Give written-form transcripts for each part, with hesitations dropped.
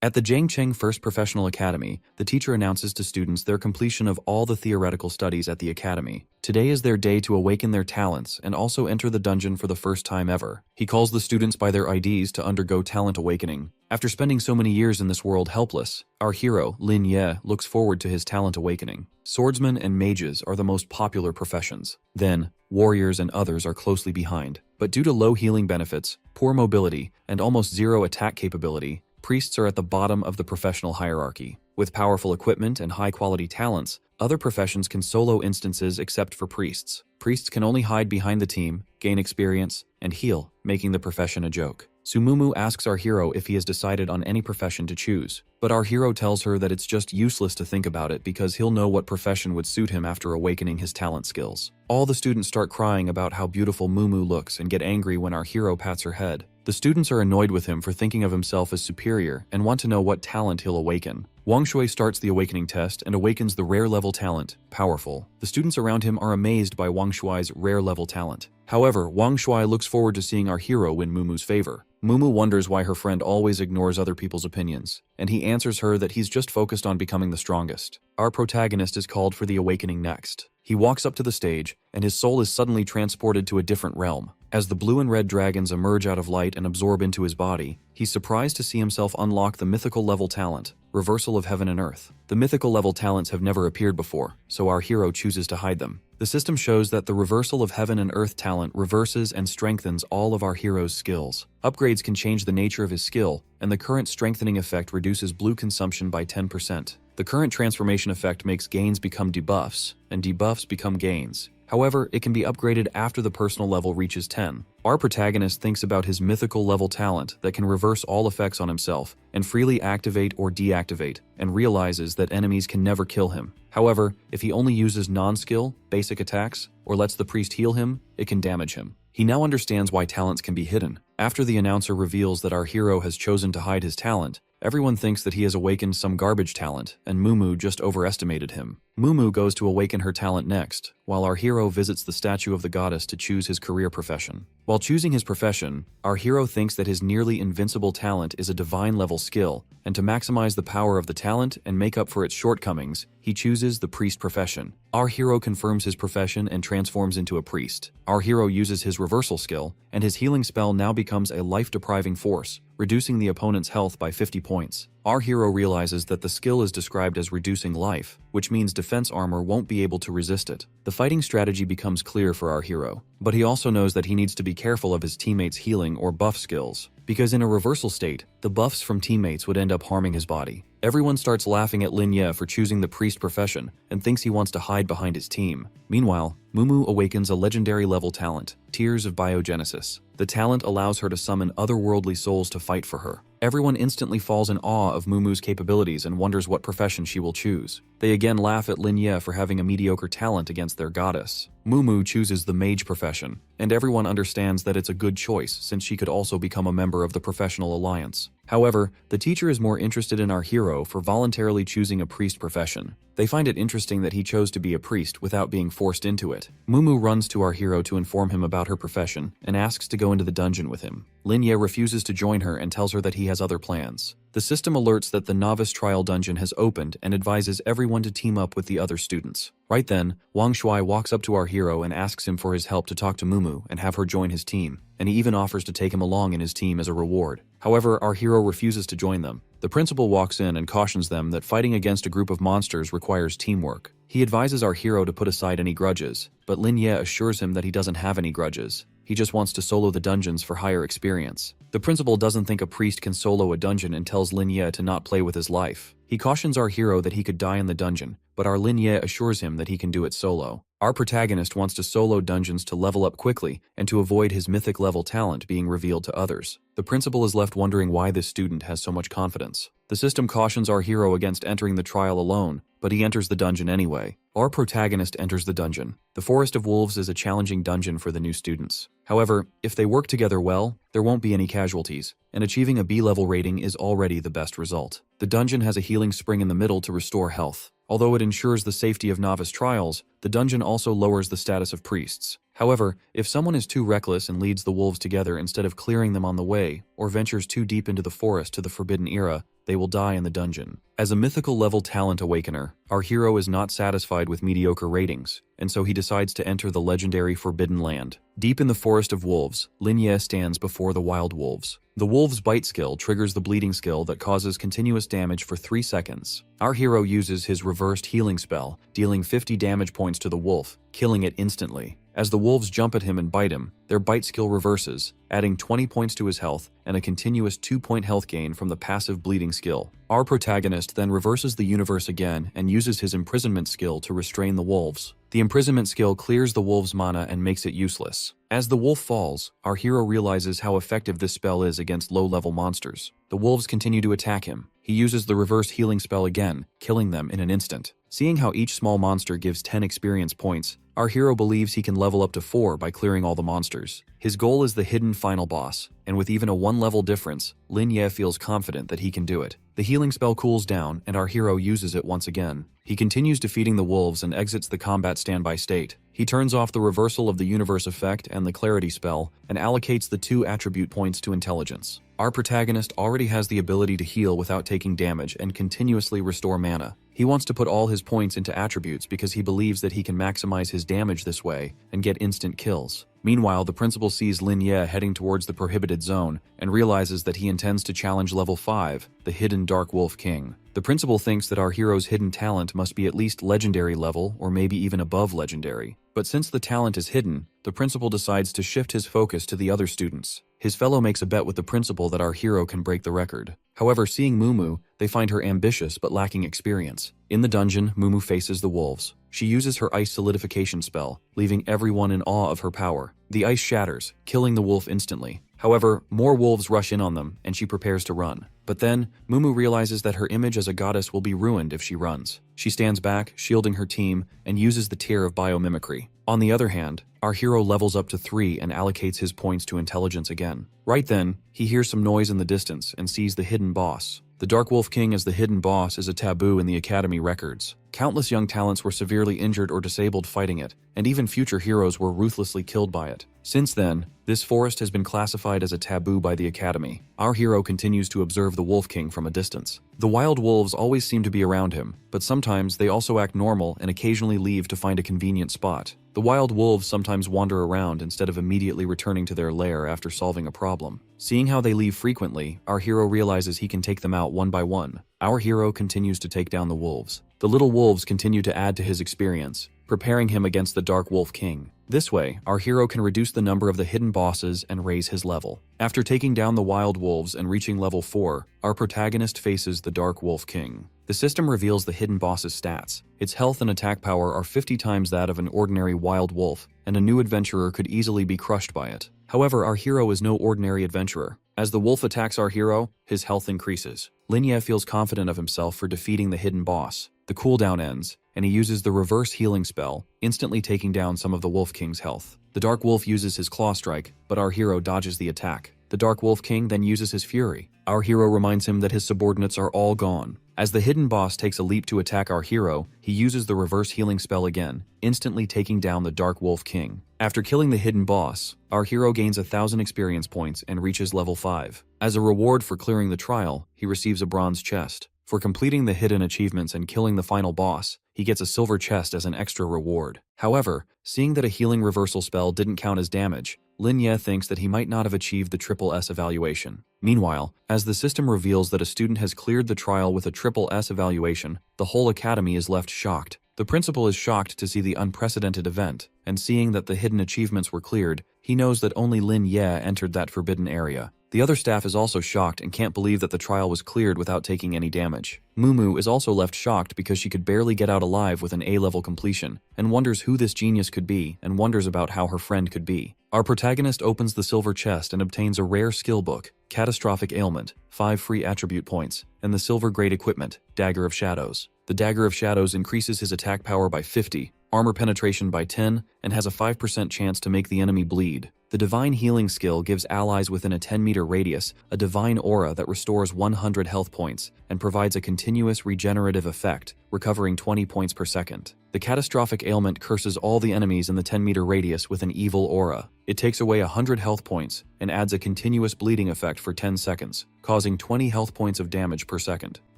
At the Jiangcheng First Professional Academy, the teacher announces to students their completion of all the theoretical studies at the academy. Today is their day to awaken their talents and also enter the dungeon for the first time ever. He calls the students by their IDs to undergo talent awakening. After spending so many years in this world helpless, our hero, Lin Ye, looks forward to his talent awakening. Swordsmen and mages are the most popular professions. Then, warriors and others are closely behind. But due to low healing benefits, poor mobility, and almost zero attack capability, priests are at the bottom of the professional hierarchy. With powerful equipment and high-quality talents, other professions can solo instances except for priests. Priests can only hide behind the team, gain experience, and heal, making the profession a joke. Sumumu asks our hero if he has decided on any profession to choose, but our hero tells her that it's just useless to think about it because he'll know what profession would suit him after awakening his talent skills. All the students start crying about how beautiful Mumu looks and get angry when our hero pats her head. The students are annoyed with him for thinking of himself as superior and want to know what talent he'll awaken. Wang Shui starts the awakening test and awakens the rare level talent, Powerful. The students around him are amazed by Wang Shui's rare level talent. However, Wang Shui looks forward to seeing our hero win Mumu's favor. Mumu wonders why her friend always ignores other people's opinions, and he answers her that he's just focused on becoming the strongest. Our protagonist is called for the awakening next. He walks up to the stage, and his soul is suddenly transported to a different realm. As the blue and red dragons emerge out of light and absorb into his body, he's surprised to see himself unlock the mythical level talent, Reversal of Heaven and Earth. The mythical level talents have never appeared before, so our hero chooses to hide them. The system shows that the Reversal of Heaven and Earth talent reverses and strengthens all of our hero's skills. Upgrades can change the nature of his skill, and the current strengthening effect reduces blue consumption by 10%. The current transformation effect makes gains become debuffs, and debuffs become gains. However, it can be upgraded after the personal level reaches 10. Our protagonist thinks about his mythical level talent that can reverse all effects on himself and freely activate or deactivate, and realizes that enemies can never kill him. However, if he only uses non-skill, basic attacks, or lets the priest heal him, it can damage him. He now understands why talents can be hidden. After the announcer reveals that our hero has chosen to hide his talent, everyone thinks that he has awakened some garbage talent, and Mumu just overestimated him. Mumu goes to awaken her talent next, while our hero visits the statue of the goddess to choose his career profession. While choosing his profession, our hero thinks that his nearly invincible talent is a divine-level skill, and to maximize the power of the talent and make up for its shortcomings, he chooses the priest profession. Our hero confirms his profession and transforms into a priest. Our hero uses his reversal skill, and his healing spell now becomes a life-depriving force, reducing the opponent's health by 50 points. Our hero realizes that the skill is described as reducing life, which means defense armor won't be able to resist it. The fighting strategy becomes clear for our hero, but he also knows that he needs to be careful of his teammates' healing or buff skills, because in a reversal state, the buffs from teammates would end up harming his body. Everyone starts laughing at Lin Ye for choosing the priest profession and thinks he wants to hide behind his team. Meanwhile, Mumu awakens a legendary level talent, Tears of Biogenesis. The talent allows her to summon otherworldly souls to fight for her. Everyone instantly falls in awe of Mumu's capabilities and wonders what profession she will choose. They again laugh at Lin Ye for having a mediocre talent against their goddess. Mumu chooses the mage profession, and everyone understands that it's a good choice since she could also become a member of the professional alliance. However, the teacher is more interested in our hero for voluntarily choosing a priest profession. They find it interesting that he chose to be a priest without being forced into it. Mumu runs to our hero to inform him about her profession and asks to go into the dungeon with him. Lin Ye refuses to join her and tells her that he has other plans. The system alerts that the novice trial dungeon has opened and advises everyone to team up with the other students. Right then, Wang Shui walks up to our hero and asks him for his help to talk to Mumu and have her join his team, and he even offers to take him along in his team as a reward. However, our hero refuses to join them. The principal walks in and cautions them that fighting against a group of monsters requires teamwork. He advises our hero to put aside any grudges, but Lin Ye assures him that he doesn't have any grudges. He just wants to solo the dungeons for higher experience. The principal doesn't think a priest can solo a dungeon and tells Lin Ye to not play with his life. He cautions our hero that he could die in the dungeon, but our Lin Ye assures him that he can do it solo. Our protagonist wants to solo dungeons to level up quickly and to avoid his mythic level talent being revealed to others. The principal is left wondering why this student has so much confidence. The system cautions our hero against entering the trial alone, but he enters the dungeon anyway. Our protagonist enters the dungeon. The Forest of Wolves is a challenging dungeon for the new students. However, if they work together well, there won't be any casualties, and achieving a B-level rating is already the best result. The dungeon has a healing spring in the middle to restore health. Although it ensures the safety of novice trials, the dungeon also lowers the status of priests. However, if someone is too reckless and leads the wolves together instead of clearing them on the way, or ventures too deep into the forest to the Forbidden Era, they will die in the dungeon. As a mythical level talent awakener, our hero is not satisfied with mediocre ratings, and so he decides to enter the legendary Forbidden Land. Deep in the Forest of Wolves, Lin Ye stands before the wild wolves. The wolf's bite skill triggers the bleeding skill that causes continuous damage for 3 seconds. Our hero uses his reversed healing spell, dealing 50 damage points to the wolf, killing it instantly. As the wolves jump at him and bite him, their bite skill reverses, adding 20 points to his health and a continuous 2-point health gain from the passive bleeding skill. Our protagonist then reverses the universe again and uses his imprisonment skill to restrain the wolves. The imprisonment skill clears the wolf's mana and makes it useless. As the wolf falls, our hero realizes how effective this spell is against low-level monsters. The wolves continue to attack him. He uses the reverse healing spell again, killing them in an instant. Seeing how each small monster gives 10 experience points, our hero believes he can level up to 4 by clearing all the monsters. His goal is the hidden final boss, and with even a 1-level difference, Lin Ye feels confident that he can do it. The healing spell cools down, and our hero uses it once again. He continues defeating the wolves and exits the combat standby state. He turns off the reversal of the universe effect and the clarity spell, and allocates the 2 attribute points to intelligence. Our protagonist already has the ability to heal without taking damage and continuously restore mana. He wants to put all his points into attributes because he believes that he can maximize his damage this way and get instant kills. Meanwhile, the principal sees Lin Ye heading towards the prohibited zone and realizes that he intends to challenge level 5, the hidden Dark Wolf King. The principal thinks that our hero's hidden talent must be at least legendary level or maybe even above legendary. But since the talent is hidden, the principal decides to shift his focus to the other students. His fellow makes a bet with the principal that our hero can break the record. However, seeing Mumu, they find her ambitious but lacking experience. In the dungeon, Mumu faces the wolves. She uses her ice solidification spell, leaving everyone in awe of her power. The ice shatters, killing the wolf instantly. However, more wolves rush in on them, and she prepares to run. But then, Mumu realizes that her image as a goddess will be ruined if she runs. She stands back, shielding her team, and uses the tier of biomimicry. On the other hand, our hero levels up to 3 and allocates his points to intelligence again. Right then, he hears some noise in the distance and sees the hidden boss. The Dark Wolf King as the hidden boss is a taboo in the Academy records. Countless young talents were severely injured or disabled fighting it, and even future heroes were ruthlessly killed by it. Since then, this forest has been classified as a taboo by the Academy. Our hero continues to observe the Wolf King from a distance. The wild wolves always seem to be around him, but sometimes they also act normal and occasionally leave to find a convenient spot. The wild wolves sometimes wander around instead of immediately returning to their lair after solving a problem. Seeing how they leave frequently, our hero realizes he can take them out one by one. Our hero continues to take down the wolves. The little wolves continue to add to his experience, preparing him against the Dark Wolf King. This way, our hero can reduce the number of the hidden bosses and raise his level. After taking down the wild wolves and reaching level 4, our protagonist faces the Dark Wolf King. The system reveals the hidden boss's stats. Its health and attack power are 50 times that of an ordinary wild wolf, and a new adventurer could easily be crushed by it. However, our hero is no ordinary adventurer. As the wolf attacks our hero, his health increases. Lin Ye feels confident of himself for defeating the hidden boss. The cooldown ends, and he uses the reverse healing spell, instantly taking down some of the Wolf King's health. The Dark Wolf uses his claw strike, but our hero dodges the attack. The Dark Wolf King then uses his fury. Our hero reminds him that his subordinates are all gone. As the hidden boss takes a leap to attack our hero, he uses the reverse healing spell again, instantly taking down the Dark Wolf King. After killing the hidden boss, our hero gains 1,000 experience points and reaches level 5. As a reward for clearing the trial, he receives a bronze chest. For completing the hidden achievements and killing the final boss, he gets a silver chest as an extra reward. However, seeing that a healing reversal spell didn't count as damage, Lin Ye thinks that he might not have achieved the Triple S evaluation. Meanwhile, as the system reveals that a student has cleared the trial with a Triple S evaluation, the whole academy is left shocked. The principal is shocked to see the unprecedented event, and seeing that the hidden achievements were cleared, he knows that only Lin Ye entered that forbidden area. The other staff is also shocked and can't believe that the trial was cleared without taking any damage. Mumu is also left shocked because she could barely get out alive with an A-level completion, and wonders who this genius could be, and wonders about how her friend could be. Our protagonist opens the silver chest and obtains a rare skill book, Catastrophic Ailment, 5 free attribute points, and the silver grade equipment, Dagger of Shadows. The Dagger of Shadows increases his attack power by 50, armor penetration by 10, and has a 5% chance to make the enemy bleed. The Divine Healing skill gives allies within a 10-meter radius a divine aura that restores 100 health points and provides a continuous regenerative effect, recovering 20 points per second. The Catastrophic Ailment curses all the enemies in the 10-meter radius with an evil aura. It takes away 100 health points and adds a continuous bleeding effect for 10 seconds, causing 20 health points of damage per second.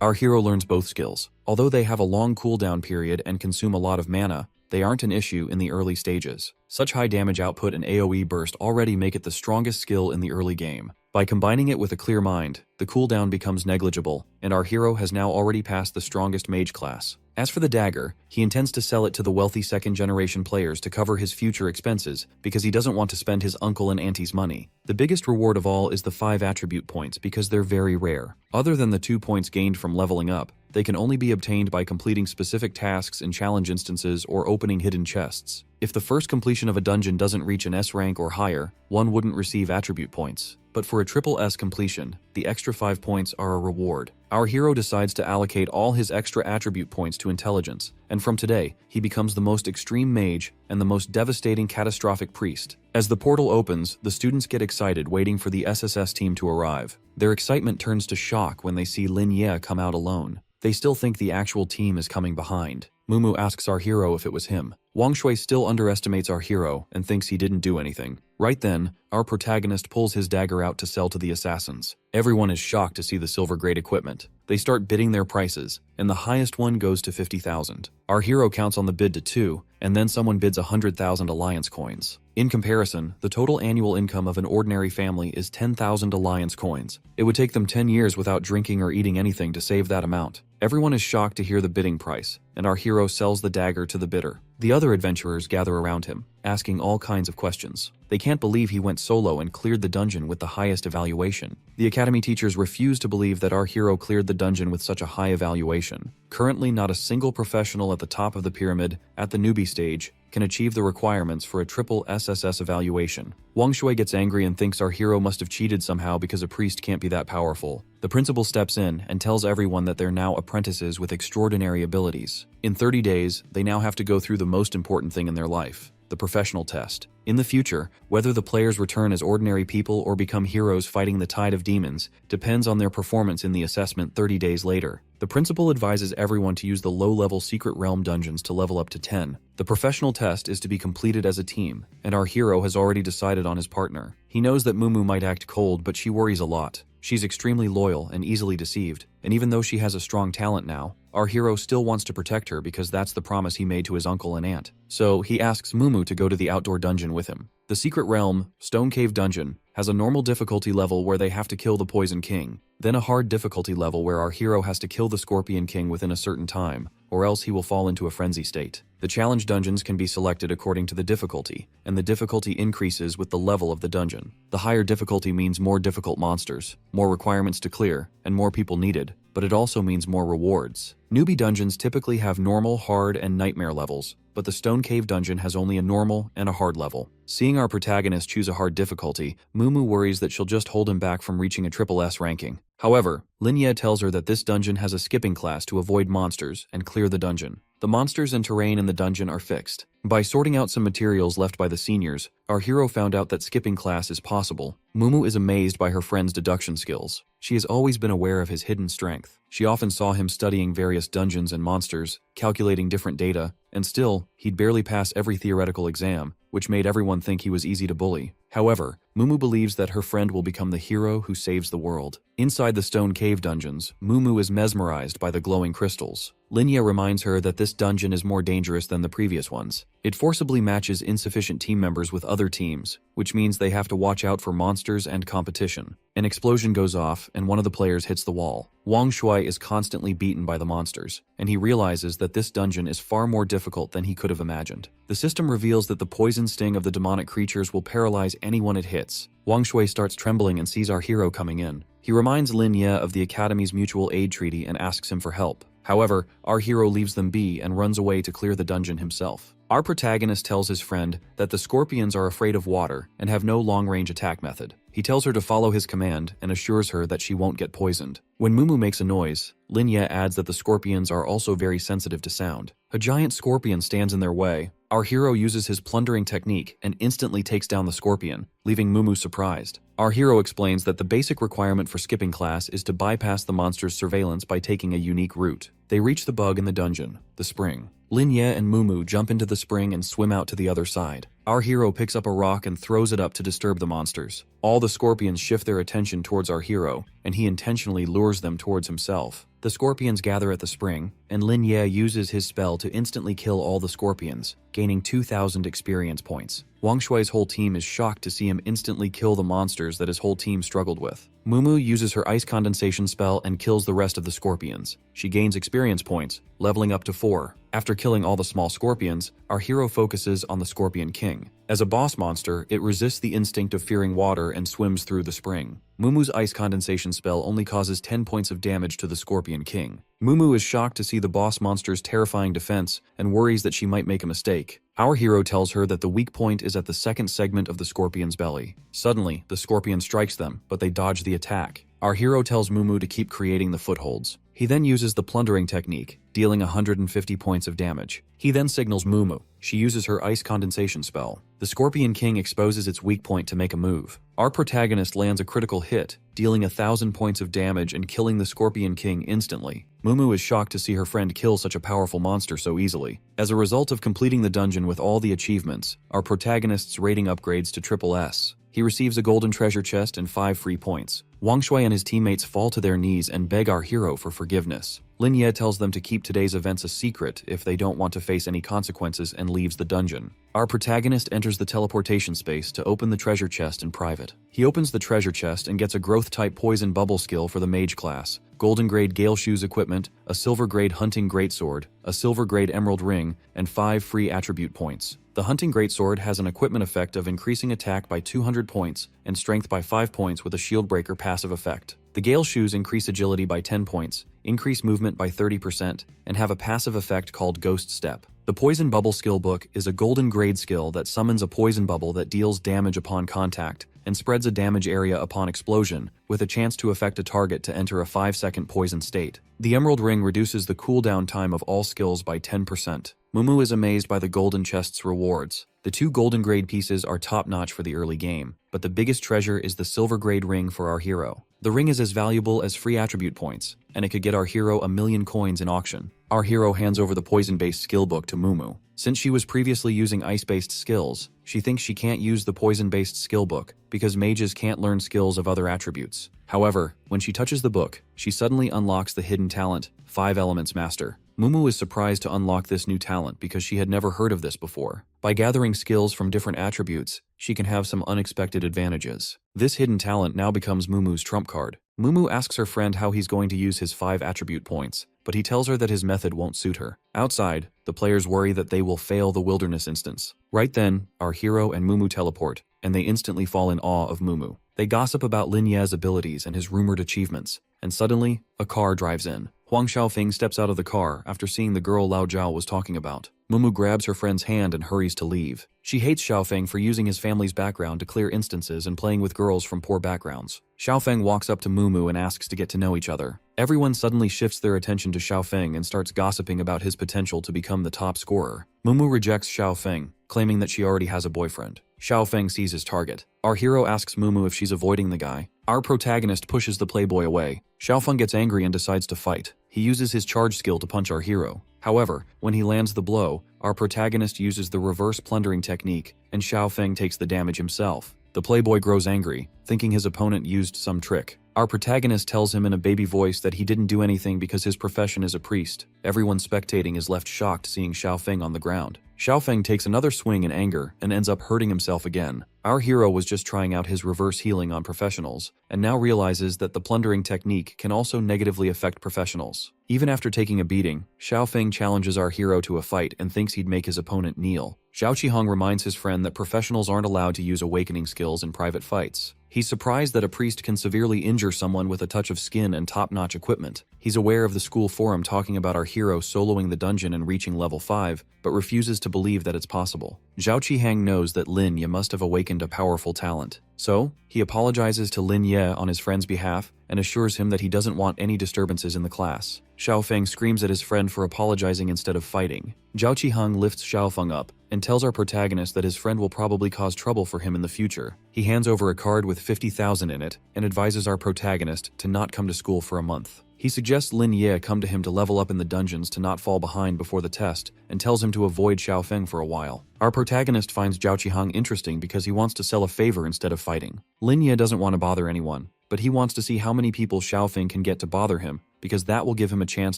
Our hero learns both skills. Although they have a long cooldown period and consume a lot of mana, they aren't an issue in the early stages. Such high damage output and AoE burst already make it the strongest skill in the early game. By combining it with a clear mind, the cooldown becomes negligible, and our hero has now already passed the strongest mage class. As for the dagger, he intends to sell it to the wealthy second-generation players to cover his future expenses because he doesn't want to spend his uncle and auntie's money. The biggest reward of all is the 5 attribute points because they're very rare. Other than the 2 points gained from leveling up, they can only be obtained by completing specific tasks in challenge instances or opening hidden chests. If the first completion of a dungeon doesn't reach an S rank or higher, one wouldn't receive attribute points. But for a triple S completion, the extra 5 points are a reward. Our hero decides to allocate all his extra attribute points to intelligence, and from today, he becomes the most extreme mage and the most devastating catastrophic priest. As the portal opens, the students get excited waiting for the SSS team to arrive. Their excitement turns to shock when they see Lin Ye come out alone. They still think the actual team is coming behind. Mumu asks our hero if it was him. Wang Shui still underestimates our hero and thinks he didn't do anything. Right then, our protagonist pulls his dagger out to sell to the assassins. Everyone is shocked to see the silver-grade equipment. They start bidding their prices, and the highest one goes to 50,000. Our hero counts on the bid to 2, and then someone bids 100,000 alliance coins. In comparison, the total annual income of an ordinary family is 10,000 alliance coins. It would take them 10 years without drinking or eating anything to save that amount. Everyone is shocked to hear the bidding price, and our hero sells the dagger to the bidder. The other adventurers gather around him, asking all kinds of questions. They can't believe he went solo and cleared the dungeon with the highest evaluation. The academy teachers refuse to believe that our hero cleared the dungeon with such a high evaluation. Currently, not a single professional at the top of the pyramid, at the newbie stage, can achieve the requirements for a triple SSS evaluation. Wang Shui gets angry and thinks our hero must have cheated somehow because a priest can't be that powerful. The principal steps in and tells everyone that they're now apprentices with extraordinary abilities. In 30 days, they now have to go through the most important thing in their life, the professional test. In the future, whether the players return as ordinary people or become heroes fighting the tide of demons depends on their performance in the assessment 30 days later. The principal advises everyone to use the low-level Secret Realm dungeons to level up to 10. The professional test is to be completed as a team, and our hero has already decided on his partner. He knows that Mumu might act cold, but she worries a lot. She's extremely loyal and easily deceived, and even though she has a strong talent now, our hero still wants to protect her because that's the promise he made to his uncle and aunt. So he asks Mumu to go to the outdoor dungeon with him. The Secret Realm, Stone Cave Dungeon, has a normal difficulty level where they have to kill the Poison King, then a hard difficulty level where our hero has to kill the Scorpion King within a certain time, or else he will fall into a frenzy state. The challenge dungeons can be selected according to the difficulty, and the difficulty increases with the level of the dungeon. The higher difficulty means more difficult monsters, more requirements to clear, and more people needed, but it also means more rewards. Newbie dungeons typically have normal, hard, and nightmare levels, but the Stone Cave dungeon has only a normal and a hard level. Seeing our protagonist choose a hard difficulty, Mumu worries that she'll just hold him back from reaching a triple S ranking. However, Lin Ye tells her that this dungeon has a skipping class to avoid monsters and clear the dungeon. The monsters and terrain in the dungeon are fixed. By sorting out some materials left by the seniors, our hero found out that skipping class is possible. Mumu is amazed by her friend's deduction skills. She has always been aware of his hidden strength. She often saw him studying various dungeons and monsters, calculating different data, and still, he'd barely pass every theoretical exam, which made everyone think he was easy to bully. However, Mumu believes that her friend will become the hero who saves the world. Inside the Stone Cave dungeons, Mumu is mesmerized by the glowing crystals. Lin Ye reminds her that this dungeon is more dangerous than the previous ones. It forcibly matches insufficient team members with other teams, which means they have to watch out for monsters and competition. An explosion goes off and one of the players hits the wall. Wang Shui is constantly beaten by the monsters, and he realizes that this dungeon is far more difficult than he could have imagined. The system reveals that the poison sting of the demonic creatures will paralyze anyone it hits. Wang Shui starts trembling and sees our hero coming in. He reminds Lin Ye of the Academy's mutual aid treaty and asks him for help. However, our hero leaves them be and runs away to clear the dungeon himself. Our protagonist tells his friend that the scorpions are afraid of water and have no long-range attack method. He tells her to follow his command and assures her that she won't get poisoned. When Mumu makes a noise, Linya adds that the scorpions are also very sensitive to sound. A giant scorpion stands in their way. Our hero uses his plundering technique and instantly takes down the scorpion, leaving Mumu surprised. Our hero explains that the basic requirement for skipping class is to bypass the monster's surveillance by taking a unique route. They reach the bug in the dungeon, the spring. Linya and Mumu jump into the spring and swim out to the other side. Our hero picks up a rock and throws it up to disturb the monsters. All the scorpions shift their attention towards our hero, and he intentionally lures them towards himself. The scorpions gather at the spring, and Linya uses his spell to instantly kill all the scorpions, gaining 2,000 experience points. Wang Shui's whole team is shocked to see him instantly kill the monsters that his whole team struggled with. Mumu uses her ice condensation spell and kills the rest of the scorpions. She gains experience points, leveling up to 4. After killing all the small scorpions, our hero focuses on the Scorpion King. As a boss monster, it resists the instinct of fearing water and swims through the spring. Mumu's ice condensation spell only causes 10 points of damage to the Scorpion King. Mumu is shocked to see the boss monster's terrifying defense and worries that she might make a mistake. Our hero tells her that the weak point is at the second segment of the scorpion's belly. Suddenly, the scorpion strikes them, but they dodge the attack. Our hero tells Mumu to keep creating the footholds. He then uses the plundering technique, dealing 150 points of damage. He then signals Mumu. She uses her ice condensation spell. The Scorpion King exposes its weak point to make a move. Our protagonist lands a critical hit, dealing 1,000 points of damage and killing the Scorpion King instantly. Mumu is shocked to see her friend kill such a powerful monster so easily. As a result of completing the dungeon with all the achievements, our protagonist's rating upgrades to SS. He receives a golden treasure chest and 5 free points. Wang Shui and his teammates fall to their knees and beg our hero for forgiveness. Linya tells them to keep today's events a secret if they don't want to face any consequences and leaves the dungeon. Our protagonist enters the teleportation space to open the treasure chest in private. He opens the treasure chest and gets a growth-type poison bubble skill for the mage class, golden grade Gale Shoes equipment, a silver grade hunting greatsword, a silver grade emerald ring, and 5 free attribute points. The hunting greatsword has an equipment effect of increasing attack by 200 points and strength by 5 points with a shield breaker passive effect. The Gale Shoes increase agility by 10 points, increase movement by 30%, and have a passive effect called Ghost Step. The Poison Bubble skill book is a golden grade skill that summons a poison bubble that deals damage upon contact and spreads a damage area upon explosion, with a chance to affect a target to enter a 5-second poison state. The Emerald Ring reduces the cooldown time of all skills by 10%. Mumu is amazed by the golden chest's rewards. The 2 golden grade pieces are top-notch for the early game, but the biggest treasure is the silver grade ring for our hero. The ring is as valuable as free attribute points, and it could get our hero 1,000,000 coins in auction. Our hero hands over the poison-based skill book to Mumu. Since she was previously using ice-based skills, she thinks she can't use the poison-based skill book because mages can't learn skills of other attributes. However, when she touches the book, she suddenly unlocks the hidden talent, 5 Elements Master. Mumu is surprised to unlock this new talent because she had never heard of this before. By gathering skills from different attributes, she can have some unexpected advantages. This hidden talent now becomes Mumu's trump card. Mumu asks her friend how he's going to use his 5 attribute points, but he tells her that his method won't suit her. Outside, the players worry that they will fail the wilderness instance. Right then, our hero and Mumu teleport, and they instantly fall in awe of Mumu. They gossip about Linya's abilities and his rumored achievements, and suddenly, a car drives in. Huang Xiaofeng steps out of the car after seeing the girl Lao Zhao was talking about. Mumu grabs her friend's hand and hurries to leave. She hates Xiaofeng for using his family's background to clear instances and playing with girls from poor backgrounds. Xiaofeng walks up to Mumu and asks to get to know each other. Everyone suddenly shifts their attention to Xiaofeng and starts gossiping about his potential to become the top scorer. Mumu rejects Xiaofeng, claiming that she already has a boyfriend. Xiaofeng sees his target. Our hero asks Mumu if she's avoiding the guy. Our protagonist pushes the playboy away. Xiaofeng gets angry and decides to fight. He uses his charge skill to punch our hero. However, when he lands the blow, our protagonist uses the reverse plundering technique, and Xiaofeng takes the damage himself. The playboy grows angry, thinking his opponent used some trick. Our protagonist tells him in a baby voice that he didn't do anything because his profession is a priest. Everyone spectating is left shocked seeing Xiaofeng on the ground. Xiaofeng takes another swing in anger and ends up hurting himself again. Our hero was just trying out his reverse healing on professionals, and now realizes that the plundering technique can also negatively affect professionals. Even after taking a beating, Xiaofeng challenges our hero to a fight and thinks he'd make his opponent kneel. Zhao Qihong reminds his friend that professionals aren't allowed to use awakening skills in private fights. He's surprised that a priest can severely injure someone with a touch of skin and top-notch equipment. He's aware of the school forum talking about our hero soloing the dungeon and reaching level 5, but refuses to believe that it's possible. Zhao Qihang knows that Lin Ye must have awakened a powerful talent. So, he apologizes to Lin Ye on his friend's behalf and assures him that he doesn't want any disturbances in the class. Xiaofeng screams at his friend for apologizing instead of fighting. Zhao Qihang lifts Xiaofeng up and tells our protagonist that his friend will probably cause trouble for him in the future. He hands over a card with 50,000 in it and advises our protagonist to not come to school for a month. He suggests Lin Ye come to him to level up in the dungeons to not fall behind before the test, and tells him to avoid Xiaofeng for a while. Our protagonist finds Zhao Qihang interesting because he wants to sell a favor instead of fighting. Lin Ye doesn't want to bother anyone, but he wants to see how many people Xiaofeng can get to bother him, because that will give him a chance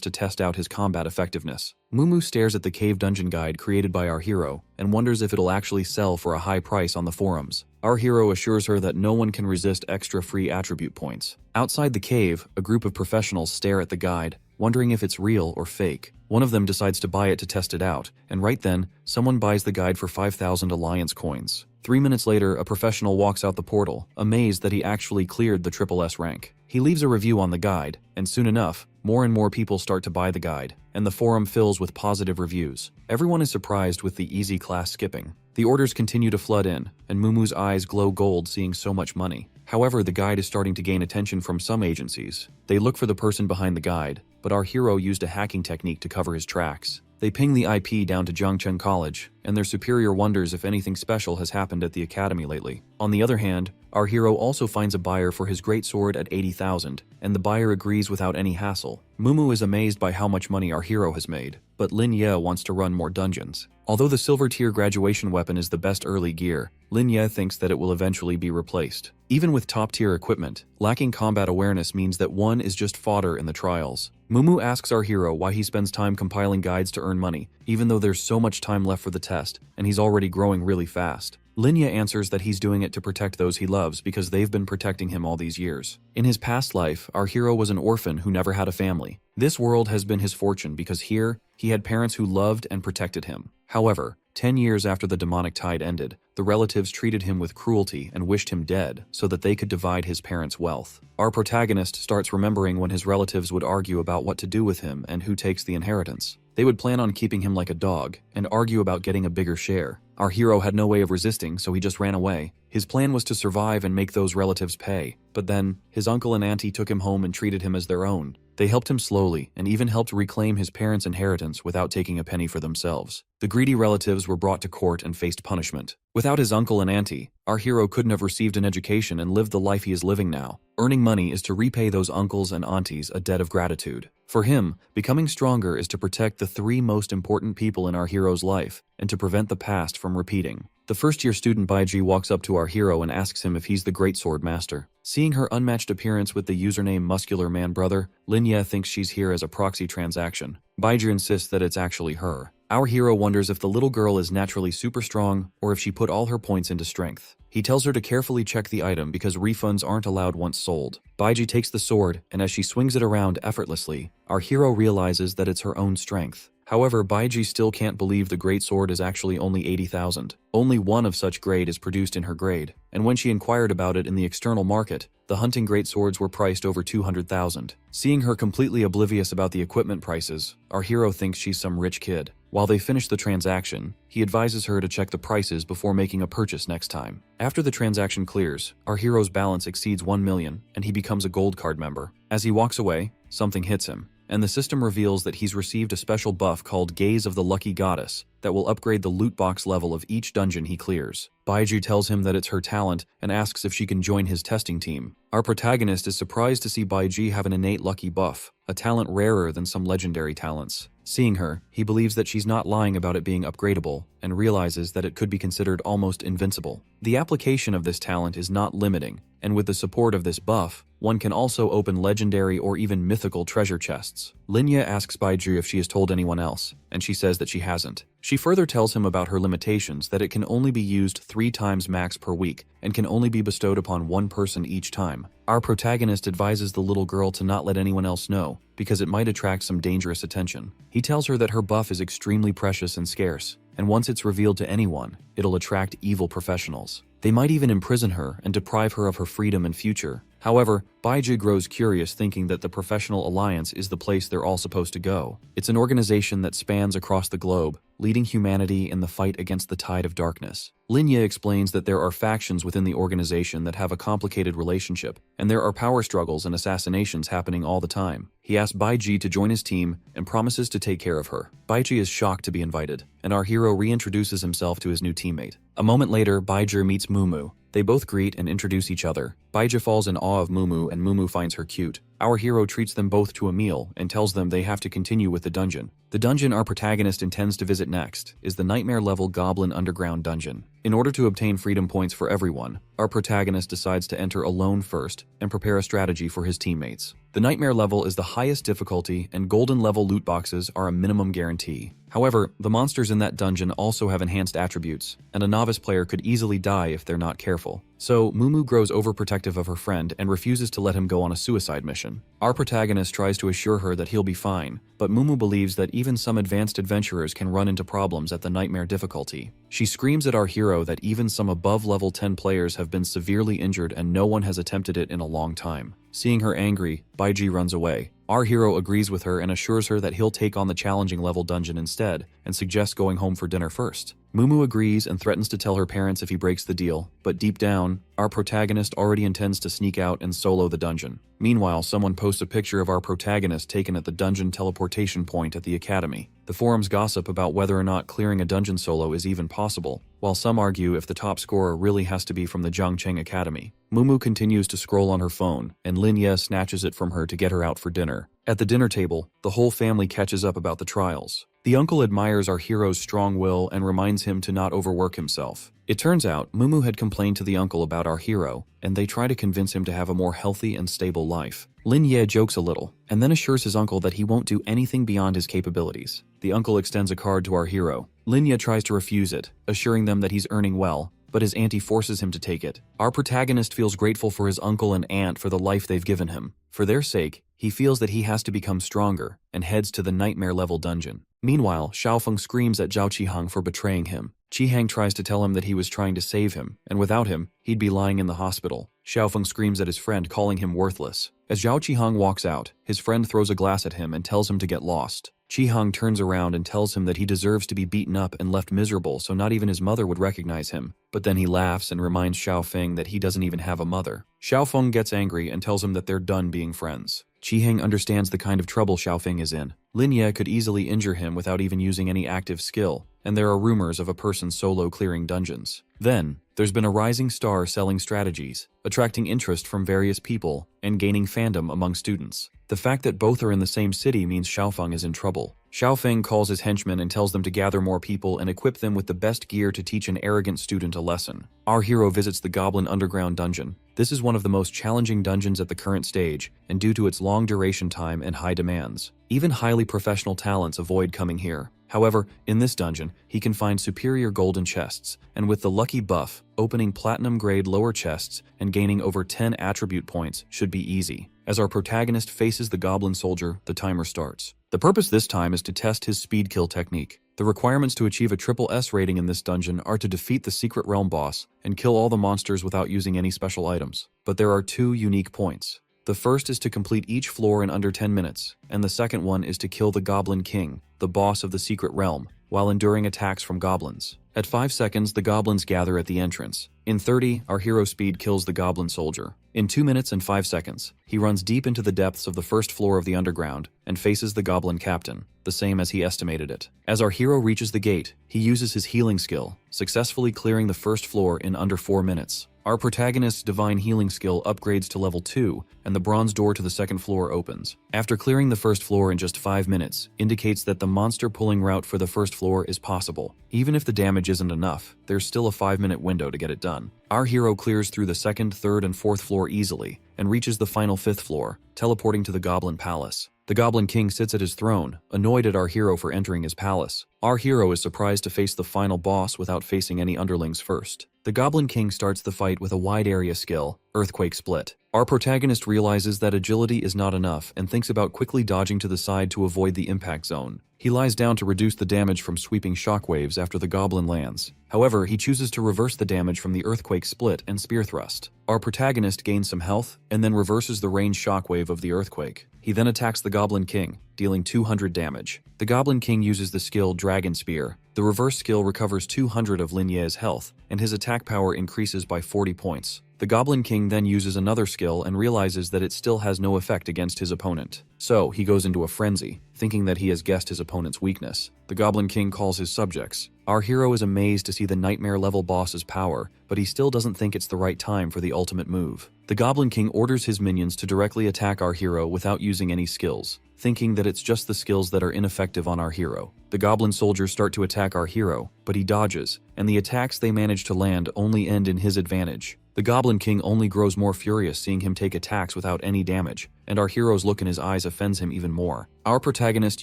to test out his combat effectiveness. Mumu stares at the cave dungeon guide created by our hero, and wonders if it'll actually sell for a high price on the forums. Our hero assures her that no one can resist extra free attribute points. Outside the cave, a group of professionals stare at the guide, wondering if it's real or fake. One of them decides to buy it to test it out, and right then, someone buys the guide for 5,000 alliance coins. 3 minutes later, a professional walks out the portal, amazed that he actually cleared the SSS rank. He leaves a review on the guide, and soon enough, more and more people start to buy the guide, and the forum fills with positive reviews. Everyone is surprised with the easy class skipping. The orders continue to flood in, and Mumu's eyes glow gold seeing so much money. However, the guide is starting to gain attention from some agencies. They look for the person behind the guide, but our hero used a hacking technique to cover his tracks. They ping the IP down to Jiangcheng College, and their superior wonders if anything special has happened at the academy lately. On the other hand, our hero also finds a buyer for his great sword at 80,000, and the buyer agrees without any hassle. Mumu is amazed by how much money our hero has made, but Lin Ye wants to run more dungeons. Although the silver tier graduation weapon is the best early gear, Lin Ye thinks that it will eventually be replaced. Even with top tier equipment, lacking combat awareness means that one is just fodder in the trials. Mumu asks our hero why he spends time compiling guides to earn money, even though there's so much time left for the test, and he's already growing really fast. Lin Ye answers that he's doing it to protect those he loves because they've been protecting him all these years. In his past life, our hero was an orphan who never had a family. This world has been his fortune because here, he had parents who loved and protected him. However, 10 years after the demonic tide ended, the relatives treated him with cruelty and wished him dead so that they could divide his parents' wealth. Our protagonist starts remembering when his relatives would argue about what to do with him and who takes the inheritance. They would plan on keeping him like a dog and argue about getting a bigger share. Our hero had no way of resisting, so he just ran away. His plan was to survive and make those relatives pay. But then, his uncle and auntie took him home and treated him as their own. They helped him slowly and even helped reclaim his parents' inheritance without taking a penny for themselves. The greedy relatives were brought to court and faced punishment. Without his uncle and auntie, our hero couldn't have received an education and lived the life he is living now. Earning money is to repay those uncles and aunties a debt of gratitude. For him, becoming stronger is to protect the 3 most important people in our hero's life and to prevent the past from repeating. The first-year student Baiji walks up to our hero and asks him if he's the great sword master. Seeing her unmatched appearance with the username Muscular Man Brother, Lin Ye thinks she's here as a proxy transaction. Baiji insists that it's actually her. Our hero wonders if the little girl is naturally super strong or if she put all her points into strength. He tells her to carefully check the item because refunds aren't allowed once sold. Baiji takes the sword, and as she swings it around effortlessly, our hero realizes that it's her own strength. However, Baiji still can't believe the great sword is actually only 80,000. Only one of such grade is produced in her grade, and when she inquired about it in the external market, the hunting great swords were priced over 200,000. Seeing her completely oblivious about the equipment prices, our hero thinks she's some rich kid. While they finish the transaction, he advises her to check the prices before making a purchase next time. After the transaction clears, our hero's balance exceeds 1 million, and he becomes a gold card member. As he walks away, something hits him, and the system reveals that he's received a special buff called Gaze of the Lucky Goddess that will upgrade the loot box level of each dungeon he clears. Baiju tells him that it's her talent and asks if she can join his testing team. Our protagonist is surprised to see Baiji have an innate lucky buff, a talent rarer than some legendary talents. Seeing her, he believes that she's not lying about it being upgradable, and realizes that it could be considered almost invincible. The application of this talent is not limiting, and with the support of this buff, one can also open legendary or even mythical treasure chests. Lin Ye asks Baiju if she has told anyone else, and she says that she hasn't. She further tells him about her limitations, that it can only be used 3 times max per week, and can only be bestowed upon one person each time. Our protagonist advises the little girl to not let anyone else know, because it might attract some dangerous attention. He tells her that her buff is extremely precious and scarce, and once it's revealed to anyone, it'll attract evil professionals. They might even imprison her and deprive her of her freedom and future. However, Baiji grows curious, thinking that the Professional Alliance is the place they're all supposed to go. It's an organization that spans across the globe, leading humanity in the fight against the tide of darkness. Linya explains that there are factions within the organization that have a complicated relationship, and there are power struggles and assassinations happening all the time. He asks Baiji to join his team and promises to take care of her. Baiji is shocked to be invited, and our hero reintroduces himself to his new teammate. A moment later, Baiji meets Mumu. They both greet and introduce each other. Baiji falls in awe of Mumu and Mumu finds her cute. Our hero treats them both to a meal and tells them they have to continue with the dungeon. The dungeon our protagonist intends to visit next is the nightmare level Goblin Underground dungeon. In order to obtain freedom points for everyone, our protagonist decides to enter alone first and prepare a strategy for his teammates. The nightmare level is the highest difficulty, and golden level loot boxes are a minimum guarantee. However, the monsters in that dungeon also have enhanced attributes, and a novice player could easily die if they're not careful. So, Mumu grows overprotective of her friend and refuses to let him go on a suicide mission. Our protagonist tries to assure her that he'll be fine, but Mumu believes that even some advanced adventurers can run into problems at the nightmare difficulty. She screams at our hero that even some above level 10 players have been severely injured and no one has attempted it in a long time. Seeing her angry, Baiji runs away. Our hero agrees with her and assures her that he'll take on the challenging level dungeon instead, and suggests going home for dinner first. Mumu agrees and threatens to tell her parents if he breaks the deal, but deep down, our protagonist already intends to sneak out and solo the dungeon. Meanwhile, someone posts a picture of our protagonist taken at the dungeon teleportation point at the academy. The forums gossip about whether or not clearing a dungeon solo is even possible, while some argue if the top scorer really has to be from the Zhangcheng Academy. Mumu continues to scroll on her phone, and Linya snatches it from her to get her out for dinner. At the dinner table, the whole family catches up about the trials. The uncle admires our hero's strong will and reminds him to not overwork himself. It turns out Mumu had complained to the uncle about our hero, and they try to convince him to have a more healthy and stable life. Lin Ye jokes a little, and then assures his uncle that he won't do anything beyond his capabilities. The uncle extends a card to our hero. Lin Ye tries to refuse it, assuring them that he's earning well, but his auntie forces him to take it. Our protagonist feels grateful for his uncle and aunt for the life they've given him. For their sake, he feels that he has to become stronger, and heads to the nightmare level dungeon. Meanwhile, Xiaofeng screams at Zhao Qihang for betraying him. Qihang tries to tell him that he was trying to save him, and without him, he'd be lying in the hospital. Xiaofeng screams at his friend, calling him worthless. As Zhao Qihang walks out, his friend throws a glass at him and tells him to get lost. Qihang turns around and tells him that he deserves to be beaten up and left miserable so not even his mother would recognize him. But then he laughs and reminds Xiaofeng that he doesn't even have a mother. Xiaofeng gets angry and tells him that they're done being friends. Qihang understands the kind of trouble Xiaofeng is in. Lin Ye could easily injure him without even using any active skill, and there are rumors of a person solo clearing dungeons. Then, there's been a rising star selling strategies, attracting interest from various people, and gaining fandom among students. The fact that both are in the same city means Xiaofeng is in trouble. Xiaofeng calls his henchmen and tells them to gather more people and equip them with the best gear to teach an arrogant student a lesson. Our hero visits the Goblin Underground dungeon. This is one of the most challenging dungeons at the current stage, and due to its long duration time and high demands, even highly professional talents avoid coming here. However, in this dungeon, he can find superior golden chests, and with the lucky buff, opening platinum-grade lower chests and gaining over 10 attribute points should be easy. As our protagonist faces the goblin soldier, the timer starts. The purpose this time is to test his speed kill technique. The requirements to achieve a triple S rating in this dungeon are to defeat the secret realm boss and kill all the monsters without using any special items. But there are two unique points. The first is to complete each floor in under 10 minutes, and the second one is to kill the Goblin King, the boss of the secret realm, while enduring attacks from goblins. At 5 seconds, the goblins gather at the entrance. In 30, our hero speed kills the goblin soldier. In 2 minutes and 5 seconds, he runs deep into the depths of the first floor of the underground and faces the goblin captain, the same as he estimated it. As our hero reaches the gate, he uses his healing skill, successfully clearing the first floor in under 4 minutes. Our protagonist's divine healing skill upgrades to level 2, and the bronze door to the second floor opens. After clearing the first floor in just 5 minutes, indicates that the monster pulling route for the first floor is possible. Even if the damage isn't enough, there's still a 5-minute window to get it done. Our hero clears through the second, third, and fourth floor easily, and reaches the final 5th floor, teleporting to the Goblin Palace. The Goblin King sits at his throne, annoyed at our hero for entering his palace. Our hero is surprised to face the final boss without facing any underlings first. The Goblin King starts the fight with a wide area skill, Earthquake Split. Our protagonist realizes that agility is not enough and thinks about quickly dodging to the side to avoid the impact zone. He lies down to reduce the damage from sweeping shockwaves after the goblin lands. However, he chooses to reverse the damage from the earthquake split and spear thrust. Our protagonist gains some health and then reverses the ranged shockwave of the earthquake. He then attacks the Goblin King, dealing 200 damage. The Goblin King uses the skill Dragon Spear. The reverse skill recovers 200 of Lin Ye's health, and his attack power increases by 40 points. The Goblin King then uses another skill and realizes that it still has no effect against his opponent. So, he goes into a frenzy, thinking that he has guessed his opponent's weakness. The Goblin King calls his subjects. Our hero is amazed to see the nightmare-level boss's power, but he still doesn't think it's the right time for the ultimate move. The Goblin King orders his minions to directly attack our hero without using any skills, thinking that it's just the skills that are ineffective on our hero. The Goblin soldiers start to attack our hero, but he dodges, and the attacks they manage to land only end in his advantage. The Goblin King only grows more furious seeing him take attacks without any damage, and our hero's look in his eyes offends him even more. Our protagonist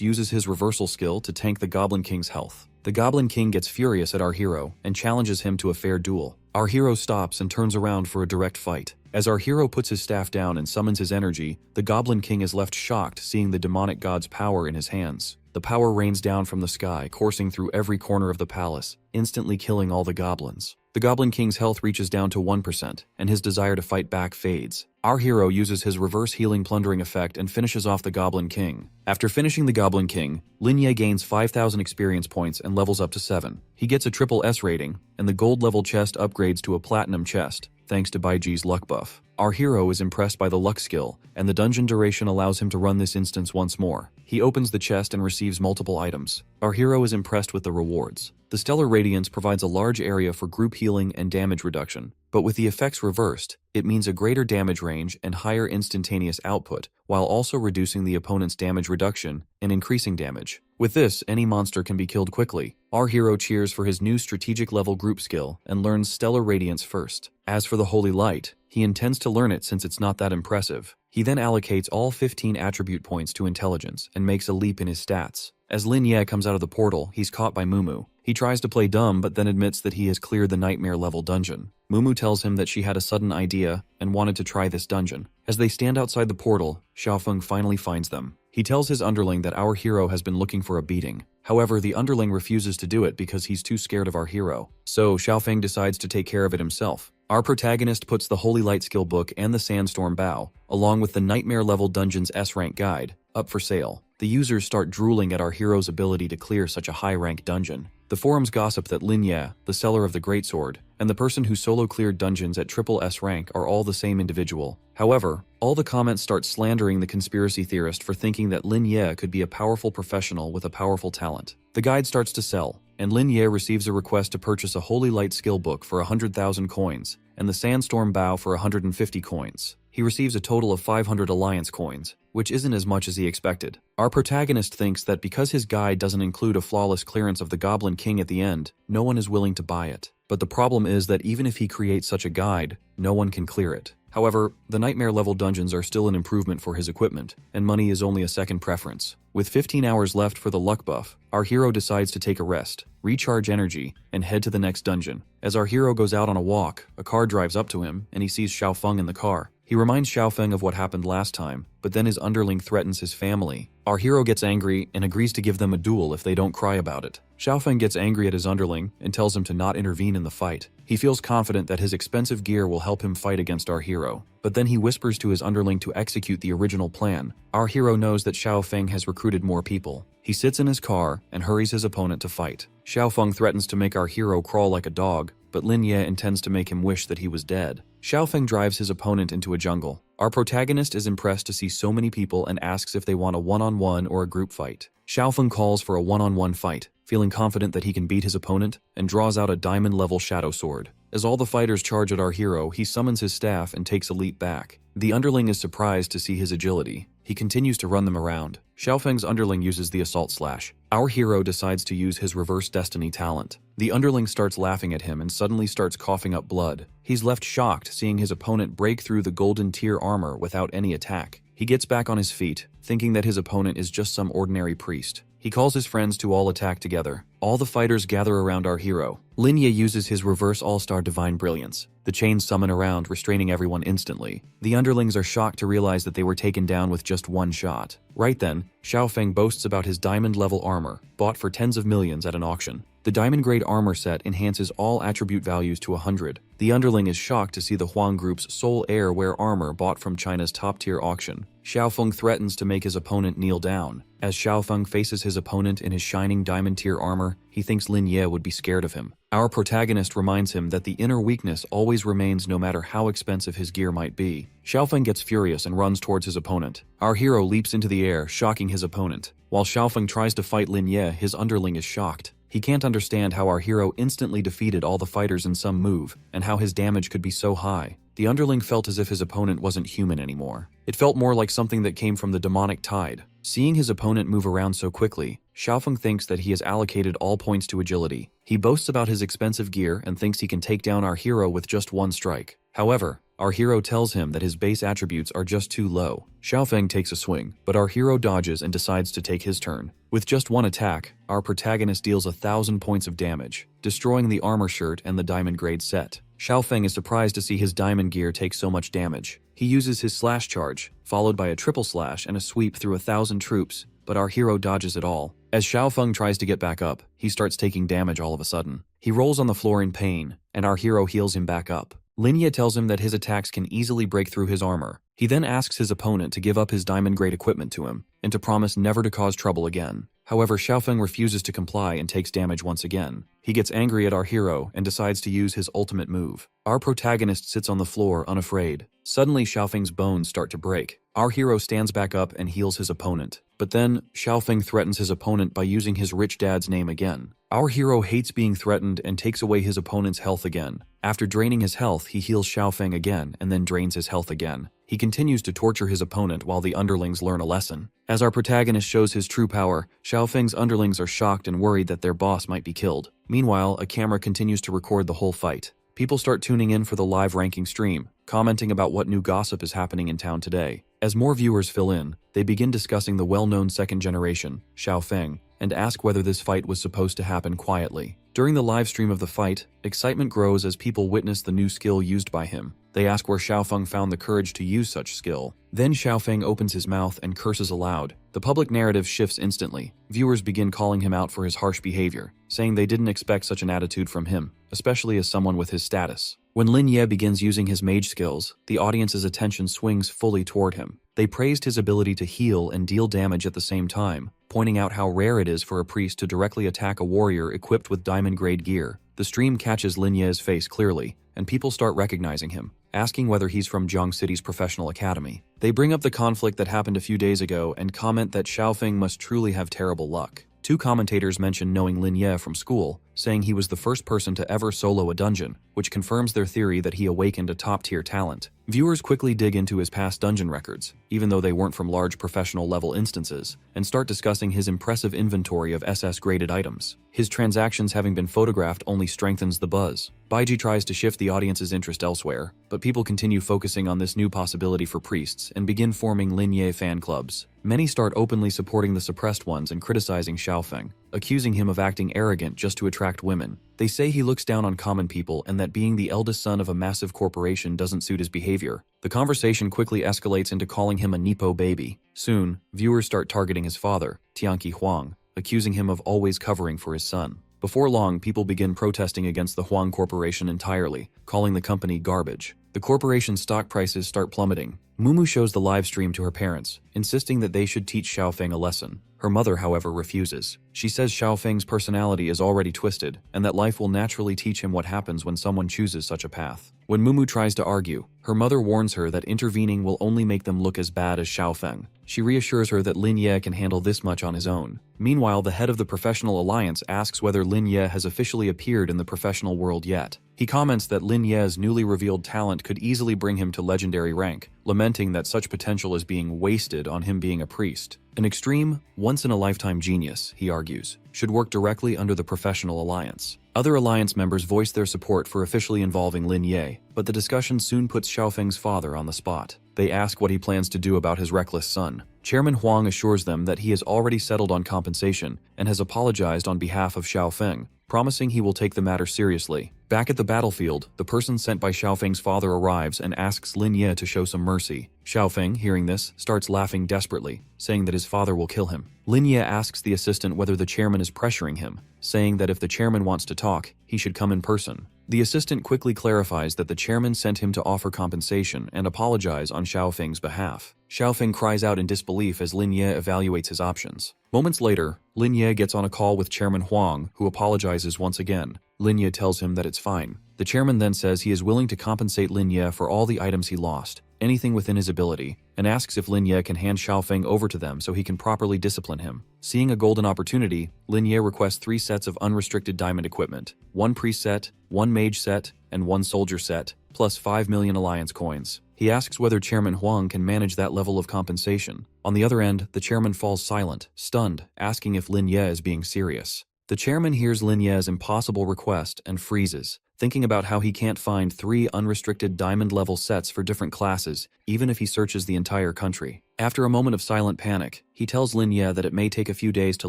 uses his reversal skill to tank the Goblin King's health. The Goblin King gets furious at our hero and challenges him to a fair duel. Our hero stops and turns around for a direct fight. As our hero puts his staff down and summons his energy, the Goblin King is left shocked seeing the demonic god's power in his hands. The power rains down from the sky, coursing through every corner of the palace, instantly killing all the goblins. The Goblin King's health reaches down to 1%, and his desire to fight back fades. Our hero uses his reverse healing plundering effect and finishes off the Goblin King. After finishing the Goblin King, Lin Ye gains 5,000 experience points and levels up to 7. He gets a triple S rating, and the gold level chest upgrades to a platinum chest, thanks to Baiji's luck buff. Our hero is impressed by the luck skill, and the dungeon duration allows him to run this instance once more. He opens the chest and receives multiple items. Our hero is impressed with the rewards. The Stellar Radiance provides a large area for group healing and damage reduction, but with the effects reversed, it means a greater damage range and higher instantaneous output, while also reducing the opponent's damage reduction and increasing damage. With this, any monster can be killed quickly. Our hero cheers for his new strategic level group skill and learns Stellar Radiance first. As for the Holy Light, he intends to learn it since it's not that impressive. He then allocates all 15 attribute points to intelligence and makes a leap in his stats. As Lin Ye comes out of the portal, he's caught by Mumu. He tries to play dumb but then admits that he has cleared the nightmare level dungeon. Mumu tells him that she had a sudden idea and wanted to try this dungeon. As they stand outside the portal, Xiaofeng finally finds them. He tells his underling that our hero has been looking for a beating. However, the underling refuses to do it because he's too scared of our hero. So Xiaofeng decides to take care of it himself. Our protagonist puts the Holy Light skill book and the Sandstorm Bow, along with the Nightmare level Dungeons S-Rank guide, up for sale. The users start drooling at our hero's ability to clear such a high-rank dungeon. The forums gossip that Lin Ye, the seller of the Greatsword, and the person who solo cleared dungeons at triple S rank are all the same individual. However, all the comments start slandering the conspiracy theorist for thinking that Lin Ye could be a powerful professional with a powerful talent. The guide starts to sell, and Lin Ye receives a request to purchase a Holy Light skill book for 100,000 coins, and the Sandstorm Bow for 150 coins. He receives a total of 500 Alliance coins, which isn't as much as he expected. Our protagonist thinks that because his guide doesn't include a flawless clearance of the Goblin King at the end, no one is willing to buy it. But the problem is that even if he creates such a guide, no one can clear it. However, the Nightmare level dungeons are still an improvement for his equipment, and money is only a second preference. With 15 hours left for the luck buff, our hero decides to take a rest, recharge energy, and head to the next dungeon. As our hero goes out on a walk, a car drives up to him, and he sees Xiaofeng in the car. He reminds Xiaofeng of what happened last time, but then his underling threatens his family. Our hero gets angry and agrees to give them a duel if they don't cry about it. Xiaofeng gets angry at his underling and tells him to not intervene in the fight. He feels confident that his expensive gear will help him fight against our hero, but then he whispers to his underling to execute the original plan. Our hero knows that Xiaofeng has recruited more people. He sits in his car and hurries his opponent to fight. Xiaofeng threatens to make our hero crawl like a dog, but Lin Ye intends to make him wish that he was dead. Xiaofeng drives his opponent into a jungle. Our protagonist is impressed to see so many people and asks if they want a one-on-one or a group fight. Xiaofeng calls for a one-on-one fight, feeling confident that he can beat his opponent, and draws out a diamond-level shadow sword. As all the fighters charge at our hero, he summons his staff and takes a leap back. The underling is surprised to see his agility. He continues to run them around. Xiaofeng's underling uses the assault slash. Our hero decides to use his reverse destiny talent. The underling starts laughing at him and suddenly starts coughing up blood. He's left shocked seeing his opponent break through the golden tier armor without any attack. He gets back on his feet, thinking that his opponent is just some ordinary priest. He calls his friends to all attack together. All the fighters gather around our hero. Lin Ye uses his reverse all-star divine brilliance. The chains summon around, restraining everyone instantly. The underlings are shocked to realize that they were taken down with just one shot. Right then, Xiaofeng boasts about his diamond-level armor, bought for tens of millions at an auction. The diamond-grade armor set enhances all attribute values to 100. The underling is shocked to see the Huang Group's sole heir wear armor bought from China's top-tier auction. Xiaofeng threatens to make his opponent kneel down. As Xiaofeng faces his opponent in his shining diamond-tier armor, he thinks Lin Ye would be scared of him. Our protagonist reminds him that the inner weakness always remains no matter how expensive his gear might be. Xiaofeng gets furious and runs towards his opponent. Our hero leaps into the air, shocking his opponent. While Xiaofeng tries to fight Lin Ye, his underling is shocked. He can't understand how our hero instantly defeated all the fighters in some move, and how his damage could be so high. The underling felt as if his opponent wasn't human anymore. It felt more like something that came from the demonic tide. Seeing his opponent move around so quickly, Xiaofeng thinks that he has allocated all points to agility. He boasts about his expensive gear and thinks he can take down our hero with just one strike. However, our hero tells him that his base attributes are just too low. Xiaofeng takes a swing, but our hero dodges and decides to take his turn. With just one attack, our protagonist deals 1,000 points of damage, destroying the armor shirt and the diamond grade set. Xiaofeng is surprised to see his diamond gear take so much damage. He uses his slash charge, followed by a triple slash and a sweep through 1,000 troops, but our hero dodges it all. As Xiaofeng tries to get back up, he starts taking damage all of a sudden. He rolls on the floor in pain, and our hero heals him back up. Lin Ye tells him that his attacks can easily break through his armor. He then asks his opponent to give up his diamond-grade equipment to him, and to promise never to cause trouble again. However, Xiaofeng refuses to comply and takes damage once again. He gets angry at our hero and decides to use his ultimate move. Our protagonist sits on the floor unafraid. Suddenly, Xiaofeng's bones start to break. Our hero stands back up and heals his opponent. But then, Xiaofeng threatens his opponent by using his rich dad's name again. Our hero hates being threatened and takes away his opponent's health again. After draining his health, he heals Xiaofeng again and then drains his health again. He continues to torture his opponent while the underlings learn a lesson. As our protagonist shows his true power, Xiaofeng's underlings are shocked and worried that their boss might be killed. Meanwhile, a camera continues to record the whole fight. People start tuning in for the live ranking stream, commenting about what new gossip is happening in town today. As more viewers fill in, they begin discussing the well-known second generation, Xiaofeng, and ask whether this fight was supposed to happen quietly. During the live stream of the fight, excitement grows as people witness the new skill used by him. They ask where Xiaofeng found the courage to use such skill. Then Xiaofeng opens his mouth and curses aloud. The public narrative shifts instantly. Viewers begin calling him out for his harsh behavior, saying they didn't expect such an attitude from him, especially as someone with his status. When Lin Ye begins using his mage skills, the audience's attention swings fully toward him. They praised his ability to heal and deal damage at the same time, pointing out how rare it is for a priest to directly attack a warrior equipped with diamond-grade gear. The stream catches Lin Ye's face clearly, and people start recognizing him, asking whether he's from Jiang City's professional academy. They bring up the conflict that happened a few days ago and comment that Xiaofeng must truly have terrible luck. Two commentators mention knowing Lin Ye from school, saying he was the first person to ever solo a dungeon, which confirms their theory that he awakened a top-tier talent. Viewers quickly dig into his past dungeon records, even though they weren't from large professional-level instances, and start discussing his impressive inventory of SS-graded items. His transactions having been photographed only strengthens the buzz. Baiji tries to shift the audience's interest elsewhere, but people continue focusing on this new possibility for priests and begin forming Lin Ye fan clubs. Many start openly supporting the suppressed ones and criticizing Xiaofeng, accusing him of acting arrogant just to attract women. They say he looks down on common people and that being the eldest son of a massive corporation doesn't suit his behavior. The conversation quickly escalates into calling him a Nepo baby. Soon, viewers start targeting his father, Tianqi Huang, accusing him of always covering for his son. Before long, people begin protesting against the Huang Corporation entirely, calling the company garbage. The corporation's stock prices start plummeting. Mumu shows the live stream to her parents, insisting that they should teach Xiaofeng a lesson. Her mother, however, refuses. She says Xiaofeng's personality is already twisted, and that life will naturally teach him what happens when someone chooses such a path. When Mumu tries to argue, her mother warns her that intervening will only make them look as bad as Xiaofeng. She reassures her that Lin Ye can handle this much on his own. Meanwhile, the head of the professional alliance asks whether Lin Ye has officially appeared in the professional world yet. He comments that Lin Ye's newly revealed talent could easily bring him to legendary rank, lamenting that such potential is being wasted on him being a priest. An extreme, once-in-a-lifetime genius, he argues, should work directly under the professional alliance. Other alliance members voice their support for officially involving Lin Ye, but the discussion soon puts Xiaofeng's father on the spot. They ask what he plans to do about his reckless son. Chairman Huang assures them that he has already settled on compensation and has apologized on behalf of Xiaofeng, promising he will take the matter seriously. Back at the battlefield, the person sent by Xiaofeng's father arrives and asks Lin Ye to show some mercy. Xiaofeng, hearing this, starts laughing desperately, saying that his father will kill him. Lin Ye asks the assistant whether the chairman is pressuring him, saying that if the chairman wants to talk, he should come in person. The assistant quickly clarifies that the chairman sent him to offer compensation and apologize on Xiaofeng's behalf. Xiaofeng cries out in disbelief as Lin Ye evaluates his options. Moments later, Lin Ye gets on a call with Chairman Huang, who apologizes once again. Lin Ye tells him that it's fine. The chairman then says he is willing to compensate Lin Ye for all the items he lost, anything within his ability, and asks if Lin Ye can hand Xiaofeng over to them so he can properly discipline him. Seeing a golden opportunity, Lin Ye requests 3 sets of unrestricted diamond equipment, 1 priest set, 1 mage set, and 1 soldier set, plus 5 million alliance coins. He asks whether Chairman Huang can manage that level of compensation. On the other end, the chairman falls silent, stunned, asking if Lin Ye is being serious. The chairman hears Lin Ye's impossible request and freezes, thinking about how he can't find 3 unrestricted diamond-level sets for different classes, even if he searches the entire country. After a moment of silent panic, he tells Lin Ye that it may take a few days to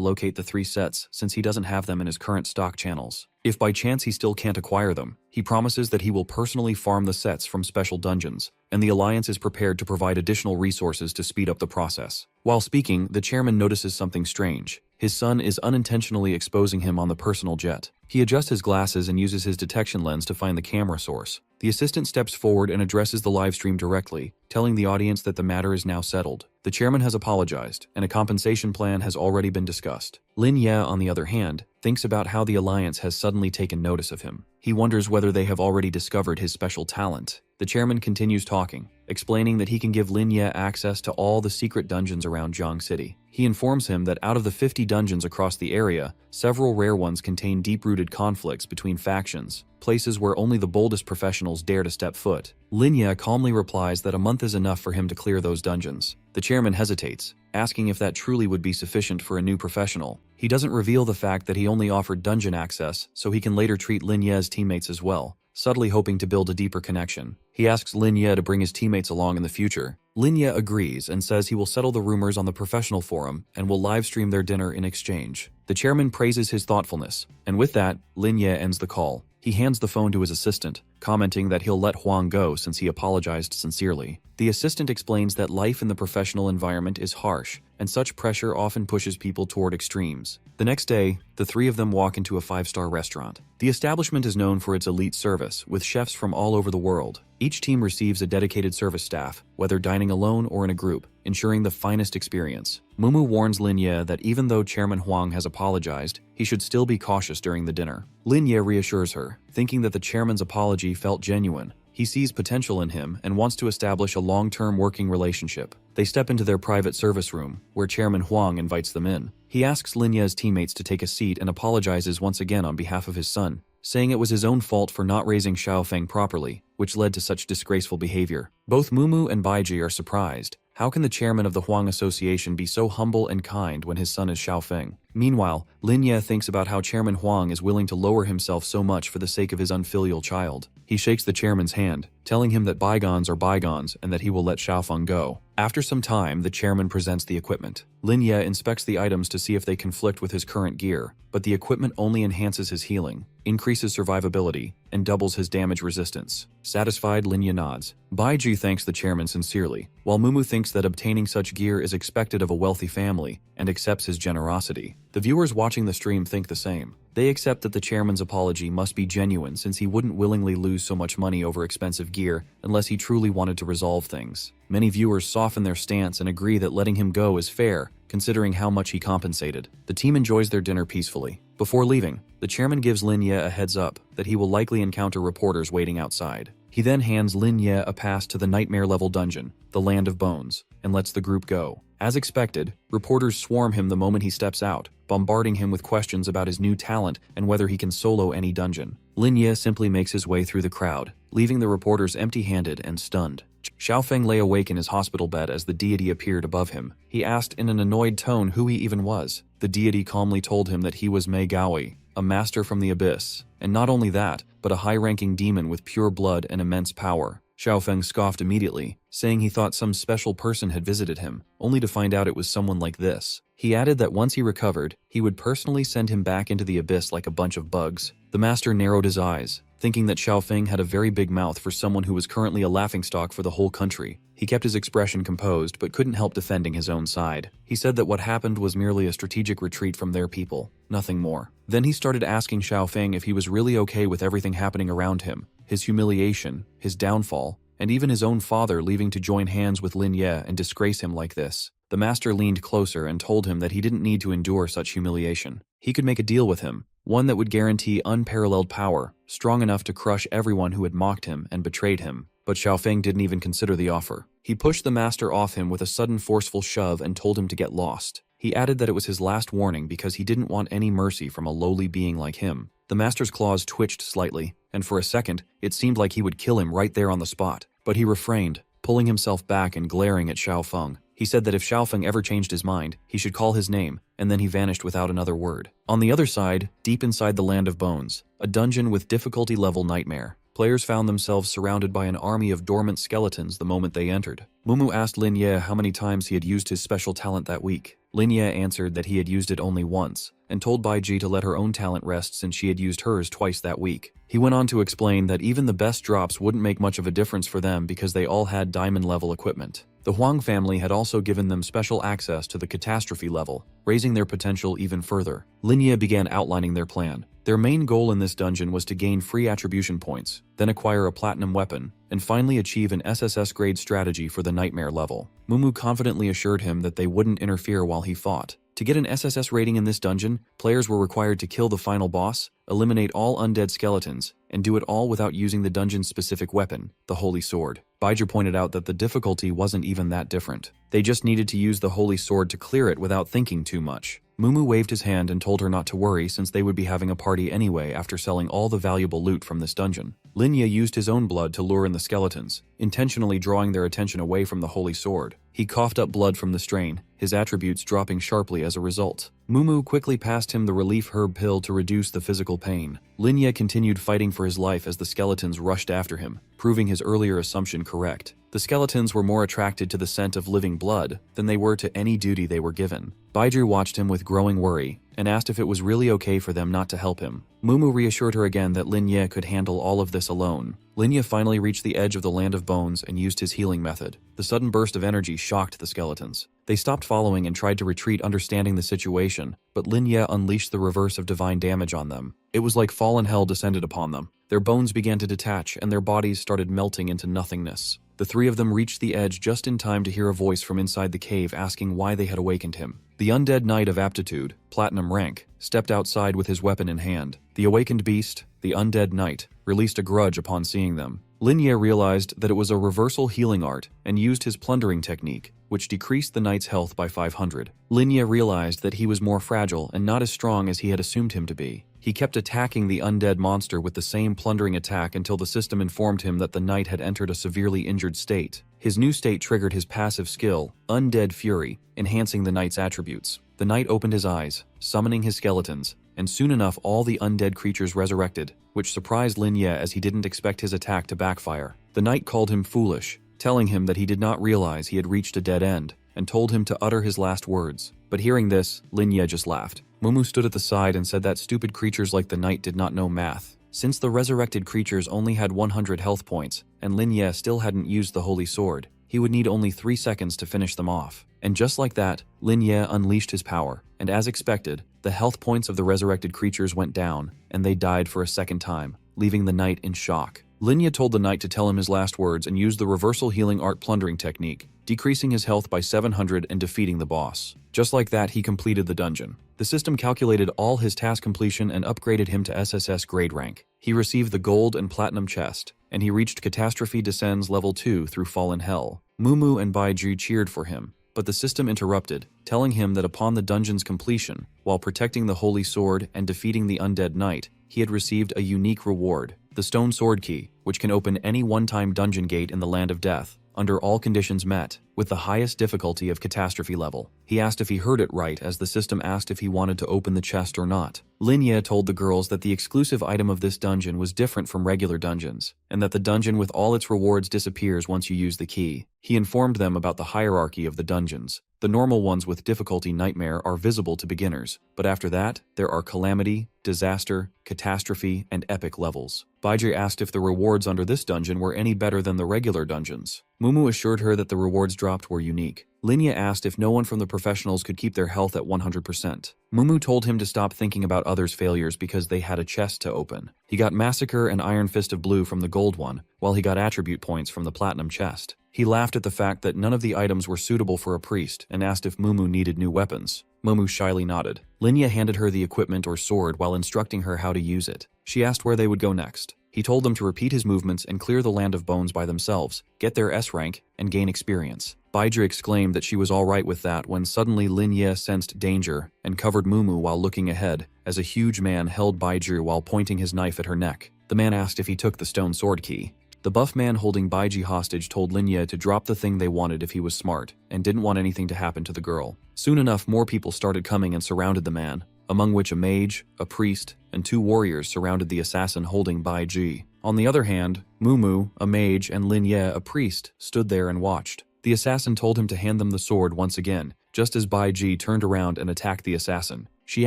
locate the 3 sets since he doesn't have them in his current stock channels. If by chance he still can't acquire them, he promises that he will personally farm the sets from special dungeons, and the Alliance is prepared to provide additional resources to speed up the process. While speaking, the chairman notices something strange. His son is unintentionally exposing him on the personal jet. He adjusts his glasses and uses his detection lens to find the camera source. The assistant steps forward and addresses the live stream directly, telling the audience that the matter is now settled. The chairman has apologized, and a compensation plan has already been discussed. Lin Ye, on the other hand, thinks about how the Alliance has suddenly taken notice of him. He wonders whether they have already discovered his special talent. The chairman continues talking, explaining that he can give Lin Ye access to all the secret dungeons around Jiang City. He informs him that out of the 50 dungeons across the area, several rare ones contain deep-rooted conflicts between factions, places where only the boldest professionals dare to step foot. Lin Ye calmly replies that a month is enough for him to clear those dungeons. The chairman hesitates, asking if that truly would be sufficient for a new professional. He doesn't reveal the fact that he only offered dungeon access so he can later treat Lin Ye's teammates as well, subtly hoping to build a deeper connection. He asks Lin Ye to bring his teammates along in the future. Lin Ye agrees and says he will settle the rumors on the professional forum and will live stream their dinner in exchange. The chairman praises his thoughtfulness, and with that, Lin Ye ends the call. He hands the phone to his assistant, commenting that he'll let Huang go since he apologized sincerely. The assistant explains that life in the professional environment is harsh, and such pressure often pushes people toward extremes. The next day, the 3 of them walk into a 5-star restaurant. The establishment is known for its elite service, with chefs from all over the world. Each team receives a dedicated service staff, whether dining alone or in a group, ensuring the finest experience. Mumu warns Lin Ye that even though Chairman Huang has apologized, he should still be cautious during the dinner. Lin Ye reassures her, thinking that the chairman's apology felt genuine. He sees potential in him and wants to establish a long-term working relationship. They step into their private service room, where Chairman Huang invites them in. He asks Lin Ye's teammates to take a seat and apologizes once again on behalf of his son, saying it was his own fault for not raising Xiaofeng properly, which led to such disgraceful behavior. Both Mumu and Baiji are surprised. How can the chairman of the Huang Association be so humble and kind when his son is Xiaofeng? Meanwhile, Lin Ye thinks about how Chairman Huang is willing to lower himself so much for the sake of his unfilial child. He shakes the chairman's hand, telling him that bygones are bygones and that he will let Xiaofeng go. After some time, the chairman presents the equipment. Lin Ye inspects the items to see if they conflict with his current gear, but the equipment only enhances his healing, increases survivability, and doubles his damage resistance. Satisfied, Lin Ye nods. Baiji thanks the chairman sincerely, while Mumu thinks that obtaining such gear is expected of a wealthy family and accepts his generosity. The viewers watching the stream think the same. They accept that the chairman's apology must be genuine since he wouldn't willingly lose so much money over expensive gear unless he truly wanted to resolve things. Many viewers soften their stance and agree that letting him go is fair, considering how much he compensated. The team enjoys their dinner peacefully. Before leaving, the chairman gives Lin Ye a heads up that he will likely encounter reporters waiting outside. He then hands Lin Ye a pass to the nightmare-level dungeon, the Land of Bones, and lets the group go. As expected, reporters swarm him the moment he steps out, bombarding him with questions about his new talent and whether he can solo any dungeon. Lin Ye simply makes his way through the crowd, leaving the reporters empty-handed and stunned. Xiaofeng lay awake in his hospital bed as the deity appeared above him. He asked in an annoyed tone who he even was. The deity calmly told him that he was Mei Gaoi, a master from the abyss, and not only that, but a high-ranking demon with pure blood and immense power. Xiaofeng scoffed immediately, saying he thought some special person had visited him, only to find out it was someone like this. He added that once he recovered, he would personally send him back into the abyss like a bunch of bugs. The master narrowed his eyes, thinking that Xiaofeng had a very big mouth for someone who was currently a laughingstock for the whole country. He kept his expression composed but couldn't help defending his own side. He said that what happened was merely a strategic retreat from their people, nothing more. Then he started asking Xiaofeng if he was really okay with everything happening around him, his humiliation, his downfall, and even his own father leaving to join hands with Lin Ye and disgrace him like this. The master leaned closer and told him that he didn't need to endure such humiliation. He could make a deal with him, one that would guarantee unparalleled power, strong enough to crush everyone who had mocked him and betrayed him. But Xiaofeng didn't even consider the offer. He pushed the master off him with a sudden forceful shove and told him to get lost. He added that it was his last warning because he didn't want any mercy from a lowly being like him. The master's claws twitched slightly, and for a second, it seemed like he would kill him right there on the spot. But he refrained, pulling himself back and glaring at Xiaofeng. He said that if Xiaofeng ever changed his mind, he should call his name, and then he vanished without another word. On the other side, deep inside the Land of Bones, a dungeon with difficulty level nightmare, players found themselves surrounded by an army of dormant skeletons the moment they entered. Mumu asked Lin Ye how many times he had used his special talent that week. Lin Ye answered that he had used it only once, and told Baiji to let her own talent rest since she had used hers twice that week. He went on to explain that even the best drops wouldn't make much of a difference for them because they all had diamond-level equipment. The Huang family had also given them special access to the catastrophe level, raising their potential even further. Lin Ye began outlining their plan. Their main goal in this dungeon was to gain free attribution points, then acquire a platinum weapon, and finally achieve an SSS grade strategy for the nightmare level. Mumu confidently assured him that they wouldn't interfere while he fought. To get an SSS rating in this dungeon, players were required to kill the final boss, eliminate all undead skeletons, and do it all without using the dungeon's specific weapon, the Holy Sword. Baiji pointed out that the difficulty wasn't even that different. They just needed to use the Holy Sword to clear it without thinking too much. Mumu waved his hand and told her not to worry since they would be having a party anyway after selling all the valuable loot from this dungeon. Lin Ye used his own blood to lure in the skeletons, intentionally drawing their attention away from the Holy Sword. He coughed up blood from the strain, his attributes dropping sharply as a result. Mumu quickly passed him the relief herb pill to reduce the physical pain. Lin Ye continued fighting for his life as the skeletons rushed after him, proving his earlier assumption correct. The skeletons were more attracted to the scent of living blood than they were to any duty they were given. Baiji watched him with growing worry and asked if it was really okay for them not to help him. Mumu reassured her again that Lin Ye could handle all of this alone. Lin Ye finally reached the edge of the Land of Bones and used his healing method. The sudden burst of energy shocked the skeletons. They stopped following and tried to retreat, understanding the situation, but Lin Ye unleashed the reverse of divine damage on them. It was like fallen hell descended upon them. Their bones began to detach and their bodies started melting into nothingness. The three of them reached the edge just in time to hear a voice from inside the cave asking why they had awakened him. The undead knight of aptitude, platinum rank, stepped outside with his weapon in hand. The awakened beast, the undead knight, released a grudge upon seeing them. Lin Ye realized that it was a reversal healing art and used his plundering technique, which decreased the knight's health by 500. Lin Ye realized that he was more fragile and not as strong as he had assumed him to be. He kept attacking the undead monster with the same plundering attack until the system informed him that the knight had entered a severely injured state. His new state triggered his passive skill, Undead Fury, enhancing the knight's attributes. The knight opened his eyes, summoning his skeletons, and soon enough all the undead creatures resurrected, which surprised Lin Ye as he didn't expect his attack to backfire. The knight called him foolish, telling him that he did not realize he had reached a dead end, and told him to utter his last words. But hearing this, Lin Ye just laughed. Mumu stood at the side and said that stupid creatures like the knight did not know math. Since the resurrected creatures only had 100 health points, and Lin Ye still hadn't used the Holy Sword, he would need only 3 seconds to finish them off. And just like that, Lin Ye unleashed his power, and as expected, the health points of the resurrected creatures went down, and they died for a second time, leaving the knight in shock. Lin Ye told the knight to tell him his last words and used the reversal healing art plundering technique, decreasing his health by 700 and defeating the boss. Just like that, he completed the dungeon. The system calculated all his task completion and upgraded him to SSS grade rank. He received the gold and platinum chest, and he reached Catastrophe Descends level 2 through Fallen Hell. Mumu and Baiji cheered for him, but the system interrupted, telling him that upon the dungeon's completion, while protecting the Holy Sword and defeating the undead knight, he had received a unique reward, the Stone Sword Key, which can open any one-time dungeon gate in the Land of Death, under all conditions met, with the highest difficulty of catastrophe level. He asked if he heard it right as the system asked if he wanted to open the chest or not. Linya told the girls that the exclusive item of this dungeon was different from regular dungeons, and that the dungeon with all its rewards disappears once you use the key. He informed them about the hierarchy of the dungeons. The normal ones with difficulty nightmare are visible to beginners, but after that, there are calamity, disaster, catastrophe, and epic levels. Baiji asked if the rewards under this dungeon were any better than the regular dungeons. Mumu assured her that the rewards dropped were unique. Linya asked if no one from the professionals could keep their health at 100%. Mumu told him to stop thinking about others' failures because they had a chest to open. He got Massacre and Iron Fist of Blue from the gold one, while he got attribute points from the platinum chest. He laughed at the fact that none of the items were suitable for a priest and asked if Mumu needed new weapons. Mumu shyly nodded. Linya handed her the equipment or sword while instructing her how to use it. She asked where they would go next. He told them to repeat his movements and clear the Land of Bones by themselves, get their S rank, and gain experience. Baiji exclaimed that she was alright with that when suddenly Linya sensed danger and covered Mumu while looking ahead, as a huge man held Baiji while pointing his knife at her neck. The man asked if he took the stone sword key. The buff man holding Baiji hostage told Linya to drop the thing they wanted if he was smart, and didn't want anything to happen to the girl. Soon enough, more people started coming and surrounded the man, among which a mage, a priest, and 2 warriors surrounded the assassin holding Baiji. On the other hand, Mumu, a mage, and Linya, a priest, stood there and watched. The assassin told him to hand them the sword once again, just as Baiji turned around and attacked the assassin. She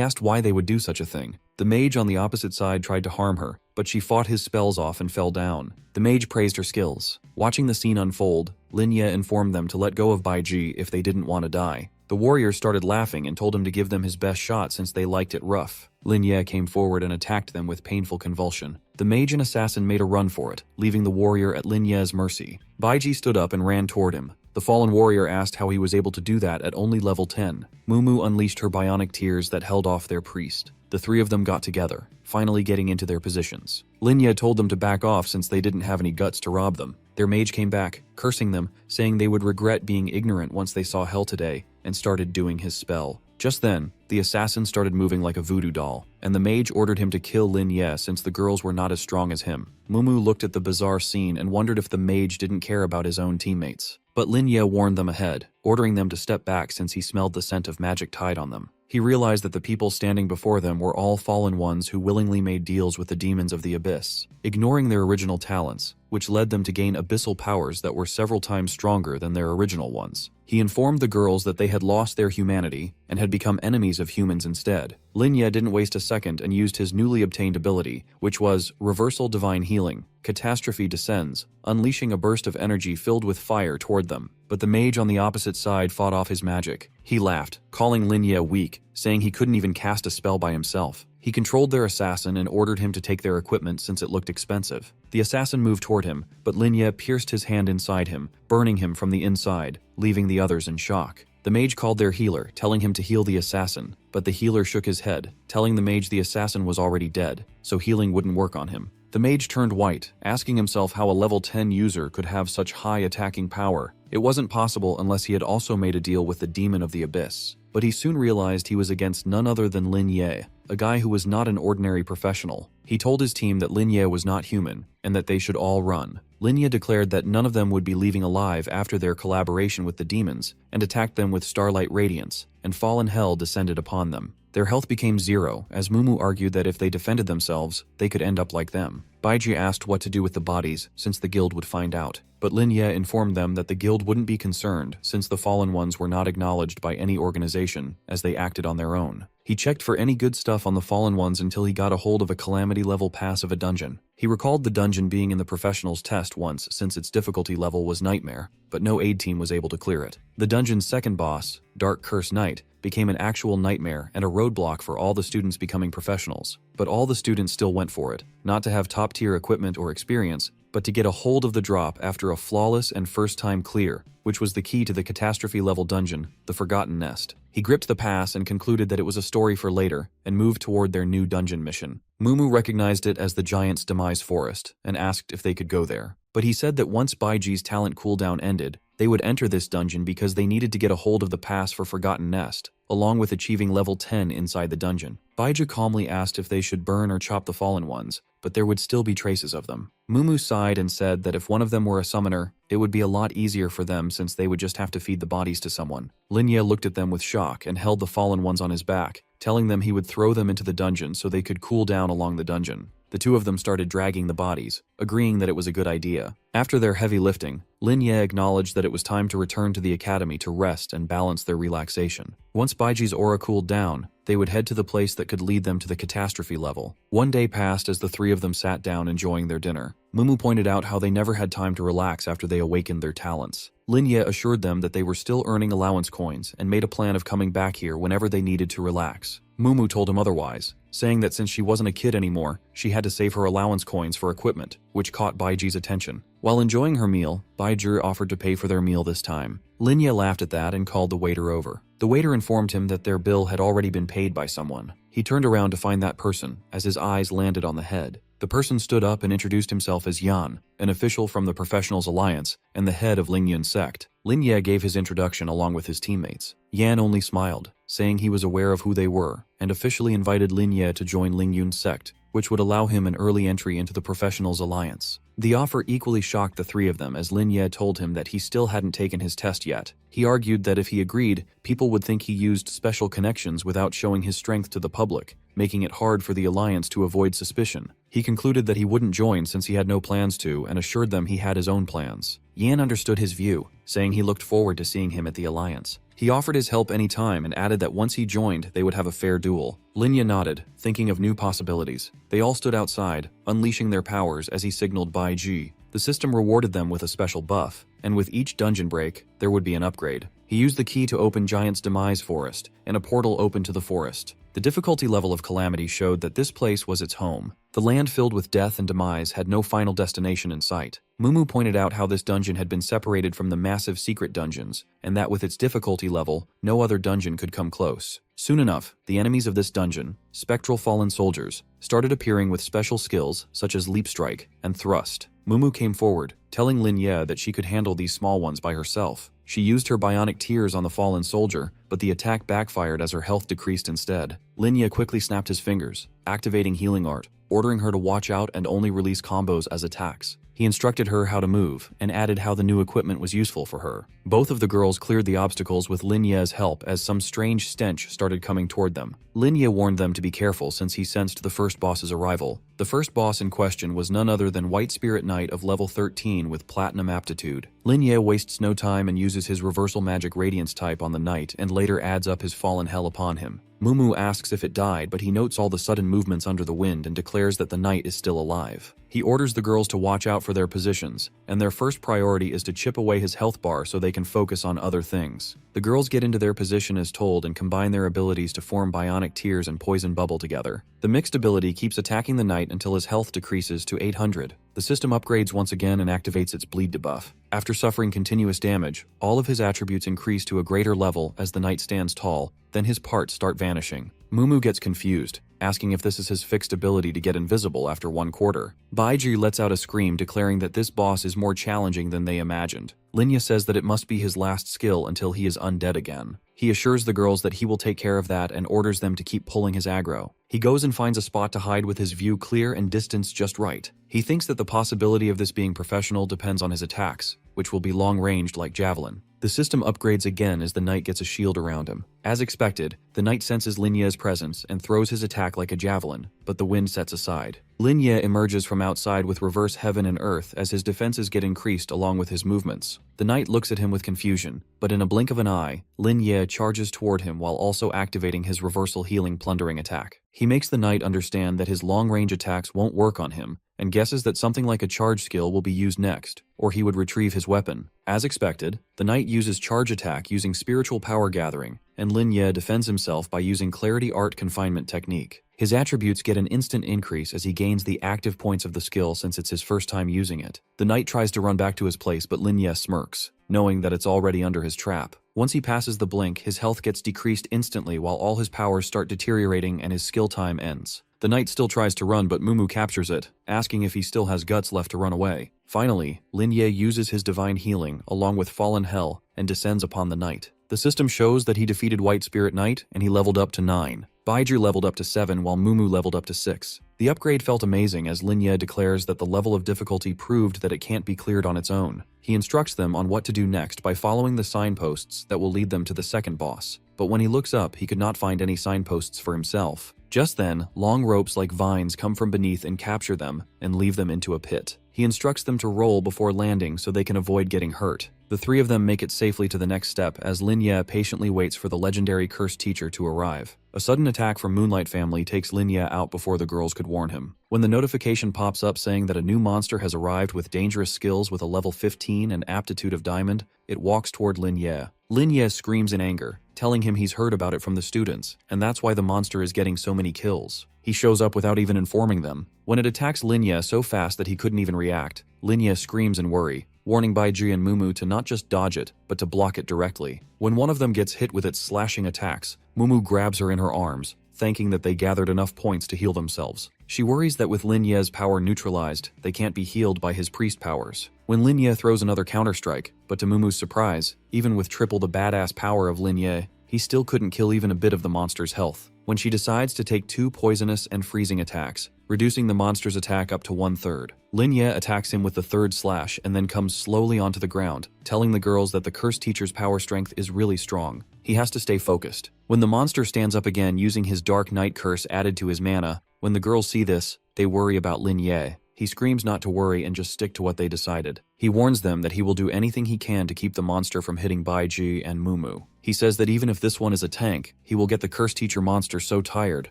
asked why they would do such a thing. The mage on the opposite side tried to harm her, but she fought his spells off and fell down. The mage praised her skills. Watching the scene unfold, Linya informed them to let go of Baiji if they didn't want to die. The warriors started laughing and told him to give them his best shot since they liked it rough. Linya came forward and attacked them with painful convulsion. The mage and assassin made a run for it, leaving the warrior at Linya's mercy. Baiji stood up and ran toward him. The fallen warrior asked how he was able to do that at only level 10. Mumu unleashed her bionic tears that held off their priest. The 3 of them got together, finally getting into their positions. Linya told them to back off since they didn't have any guts to rob them. Their mage came back, cursing them, saying they would regret being ignorant once they saw hell today, and started doing his spell. Just then, the assassin started moving like a voodoo doll, and the mage ordered him to kill Linya since the girls were not as strong as him. Mumu looked at the bizarre scene and wondered if the mage didn't care about his own teammates. But Linya warned them ahead, ordering them to step back since he smelled the scent of magic tied on them. He realized that the people standing before them were all fallen ones who willingly made deals with the demons of the abyss, ignoring their original talents, which led them to gain abyssal powers that were several times stronger than their original ones. He informed the girls that they had lost their humanity and had become enemies of humans instead. Linya didn't waste a second and used his newly obtained ability, which was Reversal Divine Healing. Catastrophe descends, unleashing a burst of energy filled with fire toward them. But the mage on the opposite side fought off his magic. He laughed, calling Linya weak, saying he couldn't even cast a spell by himself. He controlled their assassin and ordered him to take their equipment since it looked expensive. The assassin moved toward him, but Linya pierced his hand inside him, burning him from the inside, leaving the others in shock. The mage called their healer, telling him to heal the assassin, but the healer shook his head, telling the mage the assassin was already dead, so healing wouldn't work on him. The mage turned white, asking himself how a level 10 user could have such high attacking power. It wasn't possible unless he had also made a deal with the demon of the abyss. But he soon realized he was against none other than Lin Ye, a guy who was not an ordinary professional. He told his team that Lin Ye was not human, and that they should all run. Lin Ye declared that none of them would be leaving alive after their collaboration with the demons, and attacked them with starlight radiance, and fallen hell descended upon them. Their health became 0, as Mumu argued that if they defended themselves, they could end up like them. Baiji asked what to do with the bodies, since the guild would find out. But Lin Ye informed them that the guild wouldn't be concerned, since the fallen ones were not acknowledged by any organization, as they acted on their own. He checked for any good stuff on the fallen ones until he got a hold of a calamity level pass of a dungeon. He recalled the dungeon being in the professionals test once since its difficulty level was nightmare, but no aid team was able to clear it. The dungeon's second boss, Dark Curse Knight, became an actual nightmare and a roadblock for all the students becoming professionals. But all the students still went for it, not to have top-tier equipment or experience, but to get a hold of the drop after a flawless and first-time clear, which was the key to the catastrophe-level dungeon, the Forgotten Nest. He gripped the pass and concluded that it was a story for later, and moved toward their new dungeon mission. Mumu recognized it as the Giant's Demise Forest, and asked if they could go there. But he said that once Baiji's talent cooldown ended, They would enter this dungeon because they needed to get a hold of the pass for Forgotten Nest, along with achieving level 10 inside the dungeon. Baiju calmly asked if they should burn or chop the fallen ones, but there would still be traces of them. Mumu sighed and said that if one of them were a summoner, it would be a lot easier for them since they would just have to feed the bodies to someone. Linya looked at them with shock and held the fallen ones on his back, telling them he would throw them into the dungeon so they could cool down along the dungeon. The two of them started dragging the bodies, agreeing that it was a good idea. After their heavy lifting, Linya acknowledged that it was time to return to the academy to rest and balance their relaxation. Once Baiji's aura cooled down, they would head to the place that could lead them to the catastrophe level. One day passed as the three of them sat down enjoying their dinner. Mumu pointed out how they never had time to relax after they awakened their talents. Linya assured them that they were still earning allowance coins and made a plan of coming back here whenever they needed to relax. Mumu told him otherwise, saying that since she wasn't a kid anymore, she had to save her allowance coins for equipment, which caught Baiji's attention. While enjoying her meal, Baiju offered to pay for their meal this time. Linya laughed at that and called the waiter over. The waiter informed him that their bill had already been paid by someone. He turned around to find that person, as his eyes landed on the head. The person stood up and introduced himself as Yan, an official from the Professionals Alliance and the head of Lingyun's sect. Linya gave his introduction along with his teammates. Yan only smiled, saying he was aware of who they were, and officially invited Linya to join Lingyun's sect, which would allow him an early entry into the Professionals Alliance. The offer equally shocked the three of them as Linya told him that he still hadn't taken his test yet. He argued that if he agreed, people would think he used special connections without showing his strength to the public, making it hard for the Alliance to avoid suspicion. He concluded that he wouldn't join since he had no plans to and assured them he had his own plans. Yan understood his view, saying he looked forward to seeing him at the Alliance. He offered his help any time and added that once he joined, they would have a fair duel. Linya nodded, thinking of new possibilities. They all stood outside, unleashing their powers as he signaled Baiji. The system rewarded them with a special buff, and with each dungeon break, there would be an upgrade. He used the key to open Giant's Demise Forest, and a portal opened to the forest. The difficulty level of Calamity showed that this place was its home. The land filled with death and demise had no final destination in sight. Mumu pointed out how this dungeon had been separated from the massive secret dungeons, and that with its difficulty level, no other dungeon could come close. Soon enough, the enemies of this dungeon, spectral fallen soldiers, started appearing with special skills such as leap strike and thrust. Mumu came forward, telling Linya that she could handle these small ones by herself. She used her bionic tears on the fallen soldier, but the attack backfired as her health decreased instead. Linya quickly snapped his fingers, activating healing art, ordering her to watch out and only release combos as attacks. He instructed her how to move, and added how the new equipment was useful for her. Both of the girls cleared the obstacles with Linya's help as some strange stench started coming toward them. Linya warned them to be careful since he sensed the first boss's arrival. The first boss in question was none other than White Spirit Knight of level 13 with Platinum Aptitude. Linya wastes no time and uses his Reversal Magic Radiance type on the knight and later adds up his fallen hell upon him. Mumu asks if it died, but he notes all the sudden movements under the wind and declares that the knight is still alive. He orders the girls to watch out for their positions, and their first priority is to chip away his health bar so they can focus on other things. The girls get into their position as told and combine their abilities to form Bionic Tears and Poison Bubble together. The mixed ability keeps attacking the knight until his health decreases to 800. The system upgrades once again and activates its bleed debuff. After suffering continuous damage, all of his attributes increase to a greater level as the knight stands tall, then his parts start vanishing. Mumu gets confused, asking if this is his fixed ability to get invisible after 1 quarter. Baiji lets out a scream declaring that this boss is more challenging than they imagined. Linya says that it must be his last skill until he is undead again. He assures the girls that he will take care of that and orders them to keep pulling his aggro. He goes and finds a spot to hide with his view clear and distance just right. He thinks that the possibility of this being professional depends on his attacks, which will be long-ranged like javelin. The system upgrades again as the knight gets a shield around him. As expected, the knight senses Linya's presence and throws his attack like a javelin, but the wind sets aside. Linya emerges from outside with reverse heaven and earth as his defenses get increased along with his movements. The knight looks at him with confusion, but in a blink of an eye, Linya charges toward him while also activating his reversal healing plundering attack. He makes the knight understand that his long-range attacks won't work on him, and guesses that something like a charge skill will be used next, or he would retrieve his weapon. As expected, the knight uses charge attack using spiritual power gathering, and Linya defends himself by using Clarity Art Confinement technique. His attributes get an instant increase as he gains the active points of the skill since it's his first time using it. The knight tries to run back to his place, but Linya smirks, knowing that it's already under his trap. Once he passes the blink, his health gets decreased instantly while all his powers start deteriorating and his skill time ends. The knight still tries to run, but Mumu captures it, asking if he still has guts left to run away. Finally, Lin Ye uses his divine healing along with fallen hell and descends upon the knight. The system shows that he defeated White Spirit Knight and he leveled up to 9. Baiju leveled up to 7 while Mumu leveled up to 6. The upgrade felt amazing as Lin Ye declares that the level of difficulty proved that it can't be cleared on its own. He instructs them on what to do next by following the signposts that will lead them to the second boss. But when he looks up, he could not find any signposts for himself. Just then, long ropes like vines come from beneath and capture them and leave them into a pit. He instructs them to roll before landing so they can avoid getting hurt. The 3 of them make it safely to the next step as Lin Ye patiently waits for the legendary cursed teacher to arrive. A sudden attack from Moonlight Family takes Lin Ye out before the girls could warn him. When the notification pops up saying that a new monster has arrived with dangerous skills with a level 15 and aptitude of diamond, it walks toward Lin Ye. Lin Ye screams in anger, telling him he's heard about it from the students, and that's why the monster is getting so many kills. He shows up without even informing them. When it attacks Lin Ye so fast that he couldn't even react, Lin Ye screams in worry, warning Baiji and Mumu to not just dodge it, but to block it directly. When one of them gets hit with its slashing attacks, Mumu grabs her in her arms, thanking that they gathered enough points to heal themselves. She worries that with Lin Ye's power neutralized, they can't be healed by his priest powers. When Lin Ye throws another counterstrike, but to Mumu's surprise, even with triple the badass power of Lin Ye, he still couldn't kill even a bit of the monster's health. When she decides to take 2 poisonous and freezing attacks, reducing the monster's attack up to 1/3. Lin Ye attacks him with the 3rd slash and then comes slowly onto the ground, telling the girls that the cursed teacher's power strength is really strong. He has to stay focused. When the monster stands up again using his Dark Knight curse added to his mana, when the girls see this, they worry about Lin Ye. He screams not to worry and just stick to what they decided. He warns them that he will do anything he can to keep the monster from hitting Baiji and Mumu. He says that even if this one is a tank, he will get the cursed teacher monster so tired,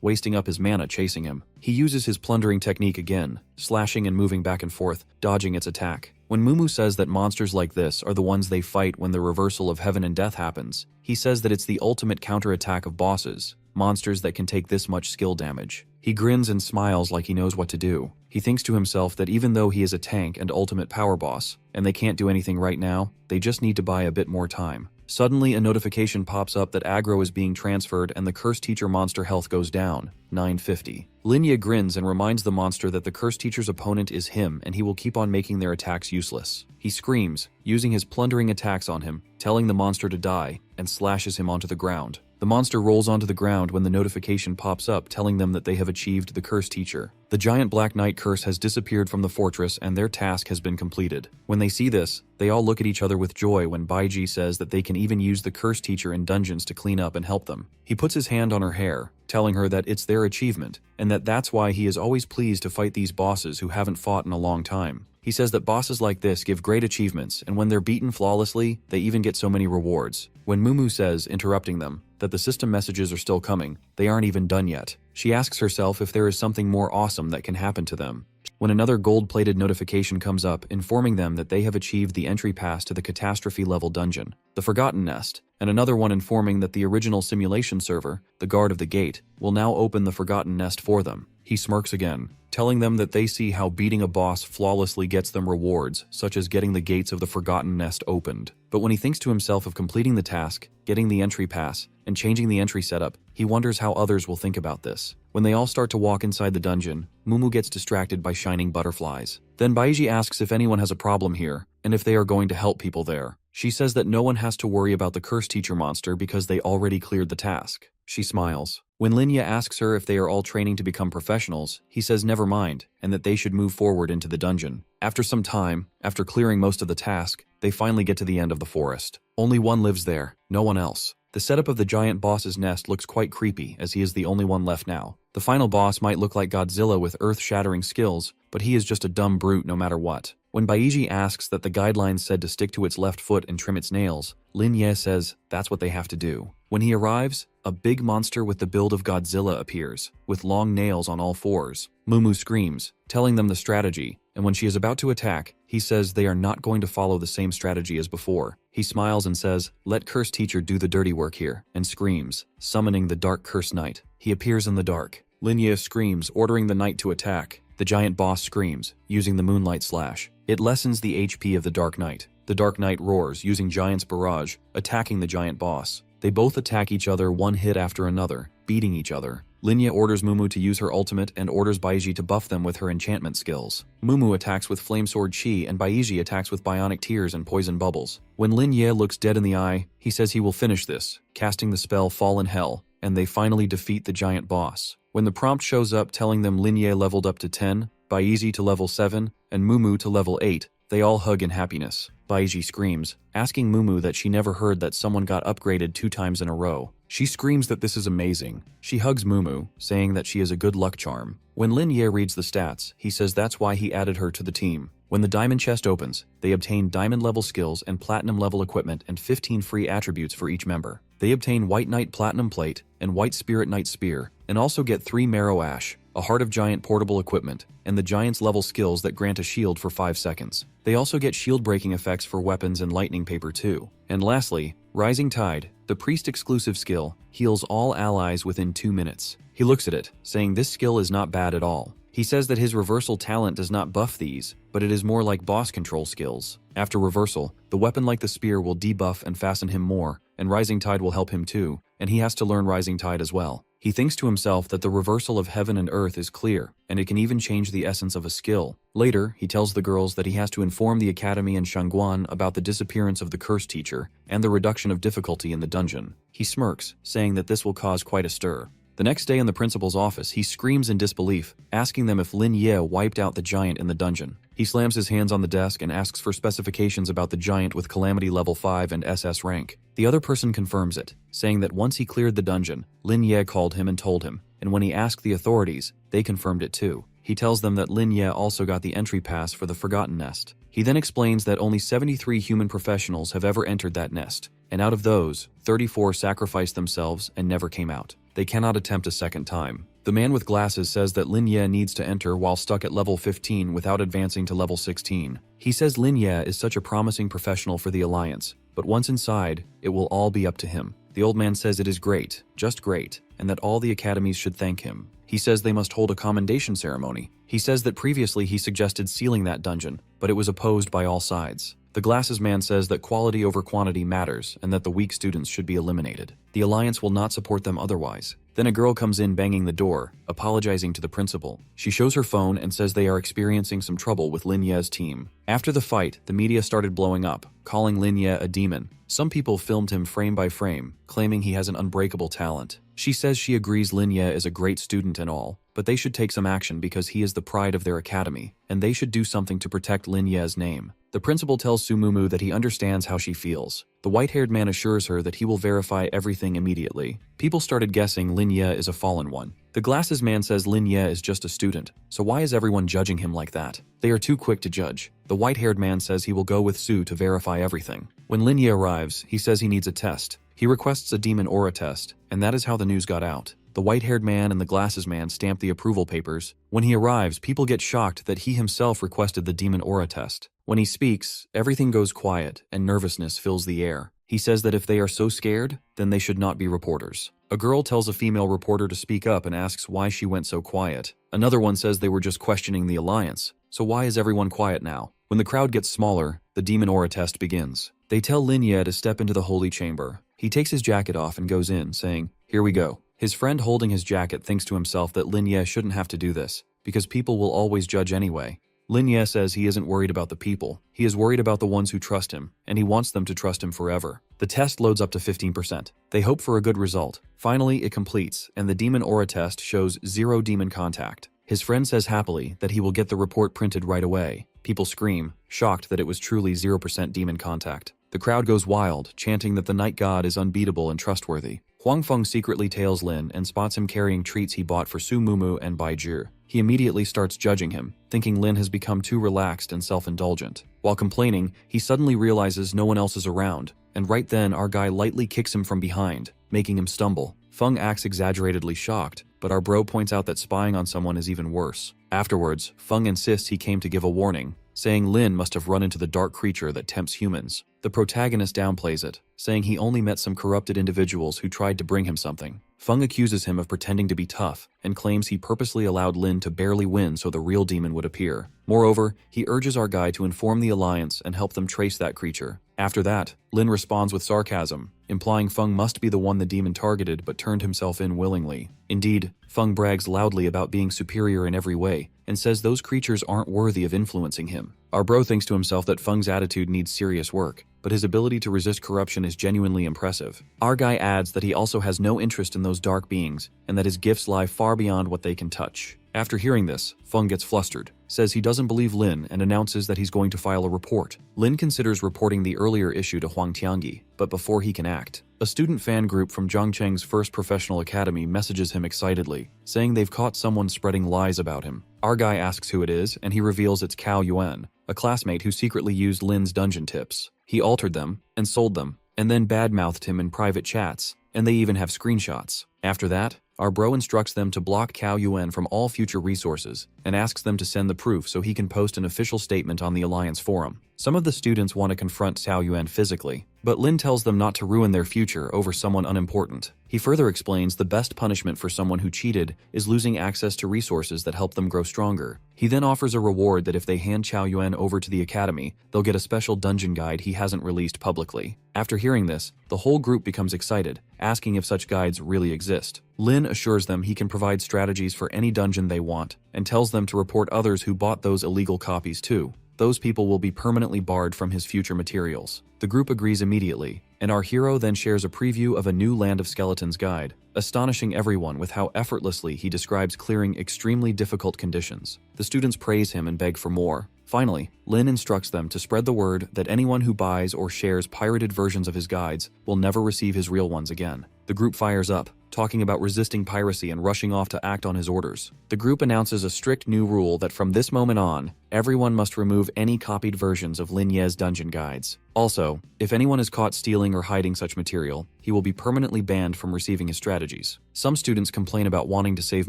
wasting up his mana chasing him. He uses his plundering technique again, slashing and moving back and forth, dodging its attack. When Mumu says that monsters like this are the ones they fight when the reversal of heaven and death happens, he says that it's the ultimate counterattack of bosses, monsters that can take this much skill damage. He grins and smiles like he knows what to do. He thinks to himself that even though he is a tank and ultimate power boss, and they can't do anything right now, they just need to buy a bit more time. Suddenly, a notification pops up that aggro is being transferred and the cursed teacher monster health goes down, 950. Lin Ye grins and reminds the monster that the cursed teacher's opponent is him and he will keep on making their attacks useless. He screams, using his plundering attacks on him, telling the monster to die, and slashes him onto the ground. The monster rolls onto the ground when the notification pops up telling them that they have achieved the cursed teacher. The giant Black Knight curse has disappeared from the fortress and their task has been completed. When they see this, they all look at each other with joy when Baiji says that they can even use the cursed teacher in dungeons to clean up and help them. He puts his hand on her hair, telling her that it's their achievement, and that's why he is always pleased to fight these bosses who haven't fought in a long time. He says that bosses like this give great achievements, and when they're beaten flawlessly, they even get so many rewards. When Mumu says, interrupting them, that the system messages are still coming, they aren't even done yet. She asks herself if there is something more awesome that can happen to them. When another gold-plated notification comes up informing them that they have achieved the entry pass to the catastrophe-level dungeon, the Forgotten Nest, and another one informing that the original simulation server, the Guard of the Gate, will now open the Forgotten Nest for them. He smirks again, telling them that they see how beating a boss flawlessly gets them rewards, such as getting the gates of the Forgotten Nest opened. But when he thinks to himself of completing the task, getting the entry pass, and changing the entry setup, he wonders how others will think about this. When they all start to walk inside the dungeon, Mumu gets distracted by shining butterflies. Then Baiji asks if anyone has a problem here, and if they are going to help people there. She says that no one has to worry about the cursed teacher monster because they already cleared the task. She smiles. When Lin Ye asks her if they are all training to become professionals, he says never mind, and that they should move forward into the dungeon. After some time, after clearing most of the task, they finally get to the end of the forest. Only one lives there, no one else. The setup of the giant boss's nest looks quite creepy as he is the only one left now. The final boss might look like Godzilla with earth-shattering skills, but he is just a dumb brute no matter what. When Baiji asks that the guidelines said to stick to its left foot and trim its nails, Lin Ye says that's what they have to do. When he arrives, a big monster with the build of Godzilla appears, with long nails on all fours. Mumu screams, telling them the strategy, and when she is about to attack, he says they are not going to follow the same strategy as before. He smiles and says, "Let Cursed Teacher do the dirty work here," and screams, summoning the Dark Cursed Knight. He appears in the dark. Lin Ye screams, ordering the knight to attack. The giant boss screams, using the Moonlight Slash. It lessens the HP of the Dark Knight. The Dark Knight roars, using Giant's Barrage, attacking the giant boss. They both attack each other one hit after another, beating each other. Lin Ye orders Mumu to use her ultimate and orders Baiji to buff them with her enchantment skills. Mumu attacks with Flame Sword Chi and Baiji attacks with Bionic Tears and Poison Bubbles. When Lin Ye looks dead in the eye, he says he will finish this, casting the spell Fall in Hell, and they finally defeat the giant boss. When the prompt shows up telling them Lin Ye leveled up to 10, Baiji to level 7, and Mumu to level 8, they all hug in happiness. Baiji screams, asking Mumu that she never heard that someone got upgraded 2 times in a row. She screams that this is amazing. She hugs Mumu, saying that she is a good luck charm. When Lin Ye reads the stats, he says that's why he added her to the team. When the diamond chest opens, they obtain diamond level skills and platinum level equipment and 15 free attributes for each member. They obtain White Knight Platinum Plate and White Spirit Knight Spear, and also get 3 Marrow Ash, a Heart of Giant portable equipment, and the Giant's level skills that grant a shield for 5 seconds. They also get shield breaking effects for weapons and lightning paper too. And lastly, Rising Tide, the priest exclusive skill, heals all allies within 2 minutes. He looks at it, saying this skill is not bad at all. He says that his reversal talent does not buff these, but it is more like boss control skills. After reversal, the weapon like the spear will debuff and fasten him more, and Rising Tide will help him too, and he has to learn Rising Tide as well. He thinks to himself that the reversal of heaven and earth is clear, and it can even change the essence of a skill. Later, he tells the girls that he has to inform the academy and Shangguan about the disappearance of the cursed teacher and the reduction of difficulty in the dungeon. He smirks, saying that this will cause quite a stir. The next day in the principal's office, he screams in disbelief, asking them if Lin Ye wiped out the giant in the dungeon. He slams his hands on the desk and asks for specifications about the giant with Calamity level 5 and SS rank. The other person confirms it, saying that once he cleared the dungeon, Lin Ye called him and told him, and when he asked the authorities, they confirmed it too. He tells them that Lin Ye also got the entry pass for the Forgotten Nest. He then explains that only 73 human professionals have ever entered that nest, and out of those, 34 sacrificed themselves and never came out. They cannot attempt a second time. The man with glasses says that Lin Ye needs to enter while stuck at level 15 without advancing to level 16. He says Lin Ye is such a promising professional for the Alliance, but once inside, it will all be up to him. The old man says it is great, just great, and that all the academies should thank him. He says they must hold a commendation ceremony. He says that previously he suggested sealing that dungeon, but it was opposed by all sides. The glasses man says that quality over quantity matters and that the weak students should be eliminated. The Alliance will not support them otherwise. Then a girl comes in banging the door, apologizing to the principal. She shows her phone and says they are experiencing some trouble with Lin Ye's team. After the fight, the media started blowing up, calling Lin Ye a demon. Some people filmed him frame by frame, claiming he has an unbreakable talent. She says she agrees Lin Ye is a great student and all, but they should take some action because he is the pride of their academy, and they should do something to protect Lin Ye's name. The principal tells Sumumu that he understands how she feels. The white-haired man assures her that he will verify everything immediately. People started guessing Lin Ye is a fallen one. The glasses man says Lin Ye is just a student, so why is everyone judging him like that? They are too quick to judge. The white-haired man says he will go with Su to verify everything. When Lin Ye arrives, he says he needs a test. He requests a demon aura test, and that is how the news got out. The white-haired man and the glasses man stamp the approval papers. When he arrives, people get shocked that he himself requested the demon aura test. When he speaks, everything goes quiet and nervousness fills the air. He says that if they are so scared, then they should not be reporters. A girl tells a female reporter to speak up and asks why she went so quiet. Another one says they were just questioning the alliance. So why is everyone quiet now? When the crowd gets smaller, the demon aura test begins. They tell Lin Ye to step into the holy chamber. He takes his jacket off and goes in, saying, "Here we go." His friend holding his jacket thinks to himself that Lin Ye shouldn't have to do this, because people will always judge anyway. Lin Ye says he isn't worried about the people. He is worried about the ones who trust him, and he wants them to trust him forever. The test loads up to 15%. They hope for a good result. Finally, it completes, and the demon aura test shows 0 demon contact. His friend says happily that he will get the report printed right away. People scream, shocked that it was truly 0% demon contact. The crowd goes wild, chanting that the night god is unbeatable and trustworthy. Huang Feng secretly tails Lin and spots him carrying treats he bought for Su Mumu and Bai Zhi. He immediately starts judging him, thinking Lin has become too relaxed and self-indulgent. While complaining, he suddenly realizes no one else is around, and right then our guy lightly kicks him from behind, making him stumble. Feng acts exaggeratedly shocked, but our bro points out that spying on someone is even worse. Afterwards, Feng insists he came to give a warning, saying Lin must have run into the dark creature that tempts humans. The protagonist downplays it, saying he only met some corrupted individuals who tried to bring him something. Feng accuses him of pretending to be tough and claims he purposely allowed Lin to barely win so the real demon would appear. Moreover, he urges our guy to inform the alliance and help them trace that creature. After that, Lin responds with sarcasm, implying Feng must be the one the demon targeted but turned himself in willingly. Indeed, Feng brags loudly about being superior in every way and says those creatures aren't worthy of influencing him. Our bro thinks to himself that Feng's attitude needs serious work, but his ability to resist corruption is genuinely impressive. Our guy adds that he also has no interest in those dark beings and that his gifts lie far beyond what they can touch. After hearing this, Feng gets flustered, says he doesn't believe Lin, and announces that he's going to file a report. Lin considers reporting the earlier issue to Huang Tiangi, but before he can act, a student fan group from Zhangcheng's first professional academy messages him excitedly, saying they've caught someone spreading lies about him. Our guy asks who it is, and he reveals it's Cao Yuan, a classmate who secretly used Lin's dungeon tips. He altered them and sold them, and then badmouthed him in private chats, and they even have screenshots. After that, our bro instructs them to block Cao Yuan from all future resources and asks them to send the proof so he can post an official statement on the Alliance forum. Some of the students want to confront Cao Yuan physically, but Lin tells them not to ruin their future over someone unimportant. He further explains the best punishment for someone who cheated is losing access to resources that help them grow stronger. He then offers a reward that if they hand Cao Yuan over to the academy, they'll get a special dungeon guide he hasn't released publicly. After hearing this, the whole group becomes excited, asking if such guides really exist. Lin assures them he can provide strategies for any dungeon they want, and tells them to report others who bought those illegal copies too. Those people will be permanently barred from his future materials. The group agrees immediately, and our hero then shares a preview of a new Land of Skeletons guide, astonishing everyone with how effortlessly he describes clearing extremely difficult conditions. The students praise him and beg for more. Finally, Lin instructs them to spread the word that anyone who buys or shares pirated versions of his guides will never receive his real ones again. The group fires up, talking about resisting piracy and rushing off to act on his orders. The group announces a strict new rule that from this moment on, everyone must remove any copied versions of Lin Ye's dungeon guides. Also, if anyone is caught stealing or hiding such material, he will be permanently banned from receiving his strategies. Some students complain about wanting to save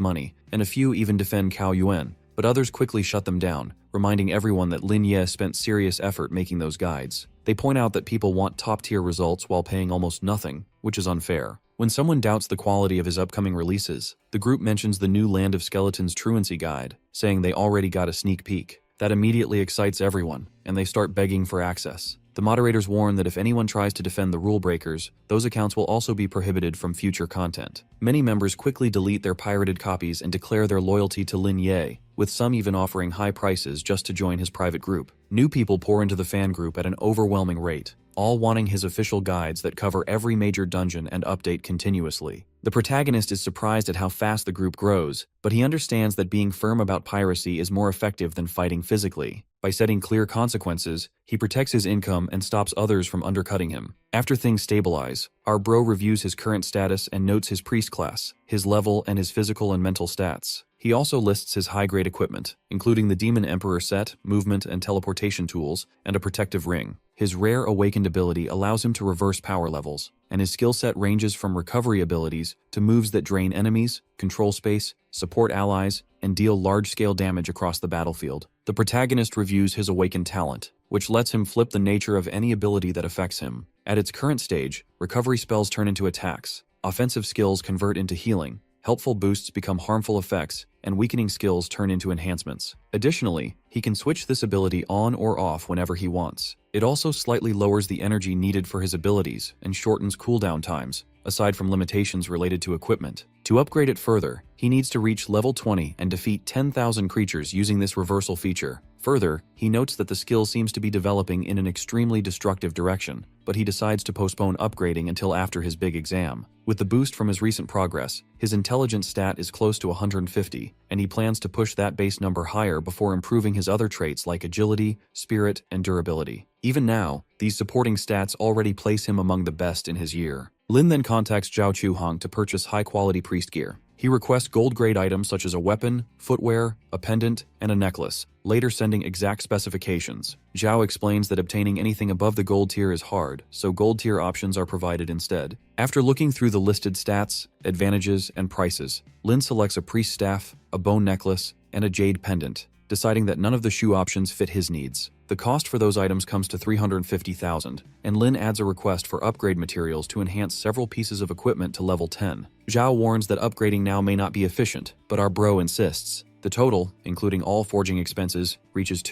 money, and a few even defend Cao Yuan, but others quickly shut them down, reminding everyone that Lin Ye spent serious effort making those guides. They point out that people want top-tier results while paying almost nothing, which is unfair. When someone doubts the quality of his upcoming releases, the group mentions the new Land of Skeletons truancy guide, saying they already got a sneak peek. That immediately excites everyone, and they start begging for access. The moderators warn that if anyone tries to defend the rule breakers, those accounts will also be prohibited from future content. Many members quickly delete their pirated copies and declare their loyalty to Lin Ye, with some even offering high prices just to join his private group. New people pour into the fan group at an overwhelming rate, all wanting his official guides that cover every major dungeon and update continuously. The protagonist is surprised at how fast the group grows, but he understands that being firm about piracy is more effective than fighting physically. By setting clear consequences, he protects his income and stops others from undercutting him. After things stabilize, our bro reviews his current status and notes his priest class, his level, and his physical and mental stats. He also lists his high-grade equipment, including the Demon Emperor set, movement and teleportation tools, and a protective ring. His rare awakened ability allows him to reverse power levels, and his skill set ranges from recovery abilities to moves that drain enemies, control space, support allies, and deal large-scale damage across the battlefield. The protagonist reviews his awakened talent, which lets him flip the nature of any ability that affects him. At its current stage, recovery spells turn into attacks, offensive skills convert into healing, helpful boosts become harmful effects, and weakening skills turn into enhancements. Additionally, he can switch this ability on or off whenever he wants. It also slightly lowers the energy needed for his abilities and shortens cooldown times, aside from limitations related to equipment. To upgrade it further, he needs to reach level 20 and defeat 10,000 creatures using this reversal feature. Further, he notes that the skill seems to be developing in an extremely destructive direction, but he decides to postpone upgrading until after his big exam. With the boost from his recent progress, his intelligence stat is close to 150, and he plans to push that base number higher before improving his other traits like agility, spirit, and durability. Even now, these supporting stats already place him among the best in his year. Lin then contacts Zhao Chuhong to purchase high-quality priest gear. He requests gold-grade items such as a weapon, footwear, a pendant, and a necklace, later sending exact specifications. Zhao explains that obtaining anything above the gold tier is hard, so gold tier options are provided instead. After looking through the listed stats, advantages, and prices, Lin selects a priest staff, a bone necklace, and a jade pendant, deciding that none of the shoe options fit his needs. The cost for those items comes to 350,000, and Lin adds a request for upgrade materials to enhance several pieces of equipment to level 10. Zhao warns that upgrading now may not be efficient, but our bro insists. The total, including all forging expenses, reaches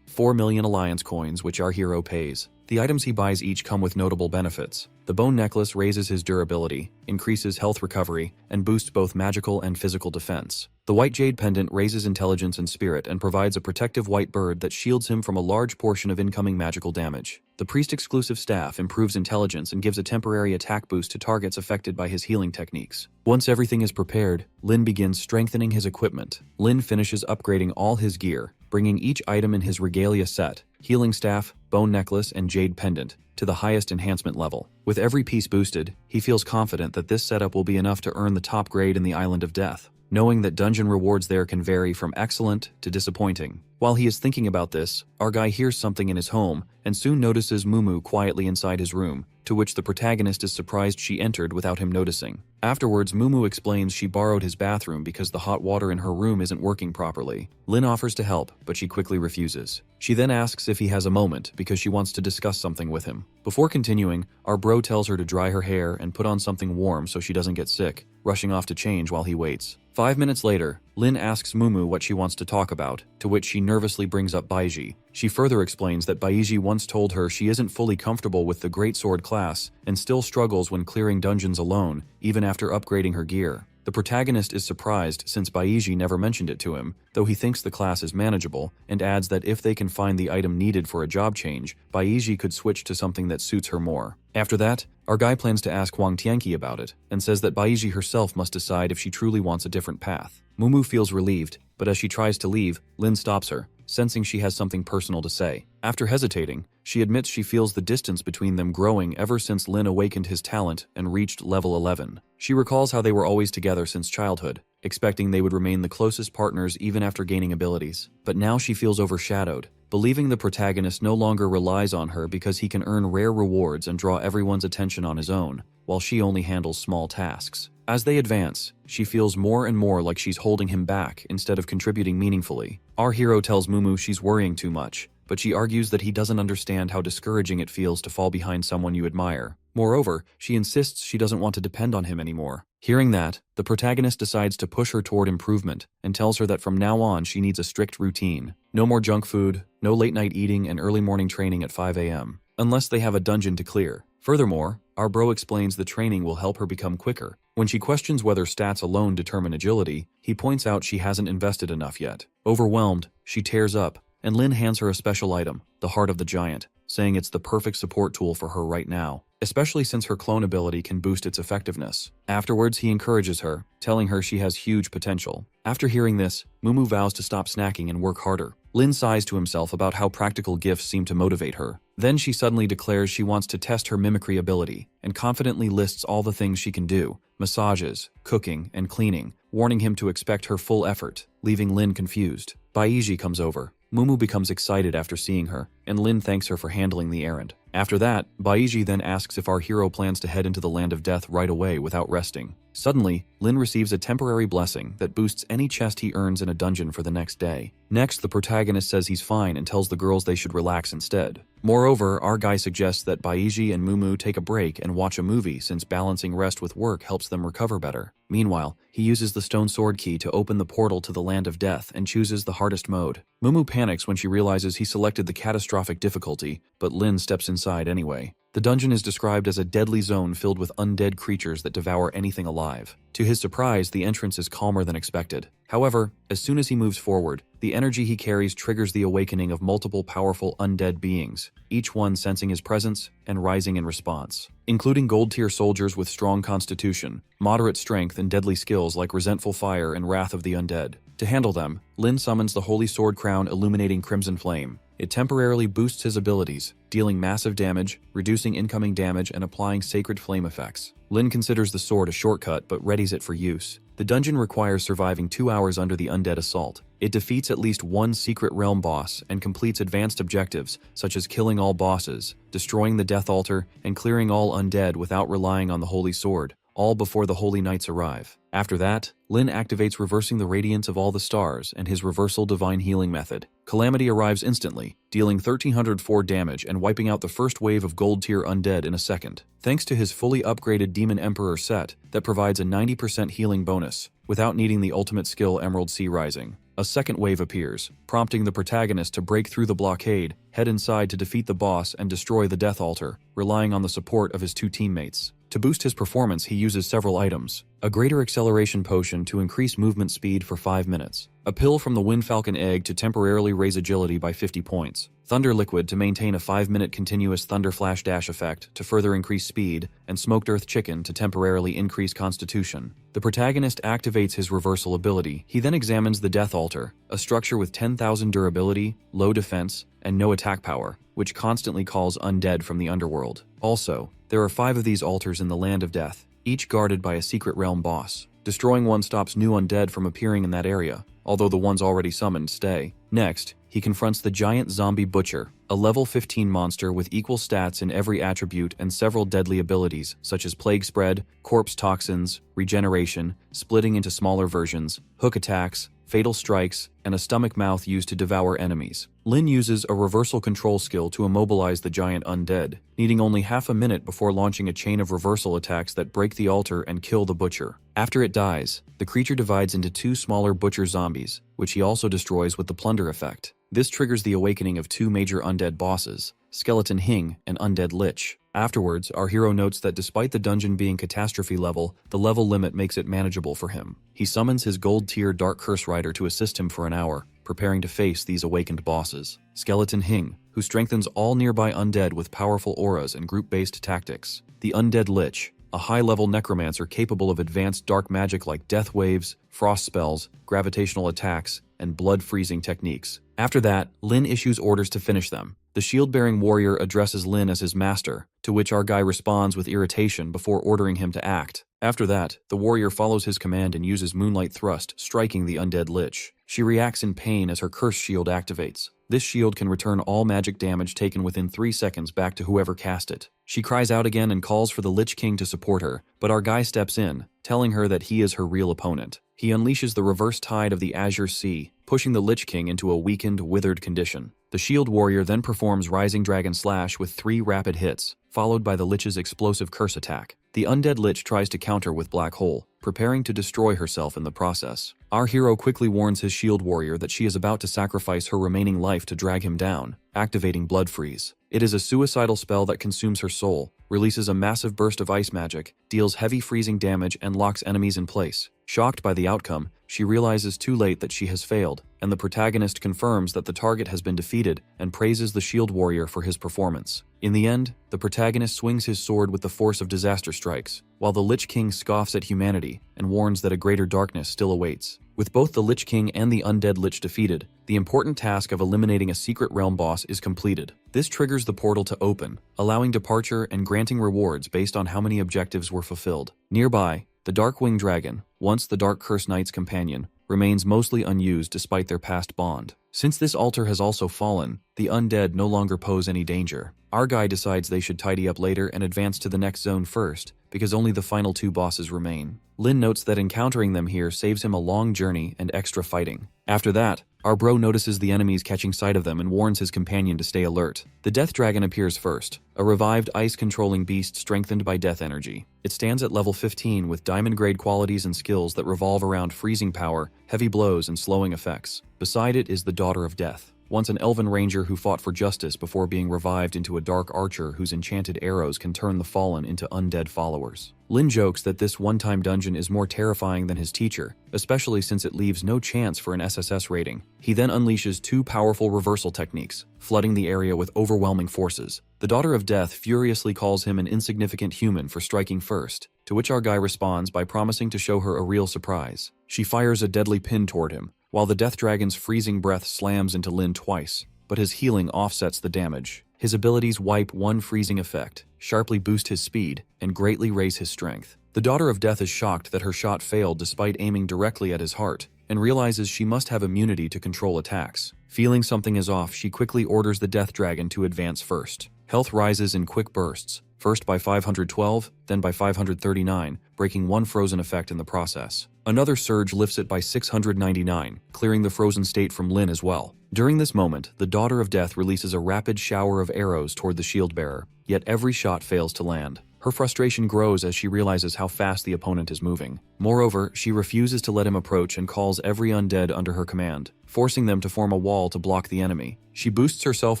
4 million alliance coins, which our hero pays. The items he buys each come with notable benefits. The bone necklace raises his durability, increases health recovery, and boosts both magical and physical defense. The white jade pendant raises intelligence and spirit and provides a protective white bird that shields him from a large portion of incoming magical damage. The priest-exclusive staff improves intelligence and gives a temporary attack boost to targets affected by his healing techniques. Once everything is prepared, Lin begins strengthening his equipment. Lin finishes upgrading all his gear, bringing each item in his regalia set, healing staff, bone necklace, and jade pendant, to the highest enhancement level. With every piece boosted, he feels confident that this setup will be enough to earn the top grade in the Island of Death, knowing that dungeon rewards there can vary from excellent to disappointing. While he is thinking about this, our guy hears something in his home and soon notices Mumu quietly inside his room, to which the protagonist is surprised she entered without him noticing. Afterwards, Mumu explains she borrowed his bathroom because the hot water in her room isn't working properly. Lin offers to help, but she quickly refuses. She then asks if he has a moment because she wants to discuss something with him. Before continuing, our bro tells her to dry her hair and put on something warm so she doesn't get sick, rushing off to change while he waits. 5 minutes later, Lin asks Mumu what she wants to talk about, to which she nervously brings up Baiji. She further explains that Baiji once told her she isn't fully comfortable with the greatsword class and still struggles when clearing dungeons alone, even after upgrading her gear. The protagonist is surprised since Baiji never mentioned it to him, though he thinks the class is manageable, and adds that if they can find the item needed for a job change, Baiji could switch to something that suits her more. After that, our guy plans to ask Huang Tianqi about it, and says that Baiji herself must decide if she truly wants a different path. Mumu feels relieved, but as she tries to leave, Lin stops her, sensing she has something personal to say. After hesitating, she admits she feels the distance between them growing ever since Lin awakened his talent and reached level 11. She recalls how they were always together since childhood, expecting they would remain the closest partners even after gaining abilities. But now she feels overshadowed, believing the protagonist no longer relies on her because he can earn rare rewards and draw everyone's attention on his own, while she only handles small tasks. As they advance, she feels more and more like she's holding him back instead of contributing meaningfully. Our hero tells Mumu she's worrying too much, but she argues that he doesn't understand how discouraging it feels to fall behind someone you admire. Moreover, she insists she doesn't want to depend on him anymore. Hearing that, the protagonist decides to push her toward improvement and tells her that from now on she needs a strict routine. No more junk food, no late night eating, and early morning training at 5 a.m. unless they have a dungeon to clear. Furthermore, our bro explains the training will help her become quicker. When she questions whether stats alone determine agility, he points out she hasn't invested enough yet. Overwhelmed, she tears up, and Lin hands her a special item, the Heart of the Giant, saying it's the perfect support tool for her right now, especially since her clone ability can boost its effectiveness. Afterwards, he encourages her, telling her she has huge potential. After hearing this, Mumu vows to stop snacking and work harder. Lin sighs to himself about how practical gifts seem to motivate her. Then she suddenly declares she wants to test her mimicry ability, and confidently lists all the things she can do: massages, cooking, and cleaning, warning him to expect her full effort, leaving Lin confused. Baiji comes over. Mumu becomes excited after seeing her, and Lin thanks her for handling the errand. After that, Baiji then asks if our hero plans to head into the Land of Death right away without resting. Suddenly, Lin receives a temporary blessing that boosts any chest he earns in a dungeon for the next day. Next, the protagonist says he's fine and tells the girls they should relax instead. Moreover, our guy suggests that Baiji and Mumu take a break and watch a movie since balancing rest with work helps them recover better. Meanwhile, he uses the stone sword key to open the portal to the Land of Death and chooses the hardest mode. Mumu panics when she realizes he selected the catastrophic difficulty, but Lin steps inside anyway. The dungeon is described as a deadly zone filled with undead creatures that devour anything alive. To his surprise, the entrance is calmer than expected. However, as soon as he moves forward, the energy he carries triggers the awakening of multiple powerful undead beings, each one sensing his presence and rising in response, including gold-tier soldiers with strong constitution, moderate strength, and deadly skills like Resentful Fire and Wrath of the Undead. To handle them, Lin summons the Holy Sword Crown Illuminating Crimson Flame. It temporarily boosts his abilities, dealing massive damage, reducing incoming damage, and applying sacred flame effects. Lin considers the sword a shortcut but readies it for use. The dungeon requires surviving 2 hours under the undead assault. It defeats at least one secret realm boss and completes advanced objectives such as killing all bosses, destroying the Death Altar, and clearing all undead without relying on the Holy Sword, all before the Holy Knights arrive. After that, Lin activates Reversing the Radiance of All the Stars and his Reversal Divine Healing method. Calamity arrives instantly, dealing 1304 damage and wiping out the first wave of gold-tier undead in a second, thanks to his fully upgraded Demon Emperor set that provides a 90% healing bonus, without needing the ultimate skill Emerald Sea Rising. A second wave appears, prompting the protagonist to break through the blockade, head inside to defeat the boss and destroy the Death Altar, relying on the support of his two teammates. To boost his performance, he uses several items. A greater acceleration potion to increase movement speed for 5 minutes. A pill from the Wind Falcon egg to temporarily raise agility by 50 points. Thunder liquid to maintain a 5-minute continuous thunder flash dash effect to further increase speed, and smoked earth chicken to temporarily increase constitution. The protagonist activates his reversal ability. He then examines the Death Altar, a structure with 10,000 durability, low defense, and no attack power, which constantly calls undead from the underworld. Also, there are 5 of these altars in the Land of Death, each guarded by a secret realm boss. Destroying one stops new undead from appearing in that area, although the ones already summoned stay. Next, he confronts the giant zombie butcher, a level 15 monster with equal stats in every attribute and several deadly abilities such as plague spread, corpse toxins, regeneration, splitting into smaller versions, hook attacks, fatal strikes, and a stomach mouth used to devour enemies. Lin uses a reversal control skill to immobilize the giant undead, needing only half a minute before launching a chain of reversal attacks that break the altar and kill the butcher. After it dies, the creature divides into 2 smaller butcher zombies, which he also destroys with the plunder effect. This triggers the awakening of 2 major undead bosses, Skeleton Hing and Undead Lich. Afterwards, our hero notes that despite the dungeon being catastrophe level, the level limit makes it manageable for him. He summons his gold tier Dark Curse Rider to assist him for an hour, preparing to face these awakened bosses. Skeleton Hing, who strengthens all nearby undead with powerful auras and group-based tactics. The Undead Lich, a high-level necromancer capable of advanced dark magic like death waves, frost spells, gravitational attacks, and blood-freezing techniques. After that, Lin issues orders to finish them. The shield-bearing warrior addresses Lin as his master, to which our guy responds with irritation before ordering him to act. After that, the warrior follows his command and uses Moonlight Thrust, striking the Undead Lich. She reacts in pain as her curse shield activates. This shield can return all magic damage taken within 3 seconds back to whoever cast it. She cries out again and calls for the Lich King to support her, but our guy steps in, telling her that he is her real opponent. He unleashes the reverse tide of the Azure Sea, pushing the Lich King into a weakened, withered condition. The shield warrior then performs Rising Dragon Slash with 3 rapid hits, followed by the Lich's explosive curse attack. The Undead Lich tries to counter with Black Hole, preparing to destroy herself in the process. Our hero quickly warns his shield warrior that she is about to sacrifice her remaining life to drag him down, activating Blood Freeze. It is a suicidal spell that consumes her soul, releases a massive burst of ice magic, deals heavy freezing damage, and locks enemies in place. Shocked by the outcome, she realizes too late that she has failed, and the protagonist confirms that the target has been defeated and praises the shield warrior for his performance. In the end, the protagonist swings his sword with the force of disaster strikes, while the Lich King scoffs at humanity and warns that a greater darkness still awaits. With both the Lich King and the Undead Lich defeated, the important task of eliminating a secret realm boss is completed. This triggers the portal to open, allowing departure and granting rewards based on how many objectives were fulfilled. Nearby, the Darkwing Dragon, once the Dark Curse Knight's companion, remains mostly unused despite their past bond. Since this altar has also fallen, the undead no longer pose any danger. Our guy decides they should tidy up later and advance to the next zone first, because only the final 2 bosses remain. Lin notes that encountering them here saves him a long journey and extra fighting. After that, our bro notices the enemies catching sight of them and warns his companion to stay alert. The Death Dragon appears first, a revived ice-controlling beast strengthened by death energy. It stands at level 15 with diamond-grade qualities and skills that revolve around freezing power, heavy blows, and slowing effects. Beside it is the Daughter of Death, once an elven ranger who fought for justice before being revived into a dark archer whose enchanted arrows can turn the fallen into undead followers. Lin jokes that this one-time dungeon is more terrifying than his teacher, especially since it leaves no chance for an SSS rating. He then unleashes 2 powerful reversal techniques, flooding the area with overwhelming forces. The Daughter of Death furiously calls him an insignificant human for striking first, to which our guy responds by promising to show her a real surprise. She fires a deadly pin toward him, while the Death Dragon's freezing breath slams into Lin twice, but his healing offsets the damage. His abilities wipe one freezing effect, sharply boost his speed, and greatly raise his strength. The Daughter of Death is shocked that her shot failed despite aiming directly at his heart, and realizes she must have immunity to control attacks. Feeling something is off, she quickly orders the Death Dragon to advance first. Health rises in quick bursts, first by 512, then by 539, breaking one frozen effect in the process. Another surge lifts it by 699, clearing the frozen state from Lin as well. During this moment, the Daughter of Death releases a rapid shower of arrows toward the shield bearer, yet every shot fails to land. Her frustration grows as she realizes how fast the opponent is moving. Moreover, she refuses to let him approach and calls every undead under her command, forcing them to form a wall to block the enemy. She boosts herself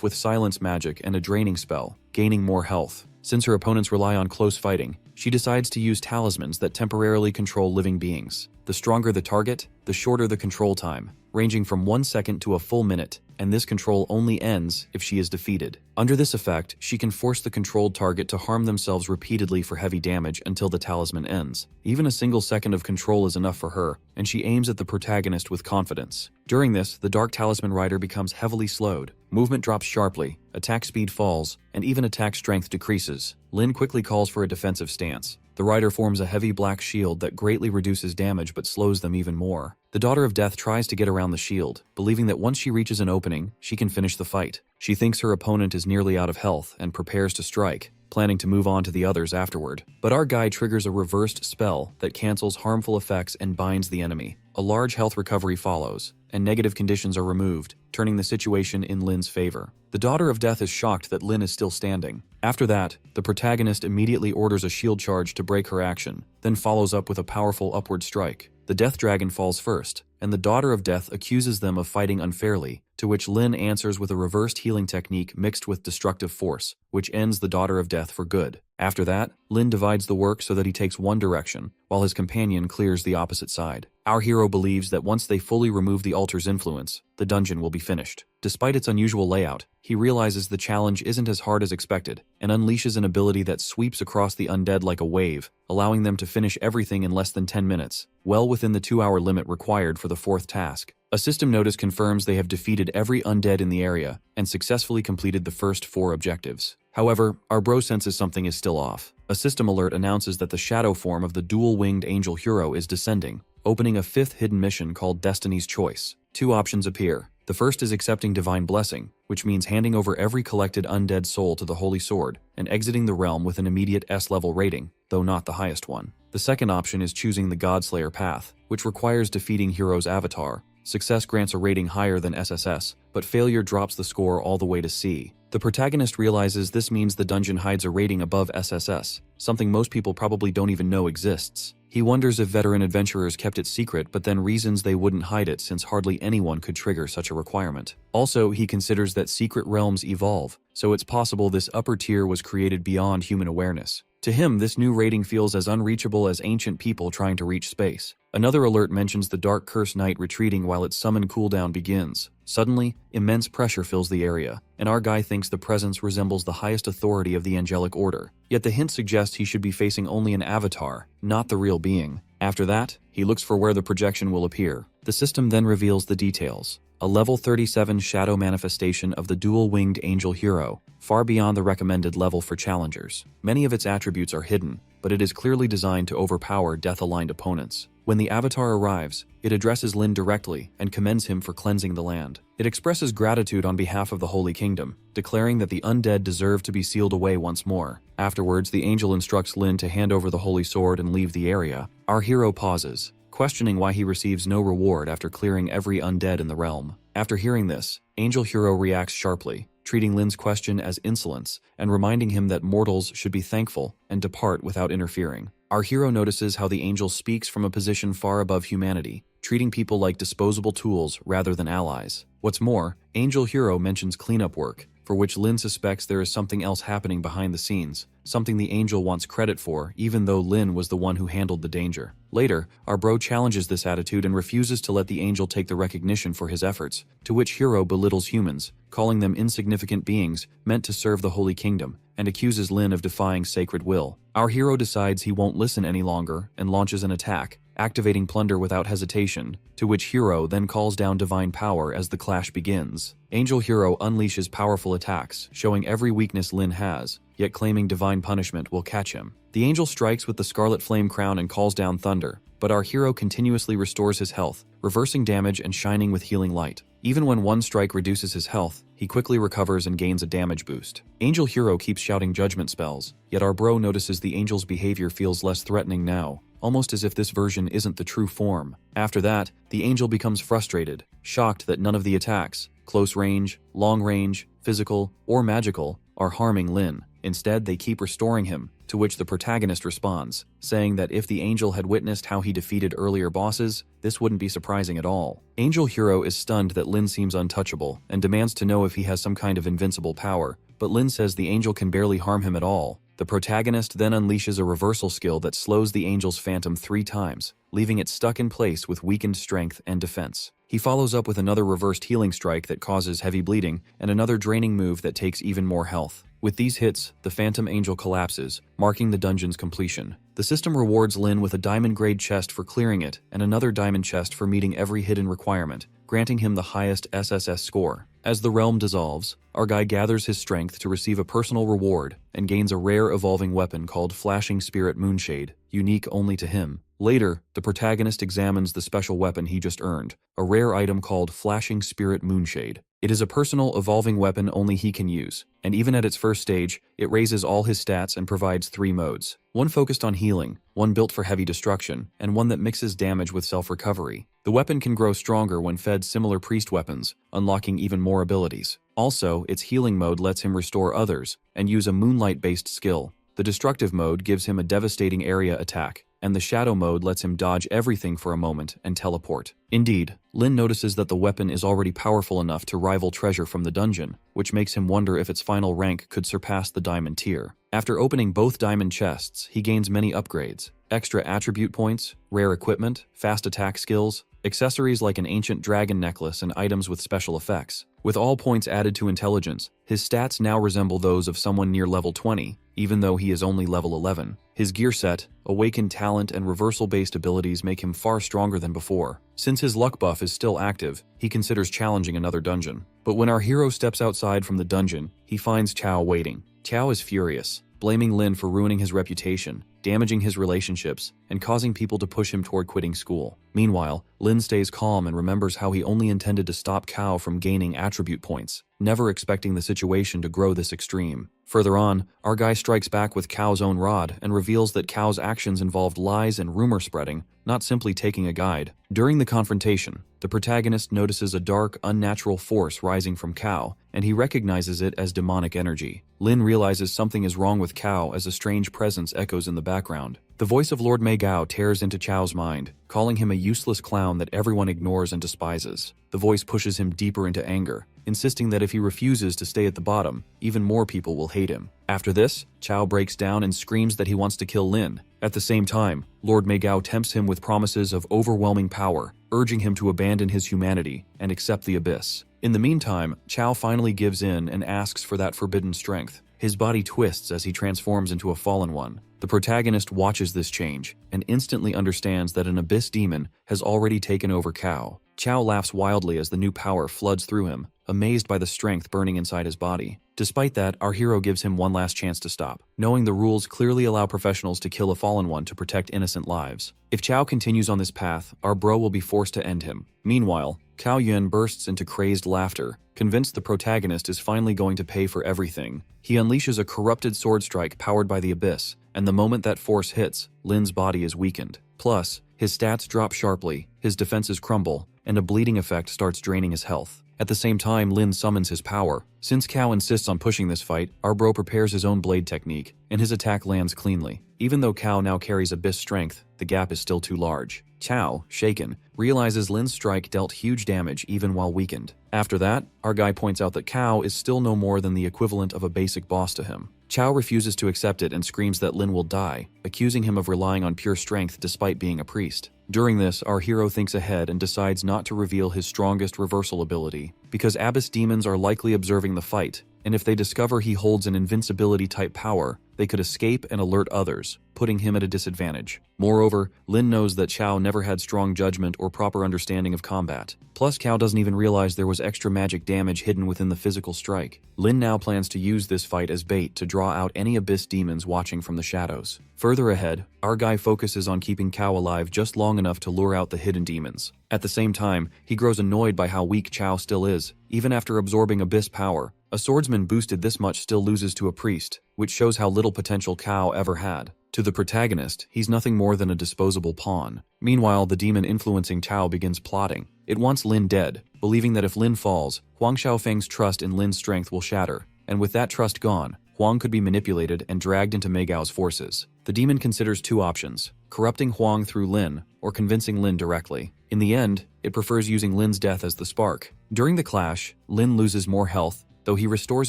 with silence magic and a draining spell, gaining more health. Since her opponents rely on close fighting, she decides to use talismans that temporarily control living beings. The stronger the target, the shorter the control time, ranging from 1 second to a full minute, and this control only ends if she is defeated. Under this effect, she can force the controlled target to harm themselves repeatedly for heavy damage until the talisman ends. Even a single second of control is enough for her, and she aims at the protagonist with confidence. During this, the Dark Talisman rider becomes heavily slowed. Movement drops sharply, attack speed falls, and even attack strength decreases. Lin quickly calls for a defensive stance. The rider forms a heavy black shield that greatly reduces damage but slows them even more. The Daughter of Death tries to get around the shield, believing that once she reaches an opening, she can finish the fight. She thinks her opponent is nearly out of health and prepares to strike, planning to move on to the others afterward. But our guy triggers a reversed spell that cancels harmful effects and binds the enemy. A large health recovery follows, and negative conditions are removed, turning the situation in Lin's favor. The Daughter of Death is shocked that Lin is still standing. After that, the protagonist immediately orders a shield charge to break her action, then follows up with a powerful upward strike. The Death Dragon falls first, and the Daughter of Death accuses them of fighting unfairly, to which Lin answers with a reversed healing technique mixed with destructive force, which ends the Daughter of Death for good. After that, Lin divides the work so that he takes one direction, while his companion clears the opposite side. Our hero believes that once they fully remove the altar's influence, the dungeon will be finished. Despite its unusual layout, he realizes the challenge isn't as hard as expected, and unleashes an ability that sweeps across the undead like a wave, allowing them to finish everything in less than 10 minutes, well within the 2-hour limit required for the 4th task. A system notice confirms they have defeated every undead in the area, and successfully completed the first 4 objectives. However, our bro senses something is still off. A system alert announces that the shadow form of the dual-winged angel hero is descending, opening a 5th hidden mission called Destiny's Choice. 2 options appear. The first is accepting divine blessing, which means handing over every collected undead soul to the Holy Sword, and exiting the realm with an immediate S-level rating, though not the highest one. The second option is choosing the Godslayer path, which requires defeating hero's avatar. Success grants a rating higher than SSS, but failure drops the score all the way to C. The protagonist realizes this means the dungeon hides a rating above SSS, something most people probably don't even know exists. He wonders if veteran adventurers kept it secret, but then reasons they wouldn't hide it since hardly anyone could trigger such a requirement. Also, he considers that secret realms evolve, so it's possible this upper tier was created beyond human awareness. To him, this new rating feels as unreachable as ancient people trying to reach space. Another alert mentions the Dark Curse Knight retreating while its summon cooldown begins. Suddenly, immense pressure fills the area, and our guy thinks the presence resembles the highest authority of the angelic order. Yet the hint suggests he should be facing only an avatar, not the real being. After that, he looks for where the projection will appear. The system then reveals the details. A level 37 shadow manifestation of the dual-winged angel hero, far beyond the recommended level for challengers. Many of its attributes are hidden, but it is clearly designed to overpower death-aligned opponents. When the avatar arrives, it addresses Lin directly and commends him for cleansing the land. It expresses gratitude on behalf of the Holy Kingdom, declaring that the undead deserve to be sealed away once more. Afterwards, the angel instructs Lin to hand over the Holy Sword and leave the area. Our hero pauses, questioning why he receives no reward after clearing every undead in the realm. After hearing this, Angel Hero reacts sharply, treating Lin's question as insolence and reminding him that mortals should be thankful and depart without interfering. Our hero notices how the angel speaks from a position far above humanity, treating people like disposable tools rather than allies. What's more, Angel Hero mentions cleanup work, for which Lin suspects there is something else happening behind the scenes, something the angel wants credit for even though Lin was the one who handled the danger. Later, our bro challenges this attitude and refuses to let the angel take the recognition for his efforts, to which Hero belittles humans, calling them insignificant beings meant to serve the Holy Kingdom, and accuses Lin of defying sacred will. Our hero decides he won't listen any longer and launches an attack, activating Plunder without hesitation, to which Hero then calls down divine power as the clash begins. Angel Hero unleashes powerful attacks, showing every weakness Lin has, yet claiming divine punishment will catch him. The angel strikes with the Scarlet Flame Crown and calls down thunder, but our hero continuously restores his health, reversing damage and shining with healing light. Even when one strike reduces his health, he quickly recovers and gains a damage boost. Angel Hero keeps shouting judgment spells, yet our bro notices the angel's behavior feels less threatening now, almost as if this version isn't the true form. After that, the angel becomes frustrated, shocked that none of the attacks, close range, long range, physical, or magical, are harming Lin. Instead, they keep restoring him, to which the protagonist responds, saying that if the angel had witnessed how he defeated earlier bosses, this wouldn't be surprising at all. Angel Hero is stunned that Lin seems untouchable and demands to know if he has some kind of invincible power, but Lin says the angel can barely harm him at all. The protagonist then unleashes a reversal skill that slows the angel's phantom 3 times, leaving it stuck in place with weakened strength and defense. He follows up with another reversed healing strike that causes heavy bleeding and another draining move that takes even more health. With these hits, the phantom angel collapses, marking the dungeon's completion. The system rewards Lin with a diamond-grade chest for clearing it and another diamond chest for meeting every hidden requirement, granting him the highest SSS score. As the realm dissolves, our guy gathers his strength to receive a personal reward and gains a rare evolving weapon called Flashing Spirit Moonshade, unique only to him. Later, the protagonist examines the special weapon he just earned, a rare item called Flashing Spirit Moonshade. It is a personal evolving weapon only he can use, and even at its first stage, it raises all his stats and provides 3 modes. One focused on healing, one built for heavy destruction, and one that mixes damage with self-recovery. The weapon can grow stronger when fed similar priest weapons, unlocking even more abilities. Also, its healing mode lets him restore others, and use a moonlight-based skill. The destructive mode gives him a devastating area attack, and the shadow mode lets him dodge everything for a moment and teleport. Indeed, Lin notices that the weapon is already powerful enough to rival treasure from the dungeon, which makes him wonder if its final rank could surpass the diamond tier. After opening both diamond chests, he gains many upgrades: extra attribute points, rare equipment, fast attack skills, accessories like an ancient dragon necklace, and items with special effects. With all points added to intelligence, his stats now resemble those of someone near level 20, even though he is only level 11. His gear set, awakened talent, and reversal-based abilities make him far stronger than before. Since his luck buff is still active, he considers challenging another dungeon. But when our hero steps outside from the dungeon, he finds Chao waiting. Chao is furious, blaming Lin for ruining his reputation, damaging his relationships, and causing people to push him toward quitting school. Meanwhile, Lin stays calm and remembers how he only intended to stop Chao from gaining attribute points, never expecting the situation to grow this extreme. Further on, our guy strikes back with Chao's own rod and reveals that Chao's actions involved lies and rumor spreading, not simply taking a guide. During the confrontation, the protagonist notices a dark, unnatural force rising from Chao, and he recognizes it as demonic energy. Lin realizes something is wrong with Chao as a strange presence echoes in the background. The voice of Lord Mei Gao tears into Chao's mind, calling him a useless clown that everyone ignores and despises. The voice pushes him deeper into anger, insisting that if he refuses to stay at the bottom, even more people will hate him. After this, Chao breaks down and screams that he wants to kill Lin. At the same time, Lord Mei Gao tempts him with promises of overwhelming power, urging him to abandon his humanity and accept the abyss. In the meantime, Chao finally gives in and asks for that forbidden strength. His body twists as he transforms into a fallen one. The protagonist watches this change and instantly understands that an abyss demon has already taken over Chao. Chao laughs wildly as the new power floods through him, amazed by the strength burning inside his body. Despite that, our hero gives him one last chance to stop, knowing the rules clearly allow professionals to kill a fallen one to protect innocent lives. If Chao continues on this path, our bro will be forced to end him. Meanwhile, Cao Yun bursts into crazed laughter, convinced the protagonist is finally going to pay for everything. He unleashes a corrupted sword strike powered by the abyss, and the moment that force hits, Lin's body is weakened. Plus, his stats drop sharply, his defenses crumble, and a bleeding effect starts draining his health. At the same time, Lin summons his power. Since Cao insists on pushing this fight, our bro prepares his own blade technique, and his attack lands cleanly. Even though Cao now carries abyss strength, the gap is still too large. Cao, shaken, realizes Lin's strike dealt huge damage even while weakened. After that, our guy points out that Cao is still no more than the equivalent of a basic boss to him. Cao refuses to accept it and screams that Lin will die, accusing him of relying on pure strength despite being a priest. During this, our hero thinks ahead and decides not to reveal his strongest reversal ability, because abyss demons are likely observing the fight, and if they discover he holds an invincibility-type power, they could escape and alert others, putting him at a disadvantage. Moreover, Lin knows that Cao never had strong judgment or proper understanding of combat. Plus, Cao doesn't even realize there was extra magic damage hidden within the physical strike. Lin now plans to use this fight as bait to draw out any abyss demons watching from the shadows. Further ahead, our guy focuses on keeping Cao alive just long enough to lure out the hidden demons. At the same time, he grows annoyed by how weak Cao still is. Even after absorbing abyss power, a swordsman boosted this much still loses to a priest, which shows how little potential Cao ever had. To the protagonist, he's nothing more than a disposable pawn. Meanwhile, the demon influencing Cao begins plotting. It wants Lin dead, believing that if Lin falls, Huang Xiaofeng's trust in Lin's strength will shatter, and with that trust gone, Huang could be manipulated and dragged into Meigao's forces. The demon considers two options: corrupting Huang through Lin, or convincing Lin directly. In the end, it prefers using Lin's death as the spark. During the clash, Lin loses more health, though he restores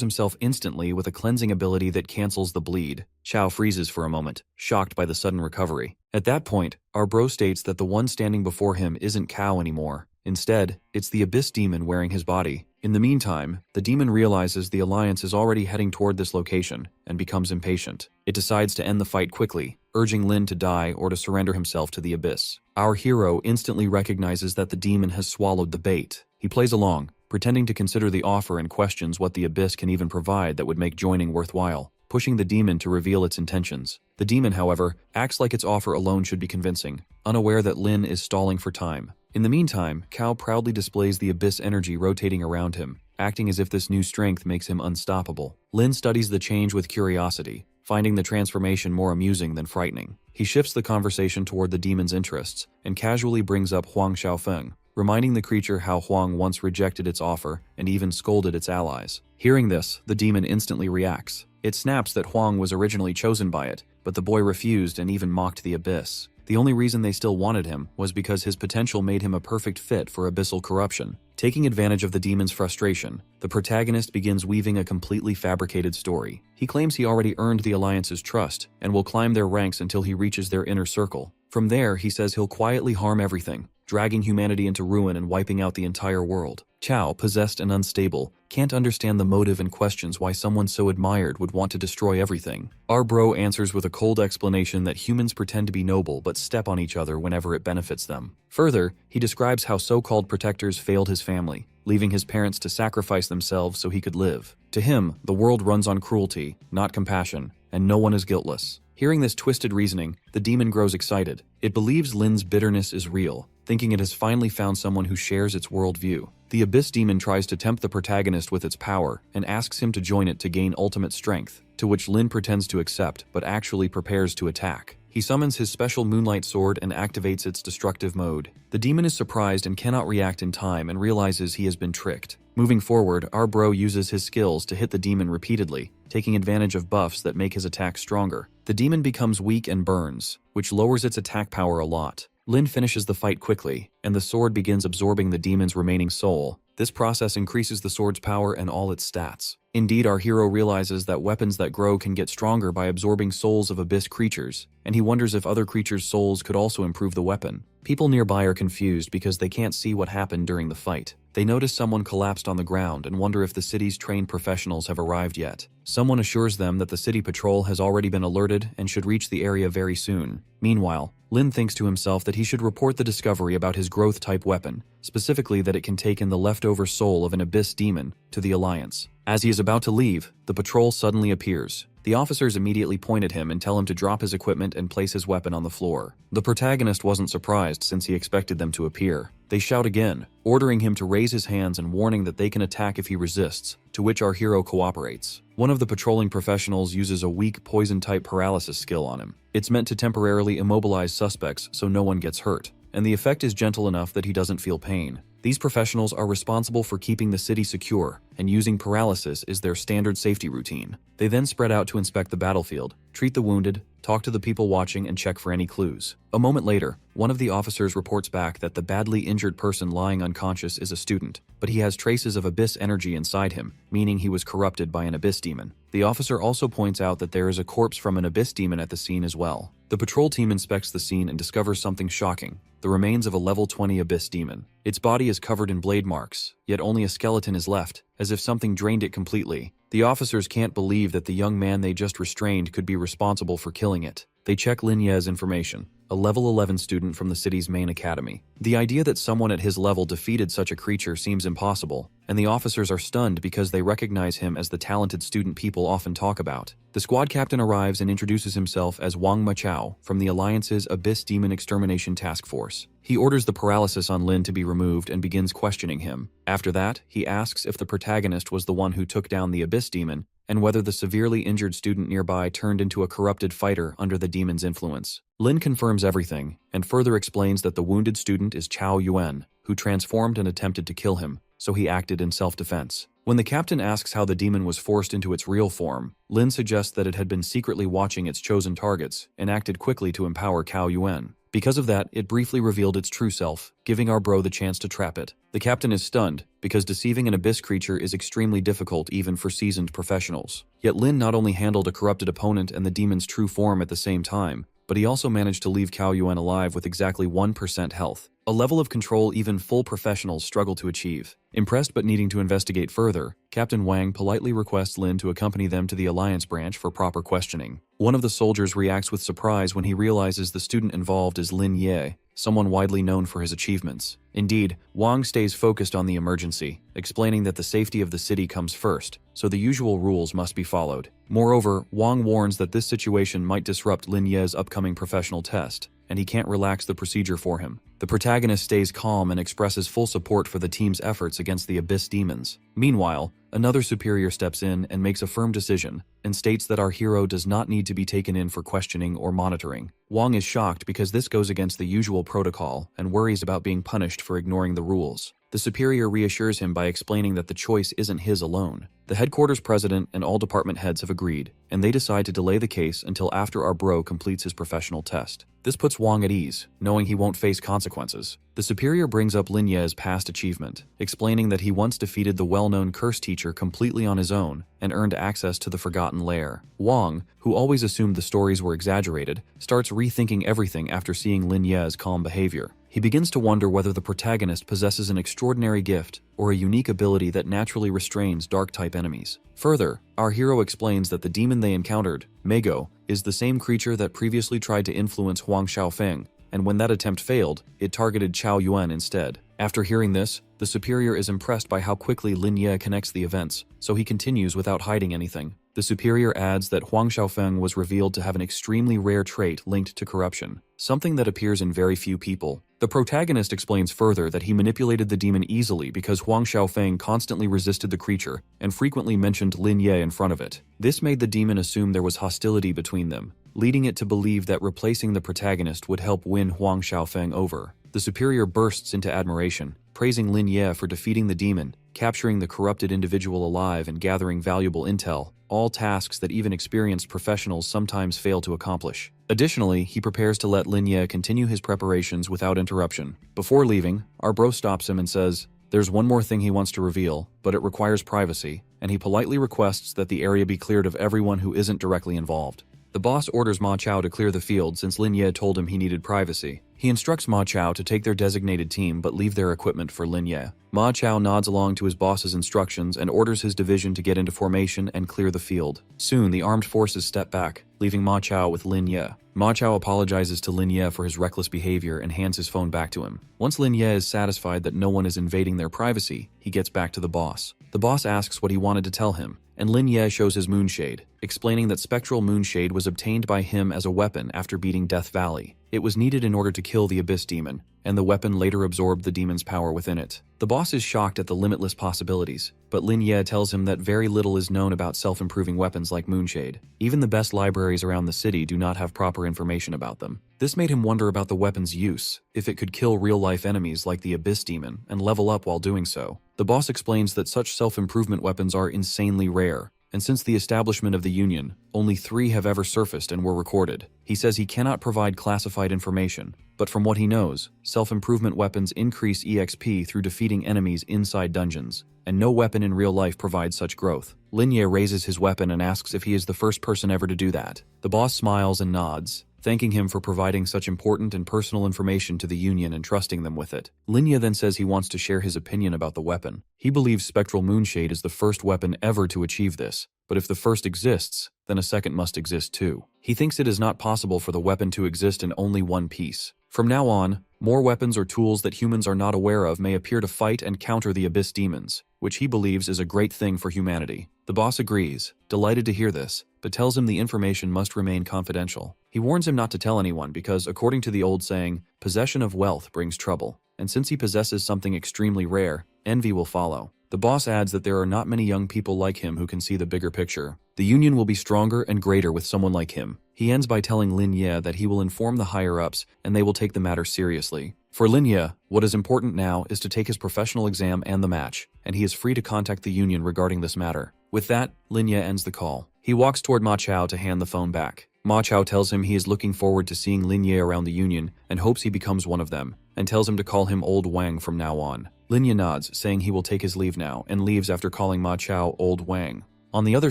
himself instantly with a cleansing ability that cancels the bleed. Chao freezes for a moment, shocked by the sudden recovery. At that point, our bro states that the one standing before him isn't Cao anymore. Instead, it's the Abyss Demon wearing his body. In the meantime, the demon realizes the Alliance is already heading toward this location and becomes impatient. It decides to end the fight quickly, urging Lin to die or to surrender himself to the Abyss. Our hero instantly recognizes that the demon has swallowed the bait. He plays along, pretending to consider the offer and questions what the Abyss can even provide that would make joining worthwhile, pushing the demon to reveal its intentions. The demon, however, acts like its offer alone should be convincing, unaware that Lin is stalling for time. In the meantime, Cao proudly displays the Abyss energy rotating around him, acting as if this new strength makes him unstoppable. Lin studies the change with curiosity, finding the transformation more amusing than frightening. He shifts the conversation toward the demon's interests, and casually brings up Huang Xiaofeng, reminding the creature how Huang once rejected its offer and even scolded its allies. Hearing this, the demon instantly reacts. It snaps that Huang was originally chosen by it, but the boy refused and even mocked the Abyss. The only reason they still wanted him was because his potential made him a perfect fit for abyssal corruption. Taking advantage of the demon's frustration, the protagonist begins weaving a completely fabricated story. He claims he already earned the Alliance's trust and will climb their ranks until he reaches their inner circle. From there, he says he'll quietly harm everything, dragging humanity into ruin and wiping out the entire world. Chao, possessed and unstable, can't understand the motive and questions why someone so admired would want to destroy everything. Our bro answers with a cold explanation that humans pretend to be noble but step on each other whenever it benefits them. Further, he describes how so-called protectors failed his family, leaving his parents to sacrifice themselves so he could live. To him, the world runs on cruelty, not compassion, and no one is guiltless. Hearing this twisted reasoning, the demon grows excited. It believes Lin's bitterness is real, thinking it has finally found someone who shares its worldview. The Abyss Demon tries to tempt the protagonist with its power and asks him to join it to gain ultimate strength, to which Lin pretends to accept but actually prepares to attack. He summons his special Moonlight Sword and activates its destructive mode. The demon is surprised and cannot react in time and realizes he has been tricked. Moving forward, our bro uses his skills to hit the demon repeatedly, taking advantage of buffs that make his attack stronger. The demon becomes weak and burns, which lowers its attack power a lot. Lin finishes the fight quickly, and the sword begins absorbing the demon's remaining soul. This process increases the sword's power and all its stats. Indeed, our hero realizes that weapons that grow can get stronger by absorbing souls of abyss creatures, and he wonders if other creatures' souls could also improve the weapon. People nearby are confused because they can't see what happened during the fight. They notice someone collapsed on the ground and wonder if the city's trained professionals have arrived yet. Someone assures them that the city patrol has already been alerted and should reach the area very soon. Meanwhile, Lin thinks to himself that he should report the discovery about his growth-type weapon, specifically that it can take in the leftover soul of an abyss demon, to the Alliance. As he is about to leave, the patrol suddenly appears. The officers immediately point at him and tell him to drop his equipment and place his weapon on the floor. The protagonist wasn't surprised since he expected them to appear. They shout again, ordering him to raise his hands and warning that they can attack if he resists, to which our hero cooperates. One of the patrolling professionals uses a weak poison-type paralysis skill on him. It's meant to temporarily immobilize suspects so no one gets hurt, and the effect is gentle enough that he doesn't feel pain. These professionals are responsible for keeping the city secure, and using paralysis is their standard safety routine. They then spread out to inspect the battlefield, treat the wounded, talk to the people watching, and check for any clues. A moment later, one of the officers reports back that the badly injured person lying unconscious is a student, but he has traces of abyss energy inside him, meaning he was corrupted by an abyss demon. The officer also points out that there is a corpse from an abyss demon at the scene as well. The patrol team inspects the scene and discovers something shocking: the remains of a level 20 abyss demon. Its body is covered in blade marks, yet only a skeleton is left, as if something drained it completely. The officers can't believe that the young man they just restrained could be responsible for killing it. They check Lin Ye's information, a level 11 student from the city's main academy. The idea that someone at his level defeated such a creature seems impossible, and the officers are stunned because they recognize him as the talented student people often talk about. The squad captain arrives and introduces himself as Wang Machao from the Alliance's Abyss Demon Extermination Task Force. He orders the paralysis on Lin to be removed and begins questioning him. After that, he asks if the protagonist was the one who took down the Abyss Demon, and whether the severely injured student nearby turned into a corrupted fighter under the demon's influence. Lin confirms everything, and further explains that the wounded student is Chao Yuan, who transformed and attempted to kill him, so he acted in self-defense. When the captain asks how the demon was forced into its real form, Lin suggests that it had been secretly watching its chosen targets and acted quickly to empower Cao Yuan. Because of that, it briefly revealed its true self, giving our bro the chance to trap it. The captain is stunned, because deceiving an abyss creature is extremely difficult even for seasoned professionals. Yet Lin not only handled a corrupted opponent and the demon's true form at the same time, but he also managed to leave Cao Yuan alive with exactly 1% health, a level of control even full professionals struggle to achieve. Impressed but needing to investigate further, Captain Wang politely requests Lin to accompany them to the Alliance branch for proper questioning. One of the soldiers reacts with surprise when he realizes the student involved is Lin Ye, someone widely known for his achievements. Indeed, Wang stays focused on the emergency, explaining that the safety of the city comes first, so the usual rules must be followed. Moreover, Wang warns that this situation might disrupt Lin Ye's upcoming professional test, and he can't relax the procedure for him. The protagonist stays calm and expresses full support for the team's efforts against the Abyss demons. Meanwhile, another superior steps in and makes a firm decision, and states that our hero does not need to be taken in for questioning or monitoring. Wang is shocked because this goes against the usual protocol and worries about being punished for ignoring the rules. The superior reassures him by explaining that the choice isn't his alone. The headquarters president and all department heads have agreed, and they decide to delay the case until after our bro completes his professional test. This puts Wang at ease, knowing he won't face consequences. The superior brings up Lin Ye's past achievement, explaining that he once defeated the well-known curse teacher completely on his own and earned access to the Forgotten Lair. Wang, who always assumed the stories were exaggerated, starts rethinking everything after seeing Lin Ye's calm behavior. He begins to wonder whether the protagonist possesses an extraordinary gift or a unique ability that naturally restrains dark-type enemies. Further, our hero explains that the demon they encountered, Mego, is the same creature that previously tried to influence Huang Xiaofeng, and when that attempt failed, it targeted Cao Yuan instead. After hearing this, the superior is impressed by how quickly Lin Ye connects the events, so he continues without hiding anything. The superior adds that Huang Xiaofeng was revealed to have an extremely rare trait linked to corruption, something that appears in very few people. The protagonist explains further that he manipulated the demon easily because Huang Xiaofeng constantly resisted the creature and frequently mentioned Lin Ye in front of it. This made the demon assume there was hostility between them, leading it to believe that replacing the protagonist would help win Huang Xiaofeng over. The superior bursts into admiration, praising Lin Ye for defeating the demon, capturing the corrupted individual alive and gathering valuable intel, all tasks that even experienced professionals sometimes fail to accomplish. Additionally, he prepares to let Lin Ye continue his preparations without interruption. Before leaving, our bro stops him and says there's one more thing he wants to reveal, but it requires privacy, and he politely requests that the area be cleared of everyone who isn't directly involved. The boss orders Ma Chao to clear the field since Lin Ye told him he needed privacy. He instructs Ma Chao to take their designated team but leave their equipment for Lin Ye. Ma Chao nods along to his boss's instructions and orders his division to get into formation and clear the field. Soon, the armed forces step back, leaving Ma Chao with Lin Ye. Ma Chao apologizes to Lin Ye for his reckless behavior and hands his phone back to him. Once Lin Ye is satisfied that no one is invading their privacy, he gets back to the boss. The boss asks what he wanted to tell him, and Lin Ye shows his moonshade, explaining that spectral moonshade was obtained by him as a weapon after beating Death Valley. It was needed in order to kill the Abyss demon, and the weapon later absorbed the demon's power within it. The boss is shocked at the limitless possibilities, but Lin Ye tells him that very little is known about self-improving weapons like moonshade. Even the best libraries around the city do not have proper information about them. This made him wonder about the weapon's use, if it could kill real-life enemies like the Abyss demon and level up while doing so. The boss explains that such self-improvement weapons are insanely rare, and since the establishment of the Union, only 3 have ever surfaced and were recorded. He says he cannot provide classified information, but from what he knows, self-improvement weapons increase EXP through defeating enemies inside dungeons, and no weapon in real life provides such growth. Lin Ye raises his weapon and asks if he is the first person ever to do that. The boss smiles and nods, thanking him for providing such important and personal information to the Union and trusting them with it. Lin Ye then says he wants to share his opinion about the weapon. He believes Spectral Moonshade is the first weapon ever to achieve this, but if the first exists, then a second must exist too. He thinks it is not possible for the weapon to exist in only one piece. From now on, more weapons or tools that humans are not aware of may appear to fight and counter the Abyss demons, which he believes is a great thing for humanity. The boss agrees, delighted to hear this, but tells him the information must remain confidential. He warns him not to tell anyone because, according to the old saying, possession of wealth brings trouble, and since he possesses something extremely rare, envy will follow. The boss adds that there are not many young people like him who can see the bigger picture. The Union will be stronger and greater with someone like him. He ends by telling Lin Ye that he will inform the higher-ups and they will take the matter seriously. For Lin Ye, what is important now is to take his professional exam and the match, and he is free to contact the union regarding this matter. With that, Lin Ye ends the call. He walks toward Ma Chao to hand the phone back. Ma Chao tells him he is looking forward to seeing Lin Ye around the union and hopes he becomes one of them, and tells him to call him Old Wang from now on. Lin Ye nods, saying he will take his leave now, and leaves after calling Ma Chao Old Wang. On the other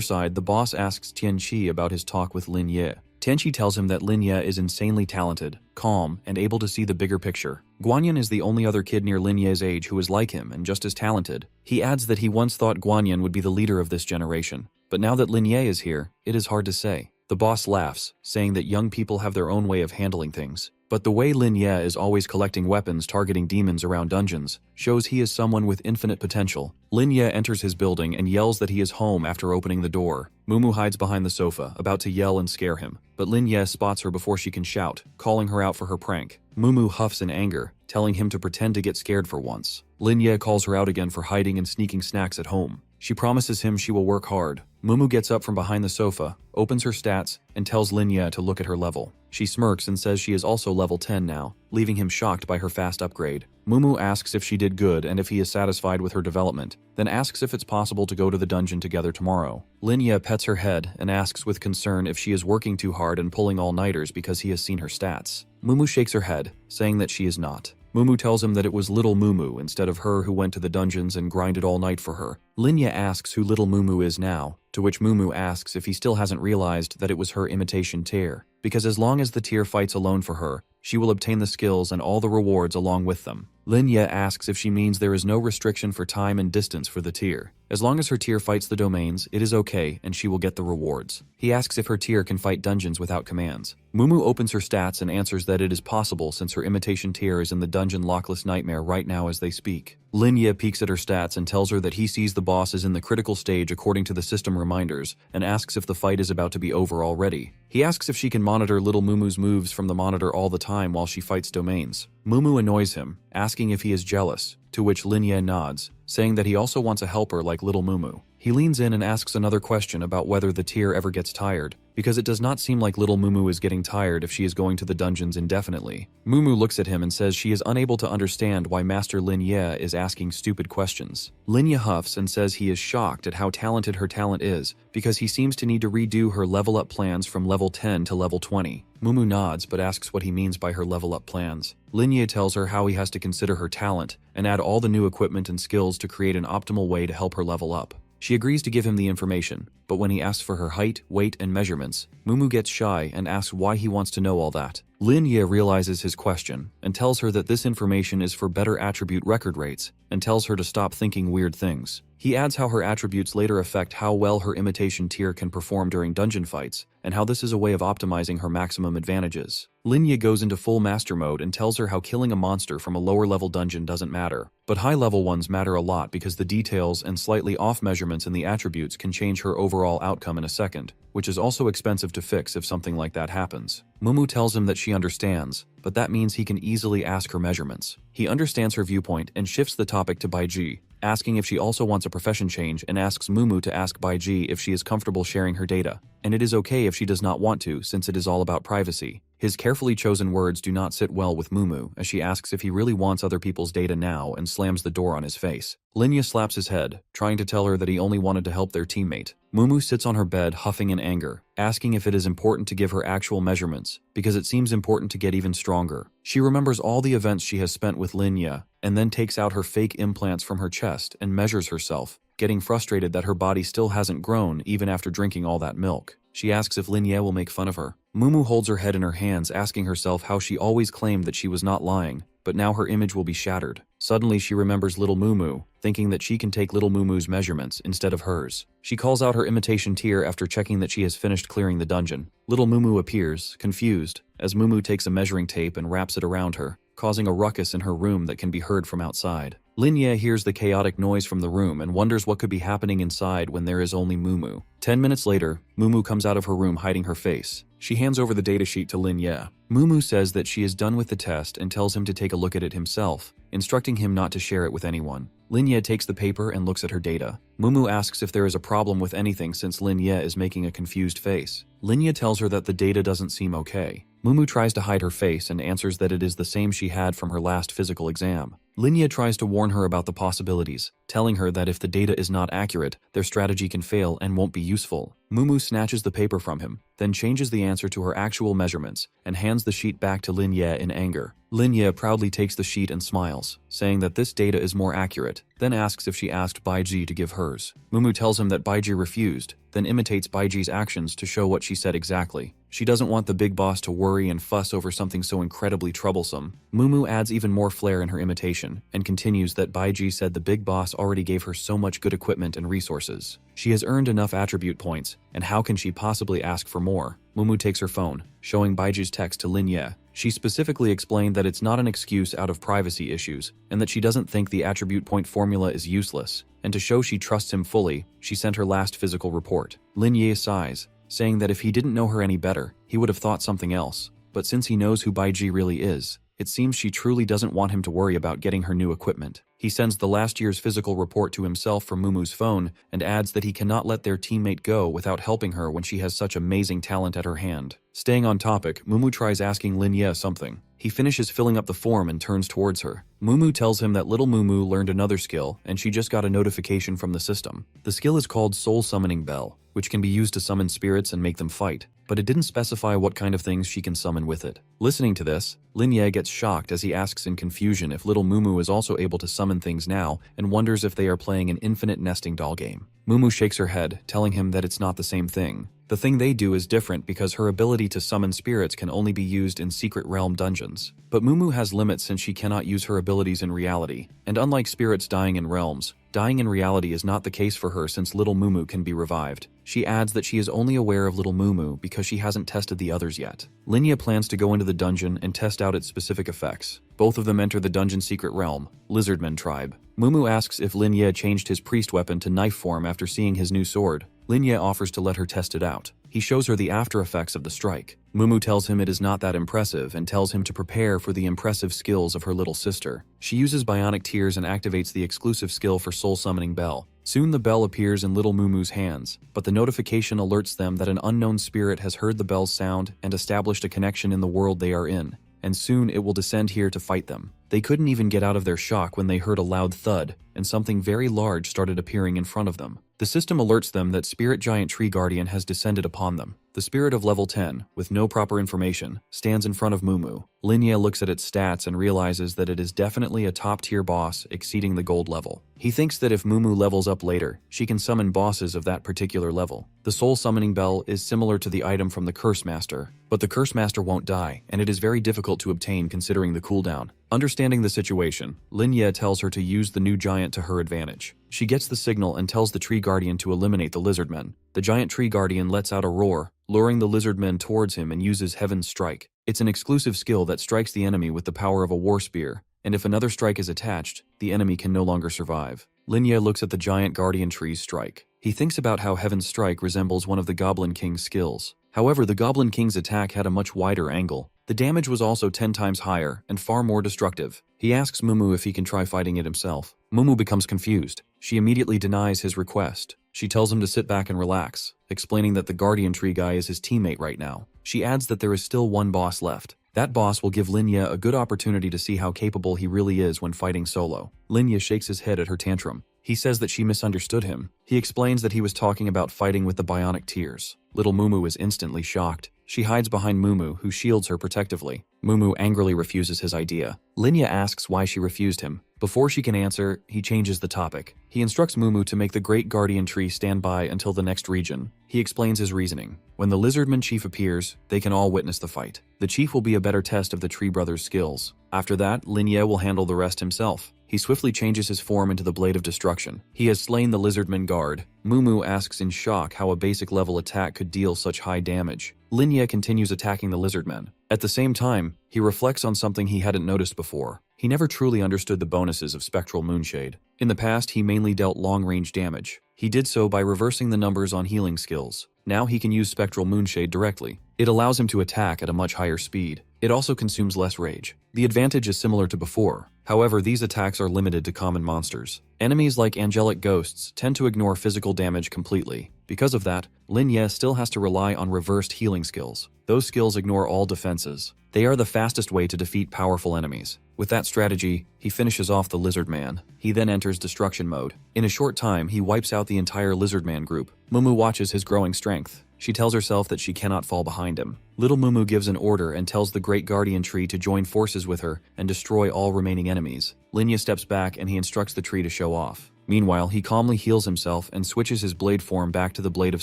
side, the boss asks Tian Qi about his talk with Lin Ye. Tian Qi tells him that Lin Ye is insanely talented, calm, and able to see the bigger picture. Guanyin is the only other kid near Lin Ye's age who is like him and just as talented. He adds that he once thought Guanyin would be the leader of this generation, but now that Lin Ye is here, it is hard to say. The boss laughs, saying that young people have their own way of handling things. But the way Lin Ye is always collecting weapons targeting demons around dungeons shows he is someone with infinite potential. Lin Ye enters his building and yells that he is home after opening the door. Mumu hides behind the sofa, about to yell and scare him, but Lin Ye spots her before she can shout, calling her out for her prank. Mumu huffs in anger, telling him to pretend to get scared for once. Lin Ye calls her out again for hiding and sneaking snacks at home. She promises him she will work hard. Mumu gets up from behind the sofa, opens her stats, and tells Lin Ye to look at her level. She smirks and says she is also level 10 now, leaving him shocked by her fast upgrade. Mumu asks if she did good and if he is satisfied with her development, then asks if it's possible to go to the dungeon together tomorrow. Lin Ye pets her head and asks with concern if she is working too hard and pulling all-nighters because he has seen her stats. Mumu shakes her head, saying that she is not. Mumu tells him that it was little Mumu instead of her who went to the dungeons and grinded all night for her. Lin Ye asks who little Mumu is now, to which Mumu asks if he still hasn't realized that it was her imitation tear, because as long as the tear fights alone for her, she will obtain the skills and all the rewards along with them. Lin Ye asks if she means there is no restriction for time and distance for the tear. As long as her tear fights the domains, it is okay and she will get the rewards. He asks if her tear can fight dungeons without commands. Mumu opens her stats and answers that it is possible since her imitation tear is in the dungeon Lockless Nightmare right now as they speak. Lin Ye peeks at her stats and tells her that he sees the boss is in the critical stage according to the system reminders, and asks if the fight is about to be over already. He asks if she can monitor little Mumu's moves from the monitor all the time while she fights domains. Mumu annoys him, asking if he is jealous, to which Lin Ye nods, saying that he also wants a helper like little Mumu. He leans in and asks another question about whether the tear ever gets tired, because it does not seem like little Mumu is getting tired if she is going to the dungeons indefinitely. Mumu looks at him and says she is unable to understand why Master Lin Ye is asking stupid questions. Lin Ye huffs and says he is shocked at how talented her talent is, because he seems to need to redo her level up plans from level 10 to level 20. Mumu nods but asks what he means by her level up plans. Lin Ye tells her how he has to consider her talent and add all the new equipment and skills to create an optimal way to help her level up. She agrees to give him the information, but when he asks for her height, weight, and measurements, Mumu gets shy and asks why he wants to know all that. Lin Ye realizes his question and tells her that this information is for better attribute record rates and tells her to stop thinking weird things. He adds how her attributes later affect how well her imitation tier can perform during dungeon fights and how this is a way of optimizing her maximum advantages. Lin Ye goes into full master mode and tells her how killing a monster from a lower level dungeon doesn't matter, but high level ones matter a lot because the details and slightly off measurements in the attributes can change her overall outcome in a second, which is also expensive to fix if something like that happens. Mumu tells him that she understands, but that means he can easily ask her measurements. He understands her viewpoint and shifts the topic to Baiji, asking if she also wants a profession change and asks Mumu to ask Baiji if she is comfortable sharing her data, and it is okay if she does not want to since it is all about privacy. His carefully chosen words do not sit well with Mumu as she asks if he really wants other people's data now and slams the door on his face. Lin Ye slaps his head, trying to tell her that he only wanted to help their teammate. Mumu sits on her bed huffing in anger, asking if it is important to give her actual measurements, because it seems important to get even stronger. She remembers all the events she has spent with Lin Ye, and then takes out her fake implants from her chest and measures herself, getting frustrated that her body still hasn't grown even after drinking all that milk. She asks if Lin Ye will make fun of her. Mumu holds her head in her hands, asking herself how she always claimed that she was not lying, but now her image will be shattered. Suddenly she remembers little Mumu, thinking that she can take little Mumu's measurements instead of hers. She calls out her imitation tier after checking that she has finished clearing the dungeon. Little Mumu appears, confused, as Mumu takes a measuring tape and wraps it around her, causing a ruckus in her room that can be heard from outside. Lin Ye hears the chaotic noise from the room and wonders what could be happening inside when there is only Mumu. 10 minutes later, Mumu comes out of her room hiding her face. She hands over the datasheet to Lin Ye. Mumu says that she is done with the test and tells him to take a look at it himself, instructing him not to share it with anyone. Lin Ye takes the paper and looks at her data. Mumu asks if there is a problem with anything since Lin Ye is making a confused face. Lin Ye tells her that the data doesn't seem okay. Mumu tries to hide her face and answers that it is the same she had from her last physical exam. Lin Ye tries to warn her about the possibilities, telling her that if the data is not accurate, their strategy can fail and won't be useful. Mumu snatches the paper from him, then changes the answer to her actual measurements and hands the sheet back to Lin Ye in anger. Lin Ye proudly takes the sheet and smiles, saying that this data is more accurate, then asks if she asked Baiji to give hers. Mumu tells him that Baiji refused, then imitates Baiji's actions to show what she said exactly. She doesn't want the big boss to worry and fuss over something so incredibly troublesome. Mumu adds even more flair in her imitation, and continues that Baiji said the big boss already gave her so much good equipment and resources. She has earned enough attribute points, and how can she possibly ask for more? Mumu takes her phone, showing Baiji's text to Lin Ye. She specifically explained that it's not an excuse out of privacy issues, and that she doesn't think the attribute point formula is useless, and to show she trusts him fully, she sent her last physical report. Lin Ye sighs, saying that if he didn't know her any better, he would have thought something else, but since he knows who Baiji really is, it seems she truly doesn't want him to worry about getting her new equipment. He sends the last year's physical report to himself from Mumu's phone and adds that he cannot let their teammate go without helping her when she has such amazing talent at her hand. Staying on topic, Mumu tries asking Lin Ye something. He finishes filling up the form and turns towards her. Mumu tells him that little Mumu learned another skill and she just got a notification from the system. The skill is called Soul Summoning Bell, which can be used to summon spirits and make them fight, but it didn't specify what kind of things she can summon with it. Listening to this, Lin Ye gets shocked as he asks in confusion if little Mumu is also able to summon things now and wonders if they are playing an infinite nesting doll game. Mumu shakes her head, telling him that it's not the same thing. The thing they do is different because her ability to summon spirits can only be used in Secret Realm dungeons. But Mumu has limits since she cannot use her abilities in reality, and unlike spirits dying in realms, dying in reality is not the case for her since little Mumu can be revived. She adds that she is only aware of little Mumu because she hasn't tested the others yet. Lin Ye plans to go into the dungeon and test out its specific effects. Both of them enter the dungeon's secret realm, Lizardmen tribe. Mumu asks if Lin Ye changed his priest weapon to knife form after seeing his new sword. Lin Ye offers to let her test it out. He shows her the after effects of the strike. Mumu tells him it is not that impressive and tells him to prepare for the impressive skills of her little sister. She uses bionic tears and activates the exclusive skill for Soul Summoning Bell. Soon the bell appears in little Mumu's hands, but the notification alerts them that an unknown spirit has heard the bell's sound and established a connection in the world they are in, and soon it will descend here to fight them. They couldn't even get out of their shock when they heard a loud thud, and something very large started appearing in front of them. The system alerts them that Spirit Giant Tree Guardian has descended upon them. The spirit of level 10, with no proper information, stands in front of Mumu. Lin Ye looks at its stats and realizes that it is definitely a top-tier boss exceeding the gold level. He thinks that if Mumu levels up later, she can summon bosses of that particular level. The Soul Summoning Bell is similar to the item from the Curse Master, but the Curse Master won't die, and it is very difficult to obtain considering the cooldown. Understanding the situation, Lin Ye tells her to use the new giant to her advantage. She gets the signal and tells the Tree Guardian to eliminate the Lizardmen. The giant Tree Guardian lets out a roar, luring the Lizardmen towards him and uses Heaven's Strike. It's an exclusive skill that strikes the enemy with the power of a war spear, and if another strike is attached, the enemy can no longer survive. Lin Ye looks at the giant Guardian Tree's strike. He thinks about how Heaven's Strike resembles one of the Goblin King's skills. However, the Goblin King's attack had a much wider angle. The damage was also 10 times higher and far more destructive. He asks Mumu if he can try fighting it himself. Mumu becomes confused. She immediately denies his request. She tells him to sit back and relax, explaining that the Guardian Tree guy is his teammate right now. She adds that there is still one boss left. That boss will give Lin Ye a good opportunity to see how capable he really is when fighting solo. Lin Ye shakes his head at her tantrum. He says that she misunderstood him. He explains that he was talking about fighting with the bionic tears. Little Mumu is instantly shocked. She hides behind Mumu, who shields her protectively. Mumu angrily refuses his idea. Lin Ye asks why she refused him. Before she can answer, he changes the topic. He instructs Mumu to make the Great Guardian Tree stand by until the next region. He explains his reasoning. When the Lizardman Chief appears, they can all witness the fight. The Chief will be a better test of the Tree Brothers' skills. After that, Lin Ye will handle the rest himself. He swiftly changes his form into the Blade of Destruction. He has slain the Lizardman guard. Mumu asks in shock how a basic level attack could deal such high damage. Lin Ye continues attacking the Lizardmen. At the same time, he reflects on something he hadn't noticed before. He never truly understood the bonuses of Spectral Moonshade. In the past, he mainly dealt long-range damage. He did so by reversing the numbers on healing skills. Now he can use Spectral Moonshade directly. It allows him to attack at a much higher speed. It also consumes less rage. The advantage is similar to before. However, these attacks are limited to common monsters. Enemies like angelic ghosts tend to ignore physical damage completely. Because of that, Lin Ye still has to rely on reversed healing skills. Those skills ignore all defenses. They are the fastest way to defeat powerful enemies. With that strategy, he finishes off the Lizard Man. He then enters destruction mode. In a short time, he wipes out the entire Lizard Man group. Mumu watches his growing strength. She tells herself that she cannot fall behind him. Little Mumu gives an order and tells the Great Guardian Tree to join forces with her and destroy all remaining enemies. Linya steps back and he instructs the tree to show off. Meanwhile, he calmly heals himself and switches his blade form back to the Blade of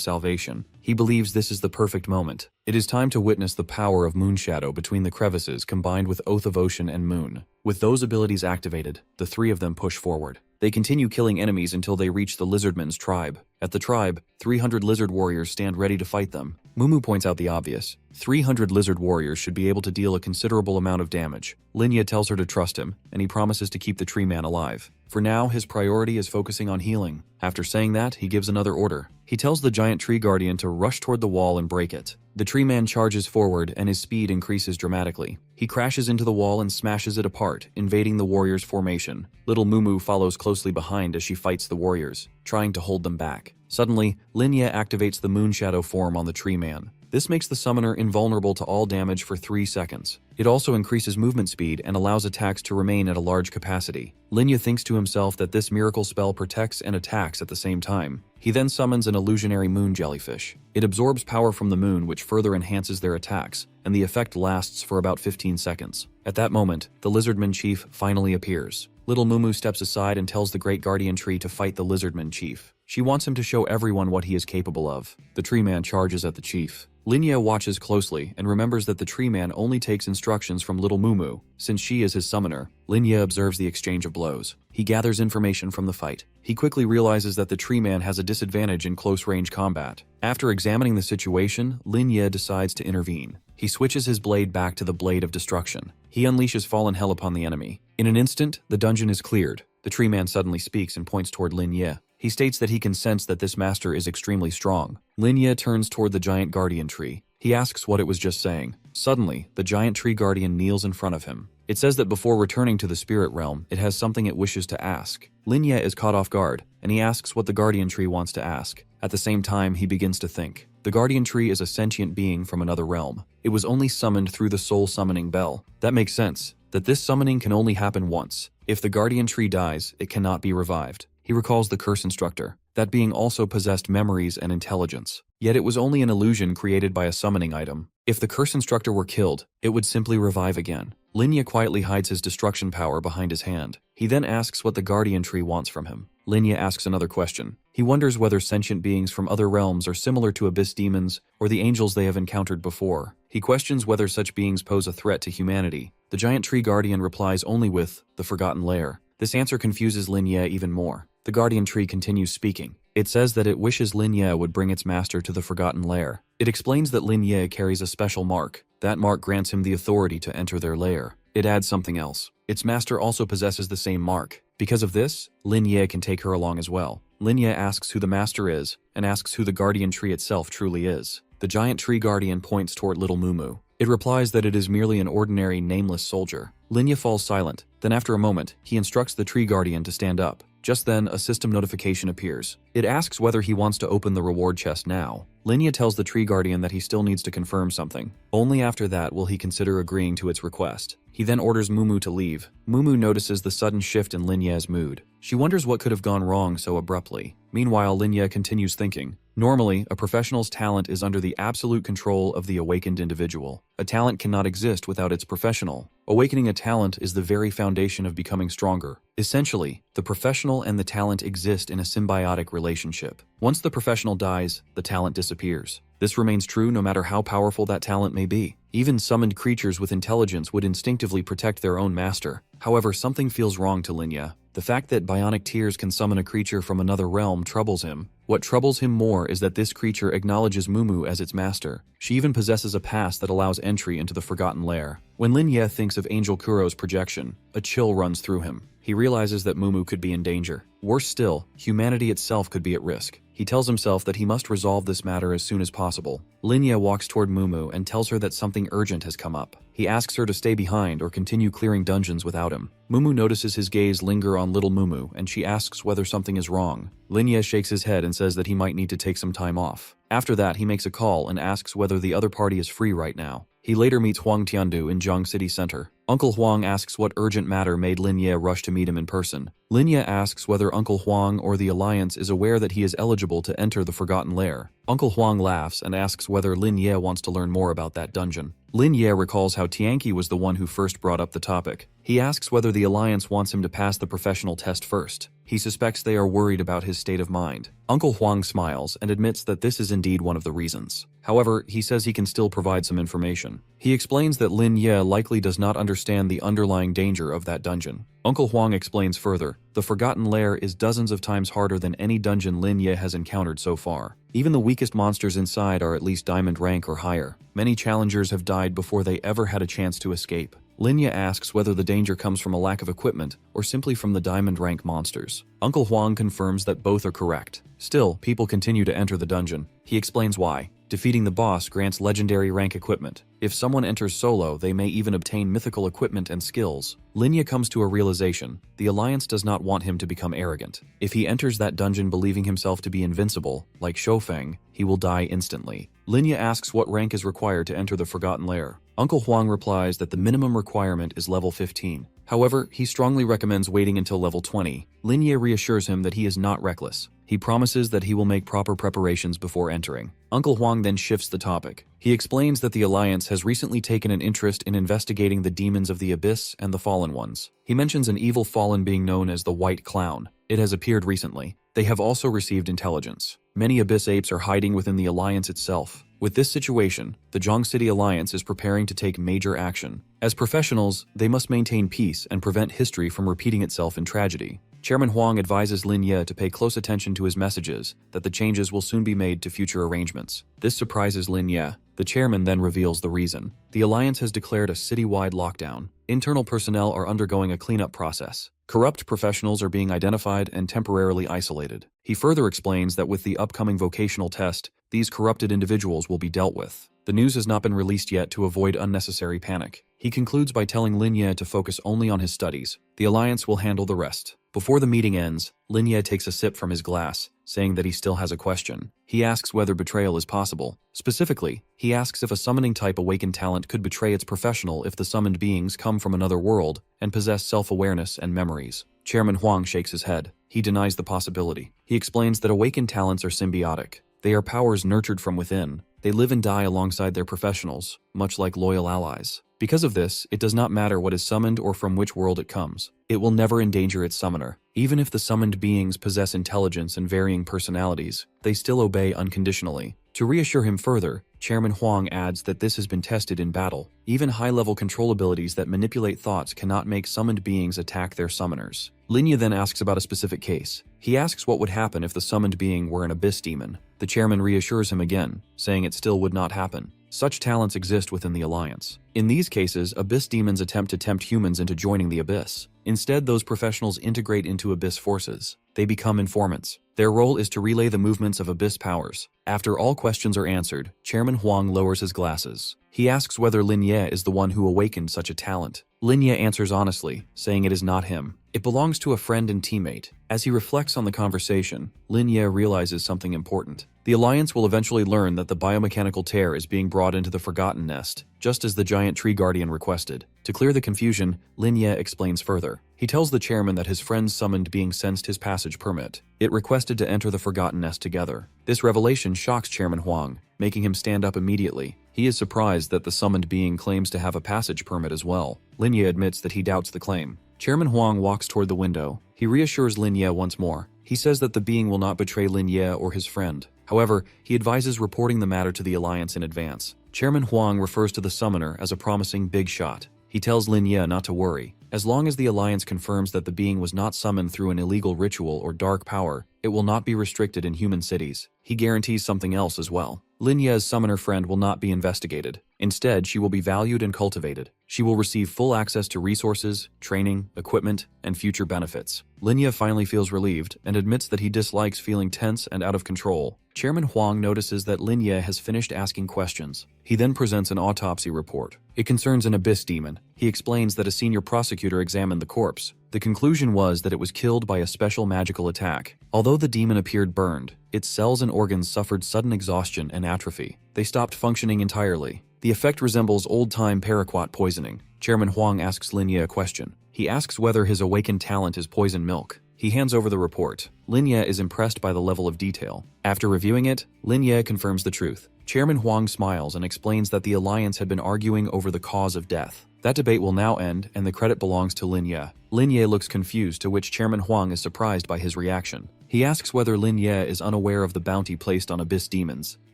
Salvation. He believes this is the perfect moment. It is time to witness the power of Moonshadow between the crevices combined with Oath of Ocean and Moon. With those abilities activated, the three of them push forward. They continue killing enemies until they reach the Lizardman's tribe. At the tribe, 300 lizard warriors stand ready to fight them. Mumu points out the obvious. 300 lizard warriors should be able to deal a considerable amount of damage. Linya tells her to trust him, and he promises to keep the tree man alive. For now, his priority is focusing on healing. After saying that, he gives another order. He tells the giant tree guardian to rush toward the wall and break it. The tree man charges forward and his speed increases dramatically. He crashes into the wall and smashes it apart, invading the warriors' formation. Little Mumu follows closely behind as she fights the warriors, trying to hold them back. Suddenly, Linya activates the Moonshadow form on the tree man. This makes the summoner invulnerable to all damage for 3 seconds. It also increases movement speed and allows attacks to remain at a large capacity. Linya thinks to himself that this miracle spell protects and attacks at the same time. He then summons an illusionary moon jellyfish. It absorbs power from the moon, which further enhances their attacks, and the effect lasts for about 15 seconds. At that moment, the Lizardman Chief finally appears. Little Mumu steps aside and tells the Great Guardian Tree to fight the Lizardman Chief. She wants him to show everyone what he is capable of. The tree man charges at the chief. Linya watches closely and remembers that the tree man only takes instructions from Little Mumu, since she is his summoner. Linya observes the exchange of blows. He gathers information from the fight. He quickly realizes that the tree man has a disadvantage in close-range combat. After examining the situation, Linya decides to intervene. He switches his blade back to the Blade of Destruction. He unleashes Fallen Hell upon the enemy. In an instant, the dungeon is cleared. The tree man suddenly speaks and points toward Linya. He states that he can sense that this master is extremely strong. Linya turns toward the giant guardian tree. He asks what it was just saying. Suddenly, the giant tree guardian kneels in front of him. It says that before returning to the spirit realm, it has something it wishes to ask. Linya is caught off guard, and he asks what the guardian tree wants to ask. At the same time, he begins to think. The guardian tree is a sentient being from another realm. It was only summoned through the soul summoning bell. That makes sense, that this summoning can only happen once. If the guardian tree dies, it cannot be revived. He recalls the curse instructor. That being also possessed memories and intelligence. Yet it was only an illusion created by a summoning item. If the curse instructor were killed, it would simply revive again. Linya quietly hides his destruction power behind his hand. He then asks what the guardian tree wants from him. Linya asks another question. He wonders whether sentient beings from other realms are similar to abyss demons or the angels they have encountered before. He questions whether such beings pose a threat to humanity. The giant tree guardian replies only with the Forgotten Lair. This answer confuses Linya even more. The guardian tree continues speaking. It says that it wishes Linya would bring its master to the Forgotten Lair. It explains that Linya carries a special mark. That mark grants him the authority to enter their lair. It adds something else. Its master also possesses the same mark. Because of this, Linya can take her along as well. Linya asks who the master is, and asks who the guardian tree itself truly is. The giant tree guardian points toward Little Mumu. It replies that it is merely an ordinary, nameless soldier. Linya falls silent. Then after a moment, he instructs the tree guardian to stand up. Just then, a system notification appears. It asks whether he wants to open the reward chest now. Linya tells the tree guardian that he still needs to confirm something. Only after that will he consider agreeing to its request. He then orders Mumu to leave. Mumu notices the sudden shift in Linya's mood. She wonders what could have gone wrong so abruptly. Meanwhile, Linya continues thinking. Normally, a professional's talent is under the absolute control of the awakened individual. A talent cannot exist without its professional. Awakening a talent is the very foundation of becoming stronger. Essentially, the professional and the talent exist in a symbiotic relationship. Once the professional dies, the talent disappears. This remains true no matter how powerful that talent may be. Even summoned creatures with intelligence would instinctively protect their own master. However, something feels wrong to Linya. The fact that bionic tears can summon a creature from another realm troubles him. What troubles him more is that this creature acknowledges Mumu as its master. She even possesses a pass that allows entry into the Forgotten Lair. When Linya thinks of Angel Kuro's projection, a chill runs through him. He realizes that Mumu could be in danger. Worse still, humanity itself could be at risk. He tells himself that he must resolve this matter as soon as possible. Linya walks toward Mumu and tells her that something urgent has come up. He asks her to stay behind or continue clearing dungeons without him. Mumu notices his gaze linger on Little Mumu and she asks whether something is wrong. Linya shakes his head and says that he might need to take some time off. After that, he makes a call and asks whether the other party is free right now. He later meets Huang Tiandu in Jiang City Center. Uncle Huang asks what urgent matter made Lin Ye rush to meet him in person. Lin Ye asks whether Uncle Huang or the Alliance is aware that he is eligible to enter the Forgotten Lair. Uncle Huang laughs and asks whether Lin Ye wants to learn more about that dungeon. Lin Ye recalls how Tianqi was the one who first brought up the topic. He asks whether the Alliance wants him to pass the professional test first. He suspects they are worried about his state of mind. Uncle Huang smiles and admits that this is indeed one of the reasons. However, he says he can still provide some information. He explains that Lin Ye likely does not understand the underlying danger of that dungeon. Uncle Huang explains further, the Forgotten Lair is dozens of times harder than any dungeon Lin Ye has encountered so far. Even the weakest monsters inside are at least diamond rank or higher. Many challengers have died before they ever had a chance to escape. Lin Ye asks whether the danger comes from a lack of equipment or simply from the diamond rank monsters. Uncle Huang confirms that both are correct. Still, people continue to enter the dungeon. He explains why. Defeating the boss grants legendary rank equipment. If someone enters solo, they may even obtain mythical equipment and skills. Lin Ye comes to a realization. The Alliance does not want him to become arrogant. If he enters that dungeon believing himself to be invincible, like Shofeng, he will die instantly. Lin Ye asks what rank is required to enter the Forgotten Lair. Uncle Huang replies that the minimum requirement is level 15. However, he strongly recommends waiting until level 20. Lin Ye reassures him that he is not reckless. He promises that he will make proper preparations before entering. Uncle Huang then shifts the topic. He explains that the Alliance has recently taken an interest in investigating the demons of the Abyss and the Fallen Ones. He mentions an evil fallen being known as the White Clown. It has appeared recently. They have also received intelligence. Many Abyss apes are hiding within the Alliance itself. With this situation, the Jiang City Alliance is preparing to take major action. As professionals, they must maintain peace and prevent history from repeating itself in tragedy. Chairman Huang advises Lin Ye to pay close attention to his messages, that the changes will soon be made to future arrangements. This surprises Lin Ye. The chairman then reveals the reason. The Alliance has declared a citywide lockdown. Internal personnel are undergoing a cleanup process. Corrupt professionals are being identified and temporarily isolated. He further explains that with the upcoming vocational test, these corrupted individuals will be dealt with. The news has not been released yet to avoid unnecessary panic. He concludes by telling Lin Ye to focus only on his studies. The Alliance will handle the rest. Before the meeting ends, Lin Ye takes a sip from his glass, saying that he still has a question. He asks whether betrayal is possible. Specifically, he asks if a summoning type awakened talent could betray its professional if the summoned beings come from another world and possess self-awareness and memories. Chairman Huang shakes his head. He denies the possibility. He explains that awakened talents are symbiotic. They are powers nurtured from within. They live and die alongside their professionals, much like loyal allies. Because of this, it does not matter what is summoned or from which world it comes. It will never endanger its summoner. Even if the summoned beings possess intelligence and varying personalities, they still obey unconditionally. To reassure him further, Chairman Huang adds that this has been tested in battle. Even high-level control abilities that manipulate thoughts cannot make summoned beings attack their summoners. Lin Ye then asks about a specific case. He asks what would happen if the summoned being were an abyss demon. The chairman reassures him again, saying it still would not happen. Such talents exist within the Alliance. In these cases, abyss demons attempt to tempt humans into joining the abyss. Instead, those professionals integrate into abyss forces. They become informants. Their role is to relay the movements of abyss powers. After all questions are answered, Chairman Huang lowers his glasses. He asks whether Lin Ye is the one who awakened such a talent. Lin Ye answers honestly, saying it is not him. It belongs to a friend and teammate. As he reflects on the conversation, Lin Ye realizes something important. The Alliance will eventually learn that the biomechanical tear is being brought into the Forgotten Nest, just as the giant tree guardian requested. To clear the confusion, Lin Ye explains further. He tells the chairman that his friend's summoned being sensed his passage permit. It requested to enter the Forgotten Nest together. This revelation shocks Chairman Huang, making him stand up immediately. He is surprised that the summoned being claims to have a passage permit as well. Lin Ye admits that he doubts the claim. Chairman Huang walks toward the window. He reassures Lin Ye once more. He says that the being will not betray Lin Ye or his friend. However, he advises reporting the matter to the Alliance in advance. Chairman Huang refers to the summoner as a promising big shot. He tells Lin Ye not to worry. As long as the Alliance confirms that the being was not summoned through an illegal ritual or dark power, it will not be restricted in human cities. He guarantees something else as well. Lin Ye's summoner friend will not be investigated. Instead, she will be valued and cultivated. She will receive full access to resources, training, equipment, and future benefits. Lin Ye finally feels relieved and admits that he dislikes feeling tense and out of control. Chairman Huang notices that Lin Ye has finished asking questions. He then presents an autopsy report. It concerns an abyss demon. He explains that a senior prosecutor examined the corpse. The conclusion was that it was killed by a special magical attack. Although the demon appeared burned, its cells and organs suffered sudden exhaustion and atrophy. They stopped functioning entirely. The effect resembles old-time paraquat poisoning. Chairman Huang asks Lin Ye a question. He asks whether his awakened talent is poison milk. He hands over the report. Lin Ye is impressed by the level of detail. After reviewing it, Lin Ye confirms the truth. Chairman Huang smiles and explains that the alliance had been arguing over the cause of death. That debate will now end, and the credit belongs to Lin Ye. Lin Ye looks confused, to which Chairman Huang is surprised by his reaction. He asks whether Lin Ye is unaware of the bounty placed on abyss demons.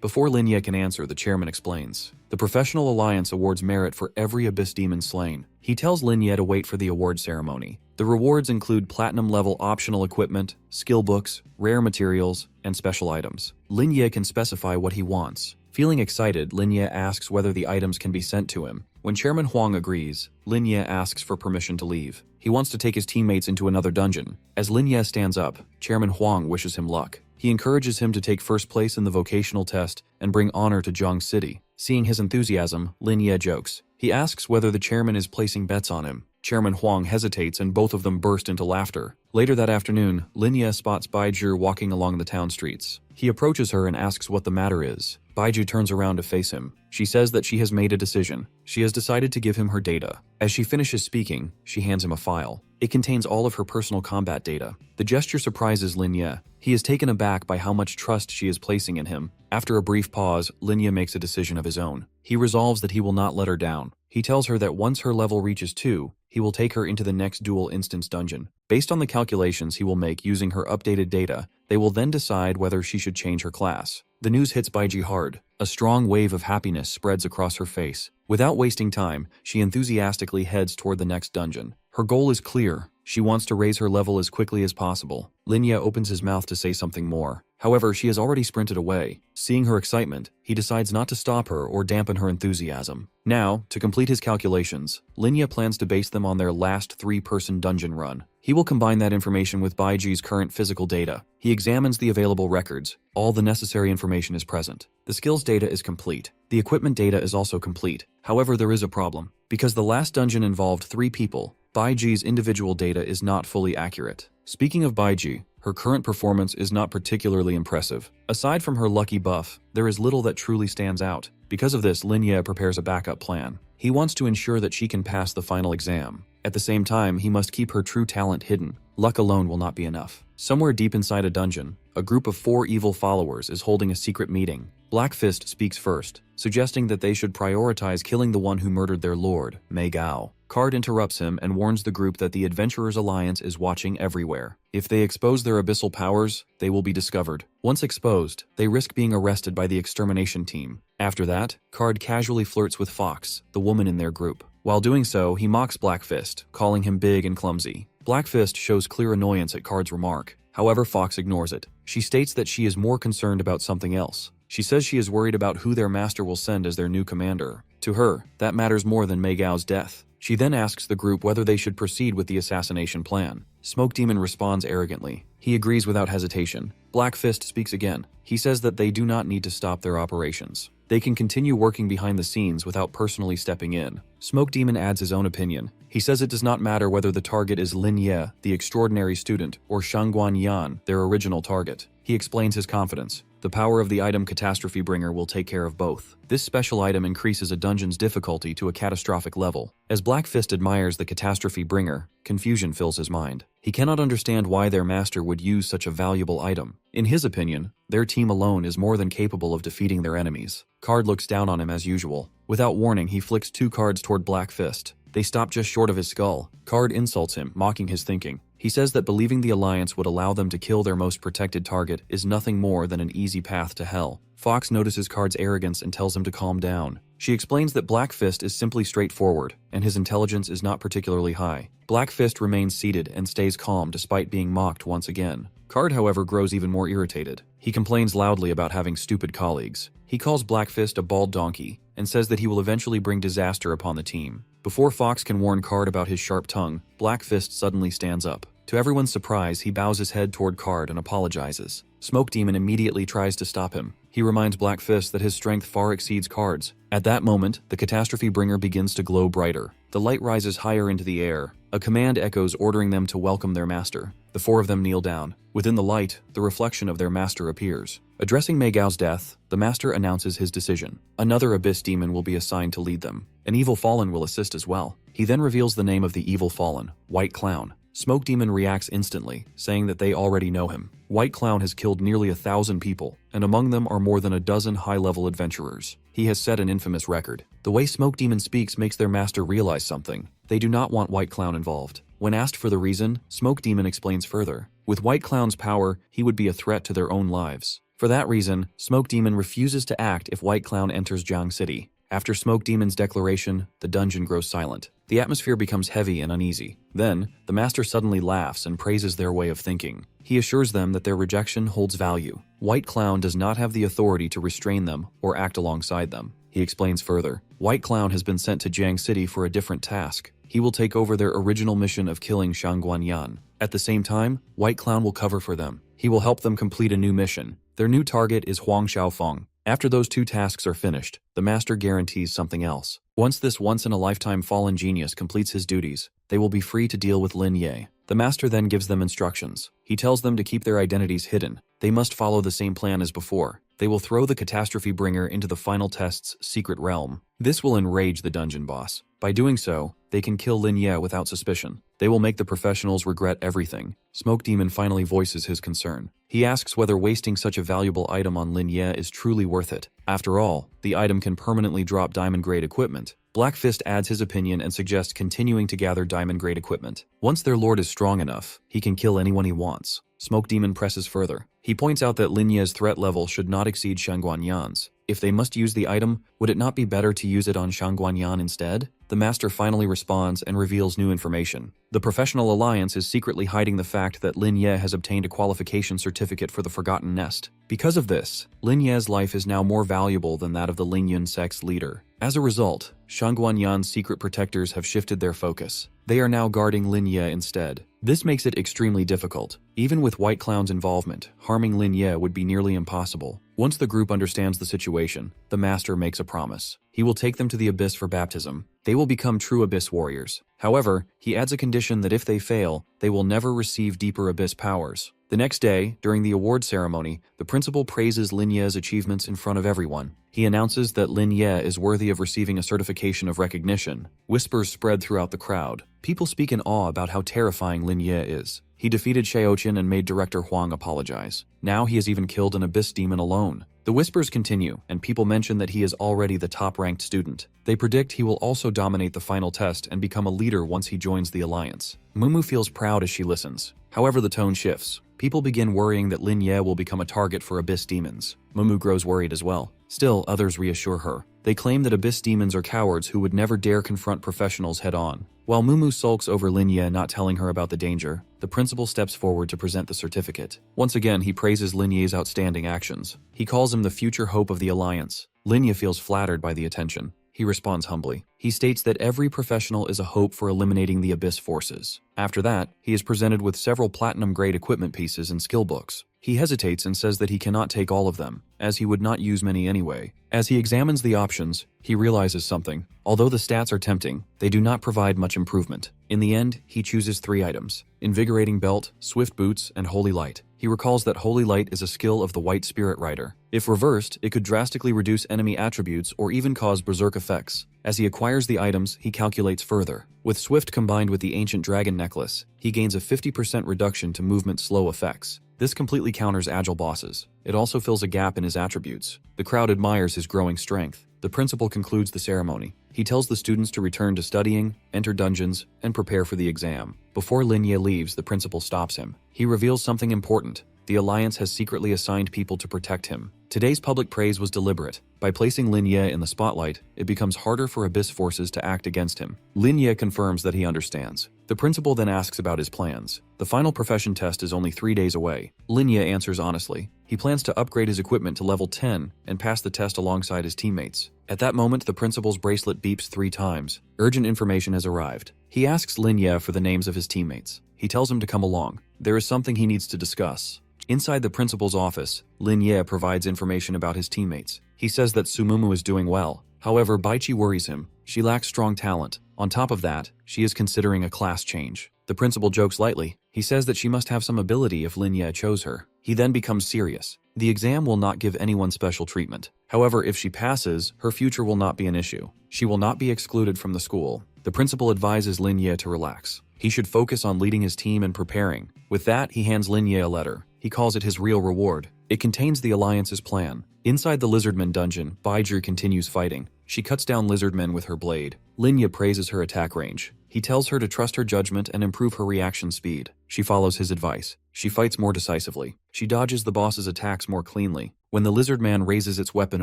Before Lin Ye can answer, the chairman explains. The Professional Alliance awards merit for every abyss demon slain. He tells Lin Ye to wait for the award ceremony. The rewards include platinum-level optional equipment, skill books, rare materials, and special items. Lin Ye can specify what he wants. Feeling excited, Lin Ye asks whether the items can be sent to him. When Chairman Huang agrees, Lin Ye asks for permission to leave. He wants to take his teammates into another dungeon. As Lin Ye stands up, Chairman Huang wishes him luck. He encourages him to take first place in the vocational test and bring honor to Zhang City. Seeing his enthusiasm, Lin Ye jokes. He asks whether the chairman is placing bets on him. Chairman Huang hesitates and both of them burst into laughter. Later that afternoon, Lin Ye spots Baizhi walking along the town streets. He approaches her and asks what the matter is. Baizhi turns around to face him. She says that she has made a decision. She has decided to give him her data. As she finishes speaking, she hands him a file. It contains all of her personal combat data. The gesture surprises Lin Ye. He is taken aback by how much trust she is placing in him. After a brief pause, Lin Ye makes a decision of his own. He resolves that he will not let her down. He tells her that once her level reaches 2, he will take her into the next dual instance dungeon. Based on the calculations he will make using her updated data, they will then decide whether she should change her class. The news hits Baizhi hard. A strong wave of happiness spreads across her face. Without wasting time, she enthusiastically heads toward the next dungeon. Her goal is clear. She wants to raise her level as quickly as possible. Lin Ye opens his mouth to say something more. However, she has already sprinted away. Seeing her excitement, he decides not to stop her or dampen her enthusiasm. Now, to complete his calculations, Lin Ye plans to base them on their last 3-person dungeon run. He will combine that information with Baizhi's current physical data. He examines the available records. All the necessary information is present. The skills data is complete. The equipment data is also complete. However, there is a problem. Because the last dungeon involved 3 people, Baizhi's individual data is not fully accurate. Speaking of Baizhi, her current performance is not particularly impressive. Aside from her lucky buff, there is little that truly stands out. Because of this, Lin Ye prepares a backup plan. He wants to ensure that she can pass the final exam. At the same time, he must keep her true talent hidden. Luck alone will not be enough. Somewhere deep inside a dungeon, a group of 4 evil followers is holding a secret meeting. Black Fist speaks first, suggesting that they should prioritize killing the one who murdered their lord, Mei Gao. Card interrupts him and warns the group that the Adventurers Alliance is watching everywhere. If they expose their abyssal powers, they will be discovered. Once exposed, they risk being arrested by the extermination team. After that, Card casually flirts with Fox, the woman in their group. While doing so, he mocks Black Fist, calling him big and clumsy. Black Fist shows clear annoyance at Card's remark. However, Fox ignores it. She states that she is more concerned about something else. She says she is worried about who their master will send as their new commander. To her, that matters more than Mei Gao's death. She then asks the group whether they should proceed with the assassination plan. Smoke Demon responds arrogantly. He agrees without hesitation. Black Fist speaks again. He says that they do not need to stop their operations. They can continue working behind the scenes without personally stepping in. Smoke Demon adds his own opinion. He says it does not matter whether the target is Lin Ye, the extraordinary student, or Shangguan Yan, their original target. He explains his confidence. The power of the item Catastrophe Bringer will take care of both. This special item increases a dungeon's difficulty to a catastrophic level. As Black Fist admires the Catastrophe Bringer, confusion fills his mind. He cannot understand why their master would use such a valuable item. In his opinion, their team alone is more than capable of defeating their enemies. Card looks down on him as usual. Without warning, he flicks 2 cards toward Black Fist. They stop just short of his skull. Card insults him, mocking his thinking. He says that believing the Alliance would allow them to kill their most protected target is nothing more than an easy path to hell. Fox notices Card's arrogance and tells him to calm down. She explains that Black Fist is simply straightforward, and his intelligence is not particularly high. Black Fist remains seated and stays calm despite being mocked once again. Card, however, grows even more irritated. He complains loudly about having stupid colleagues. He calls Black Fist a bald donkey and says that he will eventually bring disaster upon the team. Before Fox can warn Card about his sharp tongue, Black Fist suddenly stands up. To everyone's surprise, he bows his head toward Card and apologizes. Smoke Demon immediately tries to stop him. He reminds Black Fist that his strength far exceeds Card's. At that moment, the Catastrophe Bringer begins to glow brighter. The light rises higher into the air. A command echoes ordering them to welcome their master. The 4 of them kneel down. Within the light, the reflection of their master appears. Addressing Mei Gao's death, the master announces his decision. Another abyss demon will be assigned to lead them. An evil fallen will assist as well. He then reveals the name of the evil fallen, White Clown. Smoke Demon reacts instantly, saying that they already know him. White Clown has killed nearly 1,000 people, and among them are more than a dozen high-level adventurers. He has set an infamous record. The way Smoke Demon speaks makes their master realize something. They do not want White Clown involved. When asked for the reason, Smoke Demon explains further. With White Clown's power, he would be a threat to their own lives. For that reason, Smoke Demon refuses to act if White Clown enters Jiang City. After Smoke Demon's declaration, the dungeon grows silent. The atmosphere becomes heavy and uneasy. Then, the master suddenly laughs and praises their way of thinking. He assures them that their rejection holds value. White Clown does not have the authority to restrain them or act alongside them. He explains further. White Clown has been sent to Jiang City for a different task. He will take over their original mission of killing Shangguanyan. At the same time, White Clown will cover for them. He will help them complete a new mission. Their new target is Huang Xiaofeng. After those two tasks are finished, the master guarantees something else. Once this once-in-a-lifetime fallen genius completes his duties, they will be free to deal with Lin Ye. The master then gives them instructions. He tells them to keep their identities hidden. They must follow the same plan as before. They will throw the catastrophe bringer into the final test's secret realm. This will enrage the dungeon boss. By doing so, they can kill Lin Ye without suspicion. They will make the professionals regret everything. Smoke Demon finally voices his concern. He asks whether wasting such a valuable item on Lin Ye is truly worth it. After all, the item can permanently drop diamond-grade equipment. Black Fist adds his opinion and suggests continuing to gather diamond-grade equipment. Once their lord is strong enough, he can kill anyone he wants. Smoke Demon presses further. He points out that Lin Ye's threat level should not exceed Shangguanyan's. If they must use the item, would it not be better to use it on Shangguanyan instead? The master finally responds and reveals new information. The Professional Alliance is secretly hiding the fact that Lin Ye has obtained a qualification certificate for the Forgotten Nest. Because of this, Lin Ye's life is now more valuable than that of the Lingyun sect's leader. As a result, Shangguanyan's secret protectors have shifted their focus. They are now guarding Lin Ye instead. This makes it extremely difficult. Even with White Clown's involvement, harming Lin Ye would be nearly impossible. Once the group understands the situation, the master makes a promise. He will take them to the Abyss for baptism. They will become true Abyss warriors. However, he adds a condition that if they fail, they will never receive deeper Abyss powers. The next day, during the award ceremony, the principal praises Lin Ye's achievements in front of everyone. He announces that Lin Ye is worthy of receiving a certification of recognition. Whispers spread throughout the crowd. People speak in awe about how terrifying Lin Ye is. He defeated Xiaoqin and made Director Huang apologize. Now he has even killed an Abyss demon alone. The whispers continue, and people mention that he is already the top-ranked student. They predict he will also dominate the final test and become a leader once he joins the alliance. Mumu feels proud as she listens. However, the tone shifts. People begin worrying that Lin Ye will become a target for Abyss demons. Mumu grows worried as well. Still, others reassure her. They claim that Abyss demons are cowards who would never dare confront professionals head-on. While Mumu sulks over Lin Ye not telling her about the danger, the principal steps forward to present the certificate. Once again, he praises Lin Ye's outstanding actions. He calls him the future hope of the alliance. Lin Ye feels flattered by the attention. He responds humbly. He states that every professional is a hope for eliminating the Abyss forces. After that, he is presented with several platinum-grade equipment pieces and skill books. He hesitates and says that he cannot take all of them, as he would not use many anyway. As he examines the options, he realizes something. Although the stats are tempting, they do not provide much improvement. In the end, he chooses 3 items: Invigorating Belt, Swift Boots, and Holy Light. He recalls that Holy Light is a skill of the White Spirit Rider. If reversed, it could drastically reduce enemy attributes or even cause berserk effects. As he acquires the items, he calculates further. With Swift combined with the Ancient Dragon Necklace, he gains a 50% reduction to movement slow effects. This completely counters agile bosses. It also fills a gap in his attributes. The crowd admires his growing strength. The principal concludes the ceremony. He tells the students to return to studying, enter dungeons, and prepare for the exam. Before Lin Ye leaves, the principal stops him. He reveals something important. The Alliance has secretly assigned people to protect him. Today's public praise was deliberate. By placing Lin Ye in the spotlight, it becomes harder for Abyss forces to act against him. Lin Ye confirms that he understands. The principal then asks about his plans. The final profession test is only 3 days away. Lin Ye answers honestly. He plans to upgrade his equipment to level 10 and pass the test alongside his teammates. At that moment, the principal's bracelet beeps 3 times. Urgent information has arrived. He asks Lin Ye for the names of his teammates. He tells him to come along. There is something he needs to discuss. Inside the principal's office, Lin Ye provides information about his teammates. He says that Sumumu is doing well. However, Baichi worries him. She lacks strong talent. On top of that, she is considering a class change. The principal jokes lightly. He says that she must have some ability if Lin Ye chose her. He then becomes serious. The exam will not give anyone special treatment. However, if she passes, her future will not be an issue. She will not be excluded from the school. The principal advises Lin Ye to relax. He should focus on leading his team and preparing. With that, he hands Lin Ye a letter. He calls it his real reward. It contains the Alliance's plan. Inside the Lizardman dungeon, Baizhi continues fighting. She cuts down Lizardmen with her blade. Lin Ye praises her attack range. He tells her to trust her judgment and improve her reaction speed. She follows his advice. She fights more decisively. She dodges the boss's attacks more cleanly. When the lizard man raises its weapon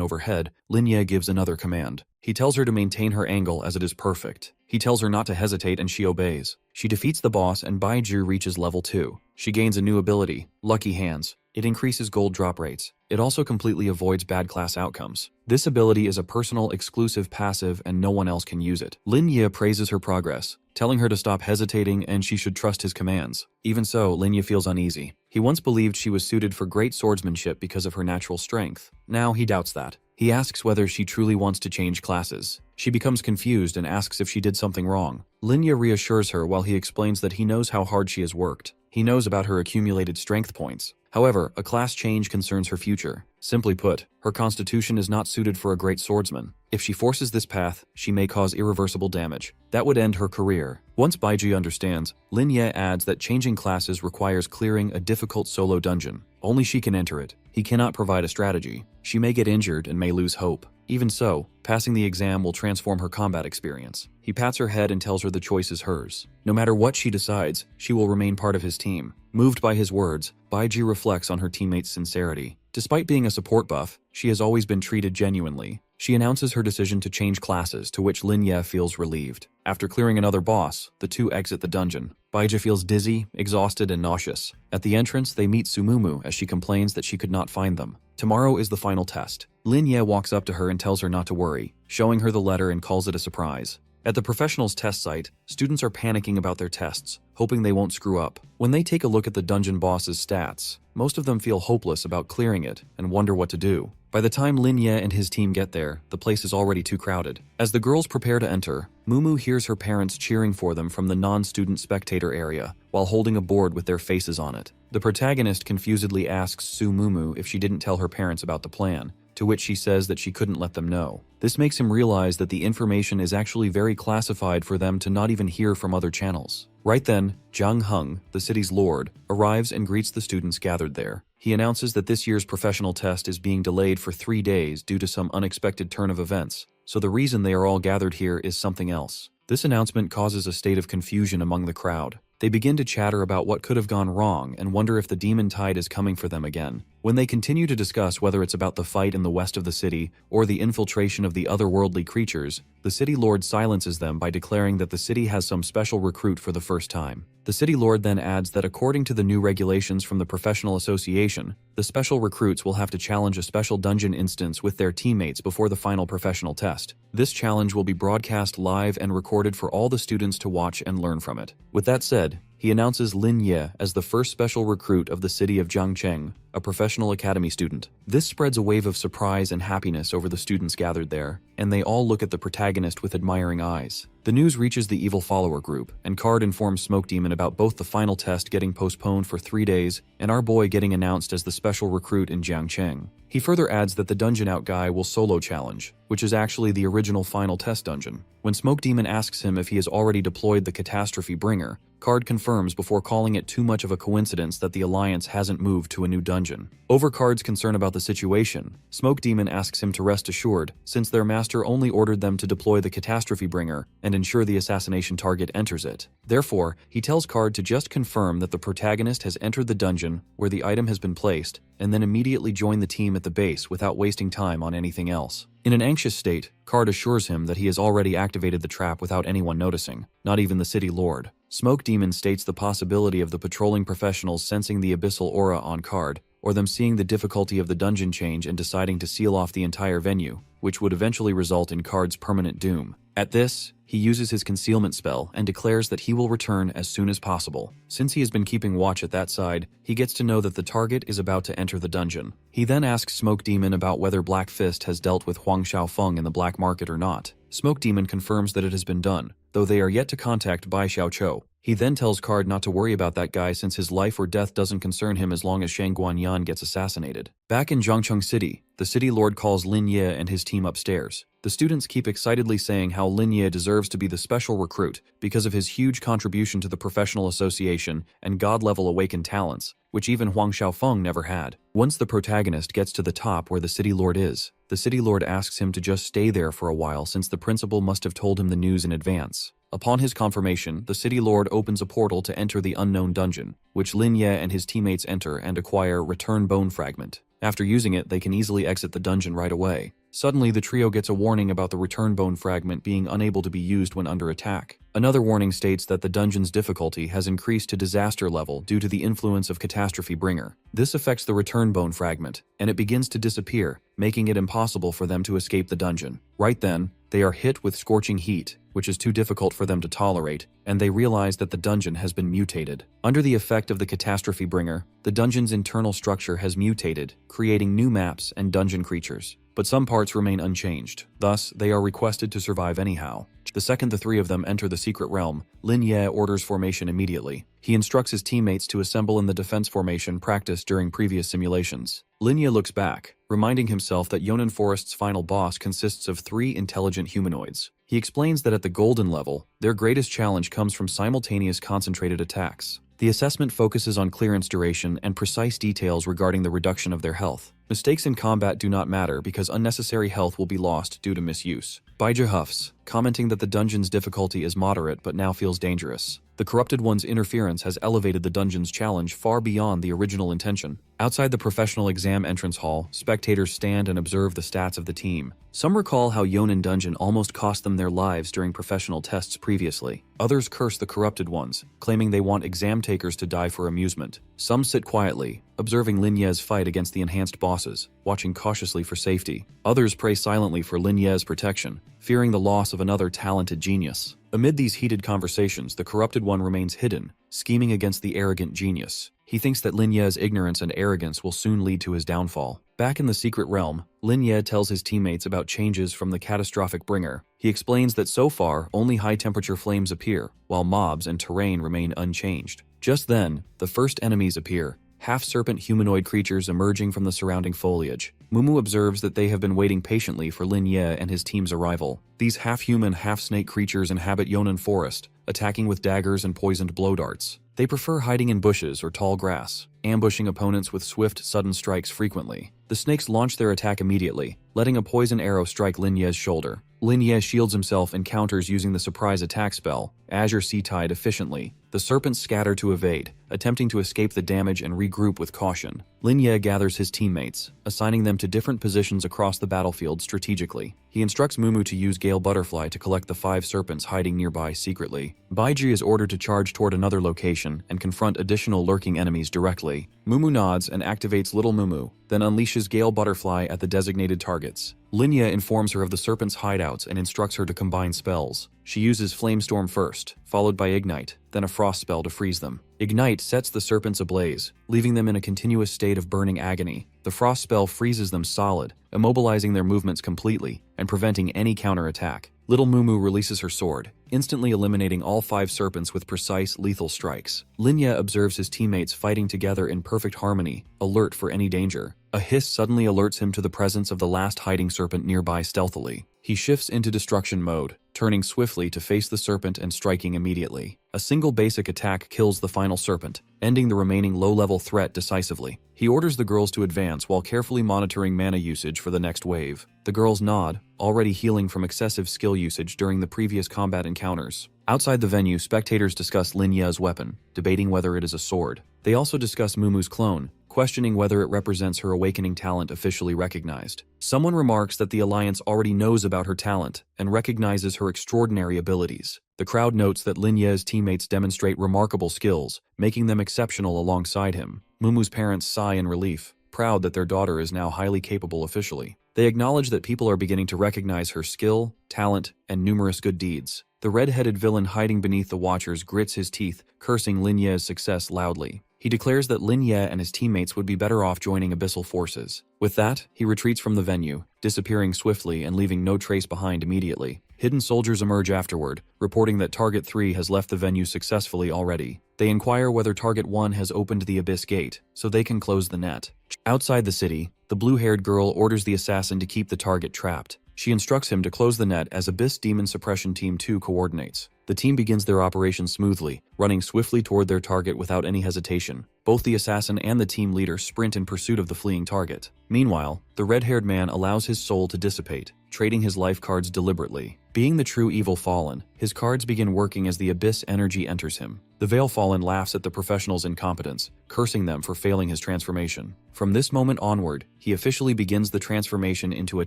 overhead, Lin Ye gives another command. He tells her to maintain her angle as it is perfect. He tells her not to hesitate and she obeys. She defeats the boss and Baizhi reaches level 2. She gains a new ability, Lucky Hands. It increases gold drop rates. It also completely avoids bad class outcomes. This ability is a personal, exclusive passive and no one else can use it. Lin Ye praises her progress, telling her to stop hesitating and she should trust his commands. Even so, Lin Ye feels uneasy. He once believed she was suited for great swordsmanship because of her natural strength. Now he doubts that. He asks whether she truly wants to change classes. She becomes confused and asks if she did something wrong. Lin Ye reassures her while he explains that he knows how hard she has worked. He knows about her accumulated strength points. However, a class change concerns her future. Simply put, her constitution is not suited for a great swordsman. If she forces this path, she may cause irreversible damage. That would end her career. Once Baizhi understands, Lin Ye adds that changing classes requires clearing a difficult solo dungeon. Only she can enter it. He cannot provide a strategy. She may get injured and may lose hope. Even so, passing the exam will transform her combat experience. He pats her head and tells her the choice is hers. No matter what she decides, she will remain part of his team. Moved by his words, Baizhi reflects on her teammate's sincerity. Despite being a support buff, she has always been treated genuinely. She announces her decision to change classes, to which Lin Ye feels relieved. After clearing another boss, the two exit the dungeon. Baizhi feels dizzy, exhausted, and nauseous. At the entrance, they meet Sumumu as she complains that she could not find them. Tomorrow is the final test. Lin Ye walks up to her and tells her not to worry, showing her the letter and calls it a surprise. At the professionals' test site, students are panicking about their tests, hoping they won't screw up. When they take a look at the dungeon boss's stats, most of them feel hopeless about clearing it and wonder what to do. By the time Lin Ye and his team get there, the place is already too crowded. As the girls prepare to enter, Mumu hears her parents cheering for them from the non-student spectator area, while holding a board with their faces on it. The protagonist confusedly asks Su Mumu if she didn't tell her parents about the plan, to which she says that she couldn't let them know. This makes him realize that the information is actually very classified for them to not even hear from other channels. Right then, Zhang Heng, the city's lord, arrives and greets the students gathered there. He announces that this year's professional test is being delayed for 3 days due to some unexpected turn of events, so the reason they are all gathered here is something else. This announcement causes a state of confusion among the crowd. They begin to chatter about what could have gone wrong and wonder if the demon tide is coming for them again. When they continue to discuss whether it's about the fight in the west of the city or the infiltration of the otherworldly creatures, the city lord silences them by declaring that the city has some special recruit for the first time. The city lord then adds that according to the new regulations from the professional association, the special recruits will have to challenge a special dungeon instance with their teammates before the final professional test. This challenge will be broadcast live and recorded for all the students to watch and learn from it. With that said, he announces Lin Ye as the first special recruit of the city of Jiangcheng, a professional academy student. This spreads a wave of surprise and happiness over the students gathered there, and they all look at the protagonist with admiring eyes. The news reaches the evil follower group, and Card informs Smoke Demon about both the final test getting postponed for 3 days and our boy getting announced as the special recruit in Jiangcheng. He further adds that the Dungeon Out guy will solo challenge, which is actually the original final test dungeon. When Smoke Demon asks him if he has already deployed the Catastrophe Bringer, Card confirms before calling it too much of a coincidence that the Alliance hasn't moved to a new dungeon. Over Card's concern about the situation, Smoke Demon asks him to rest assured, since their master only ordered them to deploy the Catastrophe Bringer and ensure the assassination target enters it. Therefore, he tells Card to just confirm that the protagonist has entered the dungeon where the item has been placed, and then immediately join the team at the base without wasting time on anything else. In an anxious state, Card assures him that he has already activated the trap without anyone noticing, not even the city lord. Smoke Demon states the possibility of the patrolling professionals sensing the abyssal aura on Card, or them seeing the difficulty of the dungeon change and deciding to seal off the entire venue, which would eventually result in Card's permanent doom. At this, he uses his concealment spell and declares that he will return as soon as possible. Since he has been keeping watch at that side, he gets to know that the target is about to enter the dungeon. He then asks Smoke Demon about whether Black Fist has dealt with Huang Xiaofeng in the black market or not. Smoke Demon confirms that it has been done, though they are yet to contact Bai Xiaoqiu. He then tells Card not to worry about that guy since his life or death doesn't concern him as long as Shang Guanyan gets assassinated. Back in Zhangcheng City, the city lord calls Lin Ye and his team upstairs. The students keep excitedly saying how Lin Ye deserves to be the special recruit because of his huge contribution to the professional association and god-level awakened talents, which even Huang Xiaofeng never had. Once the protagonist gets to the top where the city lord is, the city lord asks him to just stay there for a while since the principal must have told him the news in advance. Upon his confirmation, the city lord opens a portal to enter the unknown dungeon, which Lin Ye and his teammates enter and acquire Return Bone Fragment. After using it, they can easily exit the dungeon right away. Suddenly, the trio gets a warning about the Return Bone Fragment being unable to be used when under attack. Another warning states that the dungeon's difficulty has increased to disaster level due to the influence of Catastrophe Bringer. This affects the Return Bone Fragment, and it begins to disappear, making it impossible for them to escape the dungeon. Right then, they are hit with scorching heat, which is too difficult for them to tolerate, and they realize that the dungeon has been mutated. Under the effect of the Catastrophe Bringer, the dungeon's internal structure has mutated, creating new maps and dungeon creatures. But some parts remain unchanged, thus they are requested to survive anyhow. The second the three of them enter the secret realm, Lin Ye orders formation immediately. He instructs his teammates to assemble in the defense formation practiced during previous simulations. Lin Ye looks back, reminding himself that Yunnan Forest's final boss consists of 3 intelligent humanoids. He explains that at the golden level, their greatest challenge comes from simultaneous concentrated attacks. The assessment focuses on clearance duration and precise details regarding the reduction of their health. Mistakes in combat do not matter because unnecessary health will be lost due to misuse. Baija huffs, commenting that the dungeon's difficulty is moderate but now feels dangerous. The Corrupted One's interference has elevated the dungeon's challenge far beyond the original intention. Outside the professional exam entrance hall, spectators stand and observe the stats of the team. Some recall how Yonan Dungeon almost cost them their lives during professional tests previously. Others curse the Corrupted Ones, claiming they want exam takers to die for amusement. Some sit quietly, observing Lin Ye's fight against the enhanced bosses, watching cautiously for safety. Others pray silently for Lin Ye's protection, fearing the loss of another talented genius. Amid these heated conversations, the Corrupted One remains hidden, scheming against the arrogant genius. He thinks that Lin Ye's ignorance and arrogance will soon lead to his downfall. Back in the secret realm, Lin Ye tells his teammates about changes from the Catastrophic Bringer. He explains that so far, only high-temperature flames appear, while mobs and terrain remain unchanged. Just then, the first enemies appear, half-serpent humanoid creatures emerging from the surrounding foliage. Mumu observes that they have been waiting patiently for Lin Ye and his team's arrival. These half-human, half-snake creatures inhabit Yonan Forest, attacking with daggers and poisoned blow darts. They prefer hiding in bushes or tall grass, ambushing opponents with swift, sudden strikes frequently. The snakes launch their attack immediately, letting a poison arrow strike Lin Ye's shoulder. Lin Ye shields himself and counters using the surprise attack spell, Azure Sea Tide, efficiently. The serpents scatter to evade, attempting to escape the damage and regroup with caution. Lin Ye gathers his teammates, assigning them to different positions across the battlefield strategically. He instructs Mumu to use Gale Butterfly to collect the 5 serpents hiding nearby secretly. Baiji is ordered to charge toward another location and confront additional lurking enemies directly. Mumu nods and activates Little Mumu, then unleashes Gale Butterfly at the designated targets. Lin Ye informs her of the serpents' hideouts and instructs her to combine spells. She uses Flamestorm first, followed by Ignite, then a Frost spell to freeze them. Ignite sets the serpents ablaze, leaving them in a continuous state of burning agony. The Frost spell freezes them solid, immobilizing their movements completely and preventing any counterattack. Little Mumu releases her sword, instantly eliminating all 5 serpents with precise, lethal strikes. Lin Ye observes his teammates fighting together in perfect harmony, alert for any danger. A hiss suddenly alerts him to the presence of the last hiding serpent nearby stealthily. He shifts into destruction mode, turning swiftly to face the serpent and striking immediately. A single basic attack kills the final serpent, ending the remaining low-level threat decisively. He orders the girls to advance while carefully monitoring mana usage for the next wave. The girls nod, already healing from excessive skill usage during the previous combat encounters. Outside the venue, spectators discuss Lin Ye's weapon, debating whether it is a sword. They also discuss Mumu's clone, questioning whether it represents her awakening talent officially recognized. Someone remarks that the Alliance already knows about her talent and recognizes her extraordinary abilities. The crowd notes that Lin Ye's teammates demonstrate remarkable skills, making them exceptional alongside him. Mumu's parents sigh in relief, proud that their daughter is now highly capable officially. They acknowledge that people are beginning to recognize her skill, talent, and numerous good deeds. The red-headed villain hiding beneath the Watchers grits his teeth, cursing Lin Ye's success loudly. He declares that Lin Ye and his teammates would be better off joining abyssal forces. With that, he retreats from the venue, disappearing swiftly and leaving no trace behind immediately. Hidden soldiers emerge afterward, reporting that Target 3 has left the venue successfully already. They inquire whether Target 1 has opened the Abyss Gate, so they can close the net. Outside the city, the blue-haired girl orders the assassin to keep the target trapped. She instructs him to close the net as Abyss Demon Suppression Team 2 coordinates. The team begins their operation smoothly, running swiftly toward their target without any hesitation. Both the assassin and the team leader sprint in pursuit of the fleeing target. Meanwhile, the red-haired man allows his soul to dissipate, trading his life cards deliberately. Being the true evil fallen, his cards begin working as the abyss energy enters him. The Veil Fallen laughs at the professional's incompetence, cursing them for failing his transformation. From this moment onward, he officially begins the transformation into a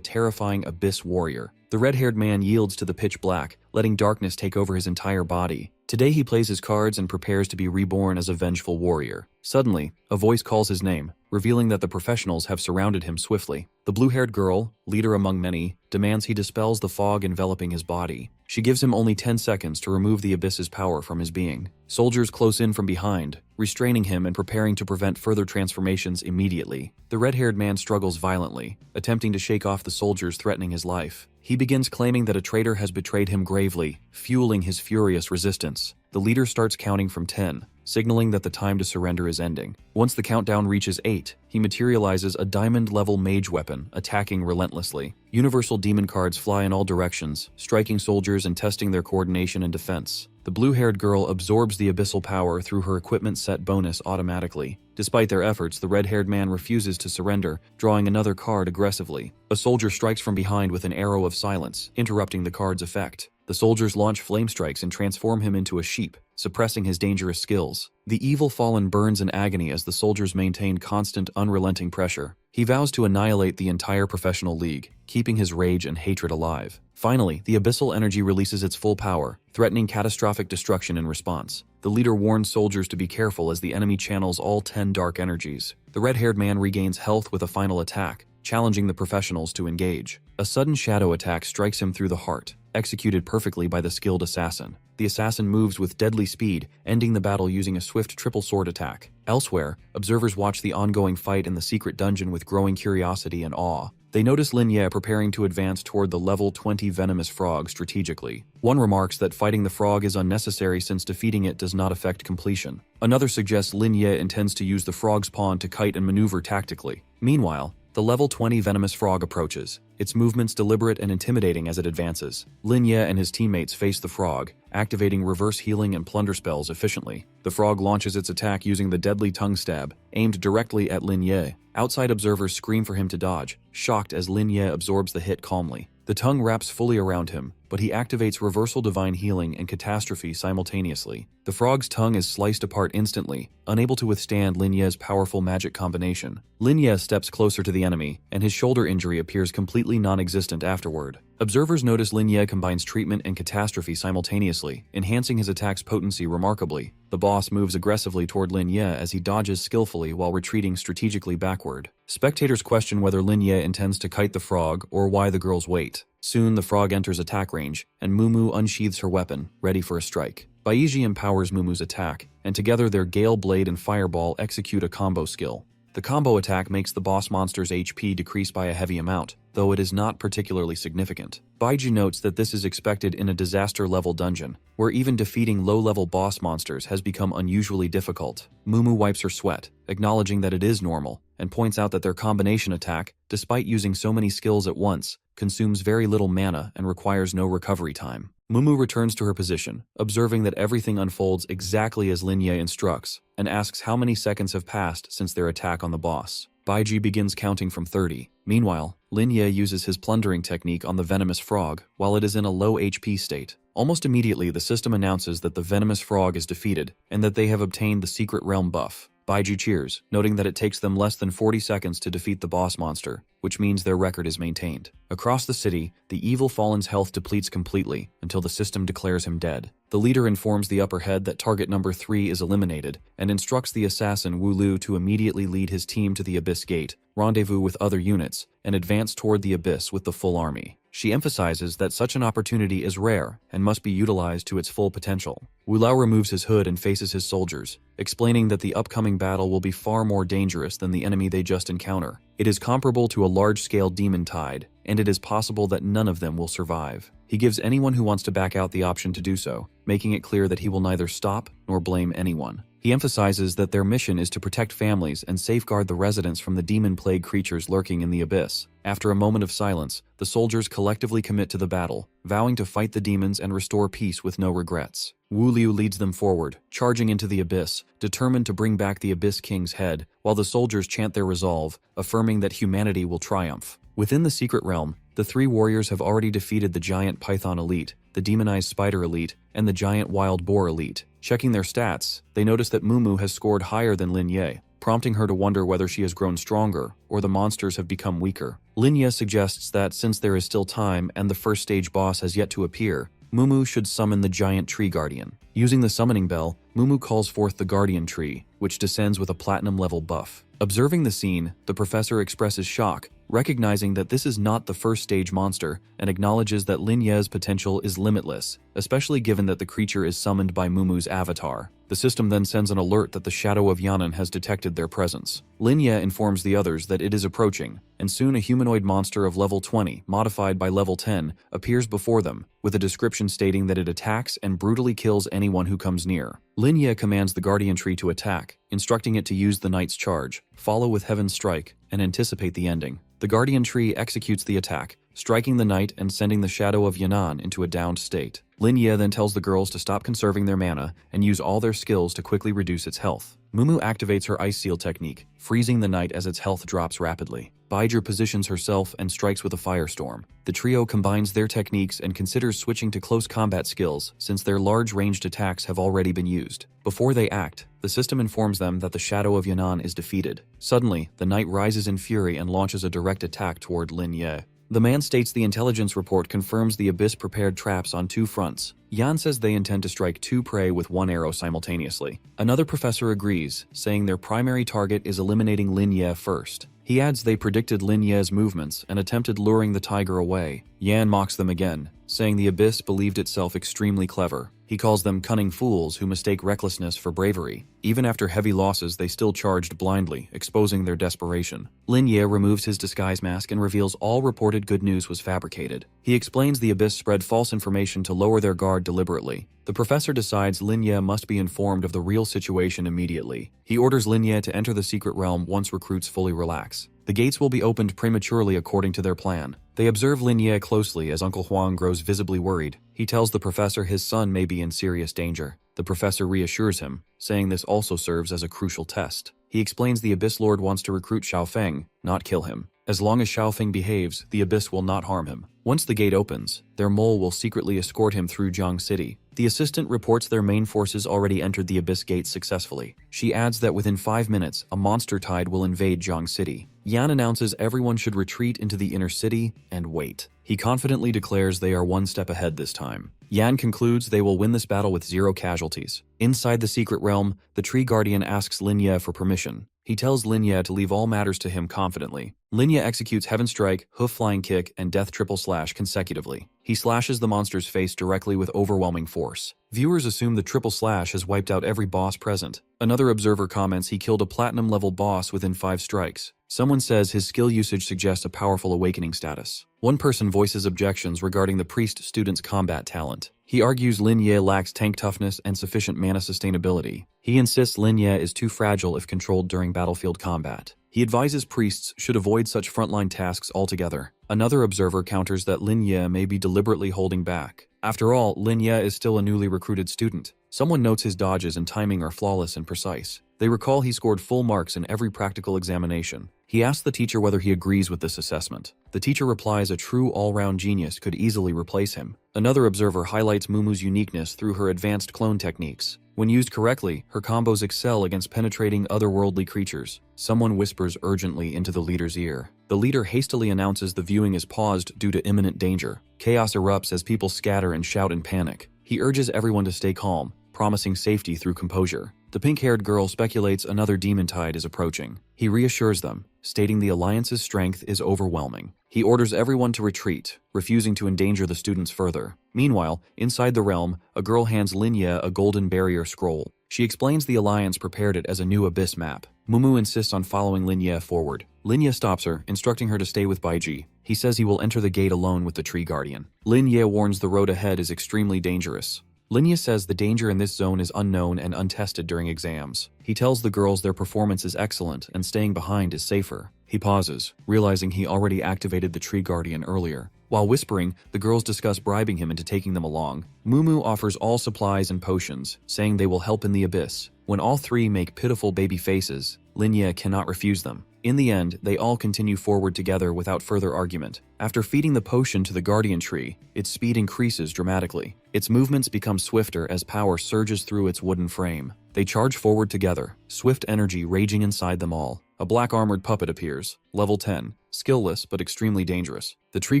terrifying abyss warrior. The red-haired man yields to the pitch black, letting darkness take over his entire body. Today he plays his cards and prepares to be reborn as a vengeful warrior. Suddenly, a voice calls his name, revealing that the professionals have surrounded him swiftly. The blue-haired girl, leader among many, demands he dispels the fog enveloping his body. She gives him only 10 seconds to remove the abyss's power from his being. Soldiers close in from behind, restraining him and preparing to prevent further transformations immediately. The red-haired man struggles violently, attempting to shake off the soldiers threatening his life. He begins claiming that a traitor has betrayed him gravely, fueling his furious resistance. The leader starts counting from 10, signaling that the time to surrender is ending. Once the countdown reaches 8, he materializes a diamond-level mage weapon, attacking relentlessly. Universal demon cards fly in all directions, striking soldiers and testing their coordination and defense. The blue-haired girl absorbs the abyssal power through her equipment set bonus automatically. Despite their efforts, the red-haired man refuses to surrender, drawing another card aggressively. A soldier strikes from behind with an arrow of silence, interrupting the card's effect. The soldiers launch flame strikes and transform him into a sheep, suppressing his dangerous skills. The evil fallen burns in agony as the soldiers maintain constant, unrelenting pressure. He vows to annihilate the entire professional league, keeping his rage and hatred alive. Finally, the abyssal energy releases its full power, threatening catastrophic destruction in response. The leader warns soldiers to be careful as the enemy channels all 10 dark energies. The red-haired man regains health with a final attack, challenging the professionals to engage. A sudden shadow attack strikes him through the heart, executed perfectly by the skilled assassin. The assassin moves with deadly speed, ending the battle using a swift triple sword attack. Elsewhere, observers watch the ongoing fight in the secret dungeon with growing curiosity and awe. They notice Lin Ye preparing to advance toward the level 20 venomous frog strategically. One remarks that fighting the frog is unnecessary since defeating it does not affect completion. Another suggests Lin Ye intends to use the frog's pawn to kite and maneuver tactically. Meanwhile, the level 20 venomous frog approaches, its movements deliberate and intimidating as it advances. Lin Ye and his teammates face the frog, activating reverse healing and plunder spells efficiently. The frog launches its attack using the deadly tongue stab, aimed directly at Lin Ye. Outside observers scream for him to dodge, shocked as Lin Ye absorbs the hit calmly. The tongue wraps fully around him, but he activates Reversal Divine Healing and Catastrophe simultaneously. The frog's tongue is sliced apart instantly, unable to withstand Lin Ye's powerful magic combination. Lin Ye steps closer to the enemy, and his shoulder injury appears completely non-existent afterward. Observers notice Lin Ye combines treatment and catastrophe simultaneously, enhancing his attack's potency remarkably. The boss moves aggressively toward Lin Ye as he dodges skillfully while retreating strategically backward. Spectators question whether Lin Ye intends to kite the frog or why the girls wait. Soon the frog enters attack range, and Mumu unsheathes her weapon, ready for a strike. Baiji empowers Mumu's attack, and together their Gale Blade and Fireball execute a combo skill. The combo attack makes the boss monster's HP decrease by a heavy amount, though it is not particularly significant. Baiji notes that this is expected in a disaster-level dungeon, where even defeating low-level boss monsters has become unusually difficult. Mumu wipes her sweat, acknowledging that it is normal, and points out that their combination attack, despite using so many skills at once, consumes very little mana and requires no recovery time. Mumu returns to her position, observing that everything unfolds exactly as Lin Ye instructs, and asks how many seconds have passed since their attack on the boss. Baiji begins counting from 30. Meanwhile, Lin Ye uses his plundering technique on the venomous frog while it is in a low HP state. Almost immediately, the system announces that the venomous frog is defeated and that they have obtained the secret realm buff. Baiji cheers, noting that it takes them less than 40 seconds to defeat the boss monster, which means their record is maintained. Across the city, the evil fallen's health depletes completely until the system declares him dead. The leader informs the upper head that target number 3 is eliminated and instructs the assassin Wu Lu to immediately lead his team to the Abyss Gate, rendezvous with other units, and advance toward the Abyss with the full army. She emphasizes that such an opportunity is rare and must be utilized to its full potential. Wu Lao removes his hood and faces his soldiers, explaining that the upcoming battle will be far more dangerous than the enemy they just encounter. It is comparable to a large-scale demon tide, and it is possible that none of them will survive. He gives anyone who wants to back out the option to do so, making it clear that he will neither stop nor blame anyone. He emphasizes that their mission is to protect families and safeguard the residents from the demon-plagued creatures lurking in the abyss. After a moment of silence, the soldiers collectively commit to the battle, vowing to fight the demons and restore peace with no regrets. Wu Liu leads them forward, charging into the abyss, determined to bring back the Abyss King's head, while the soldiers chant their resolve, affirming that humanity will triumph. Within the secret realm, the 3 warriors have already defeated the giant python elite, the demonized spider elite, and the giant wild boar elite. Checking their stats, they notice that Mumu has scored higher than Lin Ye, prompting her to wonder whether she has grown stronger or the monsters have become weaker. Lin Ye suggests that since there is still time and the first stage boss has yet to appear, Mumu should summon the giant tree guardian. Using the summoning bell, Mumu calls forth the guardian tree, which descends with a platinum level buff. Observing the scene, the professor expresses shock, recognizing that this is not the first stage monster, and acknowledges that Lin Ye's potential is limitless, especially given that the creature is summoned by Mumu's avatar. The system then sends an alert that the shadow of Yan'an has detected their presence. Lin Ye informs the others that it is approaching, and soon a humanoid monster of level 20, modified by level 10, appears before them, with a description stating that it attacks and brutally kills anyone who comes near. Lin Ye commands the guardian tree to attack, instructing it to use the knight's charge, follow with Heaven's Strike, and anticipate the ending. The guardian tree executes the attack, striking the knight and sending the shadow of Yan'an into a downed state. Lin Ye then tells the girls to stop conserving their mana and use all their skills to quickly reduce its health. Mumu activates her Ice Seal technique, freezing the knight as its health drops rapidly. Baizhi positions herself and strikes with a firestorm. The trio combines their techniques and considers switching to close combat skills since their large ranged attacks have already been used. Before they act, the system informs them that the shadow of Yan'an is defeated. Suddenly, the knight rises in fury and launches a direct attack toward Lin Ye. The man states the intelligence report confirms the Abyss prepared traps on 2 fronts. Yan says they intend to strike 2 prey with 1 arrow simultaneously. Another professor agrees, saying their primary target is eliminating Lin Ye first. He adds they predicted Lin Ye's movements and attempted luring the tiger away. Yan mocks them again, saying the Abyss believed itself extremely clever. He calls them cunning fools who mistake recklessness for bravery. Even after heavy losses, they still charged blindly, exposing their desperation. Lin Ye removes his disguise mask and reveals all reported good news was fabricated. He explains the Abyss spread false information to lower their guard deliberately. The professor decides Lin Ye must be informed of the real situation immediately. He orders Lin Ye to enter the secret realm once recruits fully relax. The gates will be opened prematurely according to their plan. They observe Lin Ye closely as Uncle Huang grows visibly worried. He tells the professor his son may be in serious danger. The professor reassures him, saying this also serves as a crucial test. He explains the Abyss Lord wants to recruit Xiaofeng, not kill him. As long as Xiaofeng behaves, the Abyss will not harm him. Once the gate opens, their mole will secretly escort him through Jiang City. The assistant reports their main forces already entered the Abyss Gate successfully. She adds that within 5 minutes, a monster tide will invade Jiang City. Yan announces everyone should retreat into the inner city and wait. He confidently declares they are 1 step ahead this time. Yan concludes they will win this battle with 0 casualties. Inside the secret realm, the Tree Guardian asks Lin Ye for permission. He tells Lin Ye to leave all matters to him confidently. Lin Ye executes Heaven Strike, Hoof Flying Kick, and Death Triple Slash consecutively. He slashes the monster's face directly with overwhelming force. Viewers assume the Triple Slash has wiped out every boss present. Another observer comments he killed a platinum-level boss within 5 strikes. Someone says his skill usage suggests a powerful awakening status. One person voices objections regarding the priest-student's combat talent. He argues Lin Ye lacks tank toughness and sufficient mana sustainability. He insists Lin Ye is too fragile if controlled during battlefield combat. He advises priests should avoid such frontline tasks altogether. Another observer counters that Lin Ye may be deliberately holding back. After all, Lin Ye is still a newly recruited student. Someone notes his dodges and timing are flawless and precise. They recall he scored full marks in every practical examination. He asks the teacher whether he agrees with this assessment. The teacher replies a true all-round genius could easily replace him. Another observer highlights Mumu's uniqueness through her advanced clone techniques. When used correctly, her combos excel against penetrating otherworldly creatures. Someone whispers urgently into the leader's ear. The leader hastily announces the viewing is paused due to imminent danger. Chaos erupts as people scatter and shout in panic. He urges everyone to stay calm, promising safety through composure. The pink-haired girl speculates another demon tide is approaching. He reassures them, stating the Alliance's strength is overwhelming. He orders everyone to retreat, refusing to endanger the students further. Meanwhile, inside the realm, a girl hands Linya a golden barrier scroll. She explains the Alliance prepared it as a new abyss map. Mumu insists on following Linya forward. Linya stops her, instructing her to stay with Baiji. He says he will enter the gate alone with the Tree Guardian. Linya warns the road ahead is extremely dangerous. Linya says the danger in this zone is unknown and untested during exams. He tells the girls their performance is excellent and staying behind is safer. He pauses, realizing he already activated the Tree Guardian earlier. While whispering, the girls discuss bribing him into taking them along. Mumu offers all supplies and potions, saying they will help in the abyss. When all three make pitiful baby faces, Linya cannot refuse them. In the end, they all continue forward together without further argument. After feeding the potion to the guardian tree, its speed increases dramatically. Its movements become swifter as power surges through its wooden frame. They charge forward together, swift energy raging inside them all. A black armored puppet appears, level 10, skillless but extremely dangerous. The Tree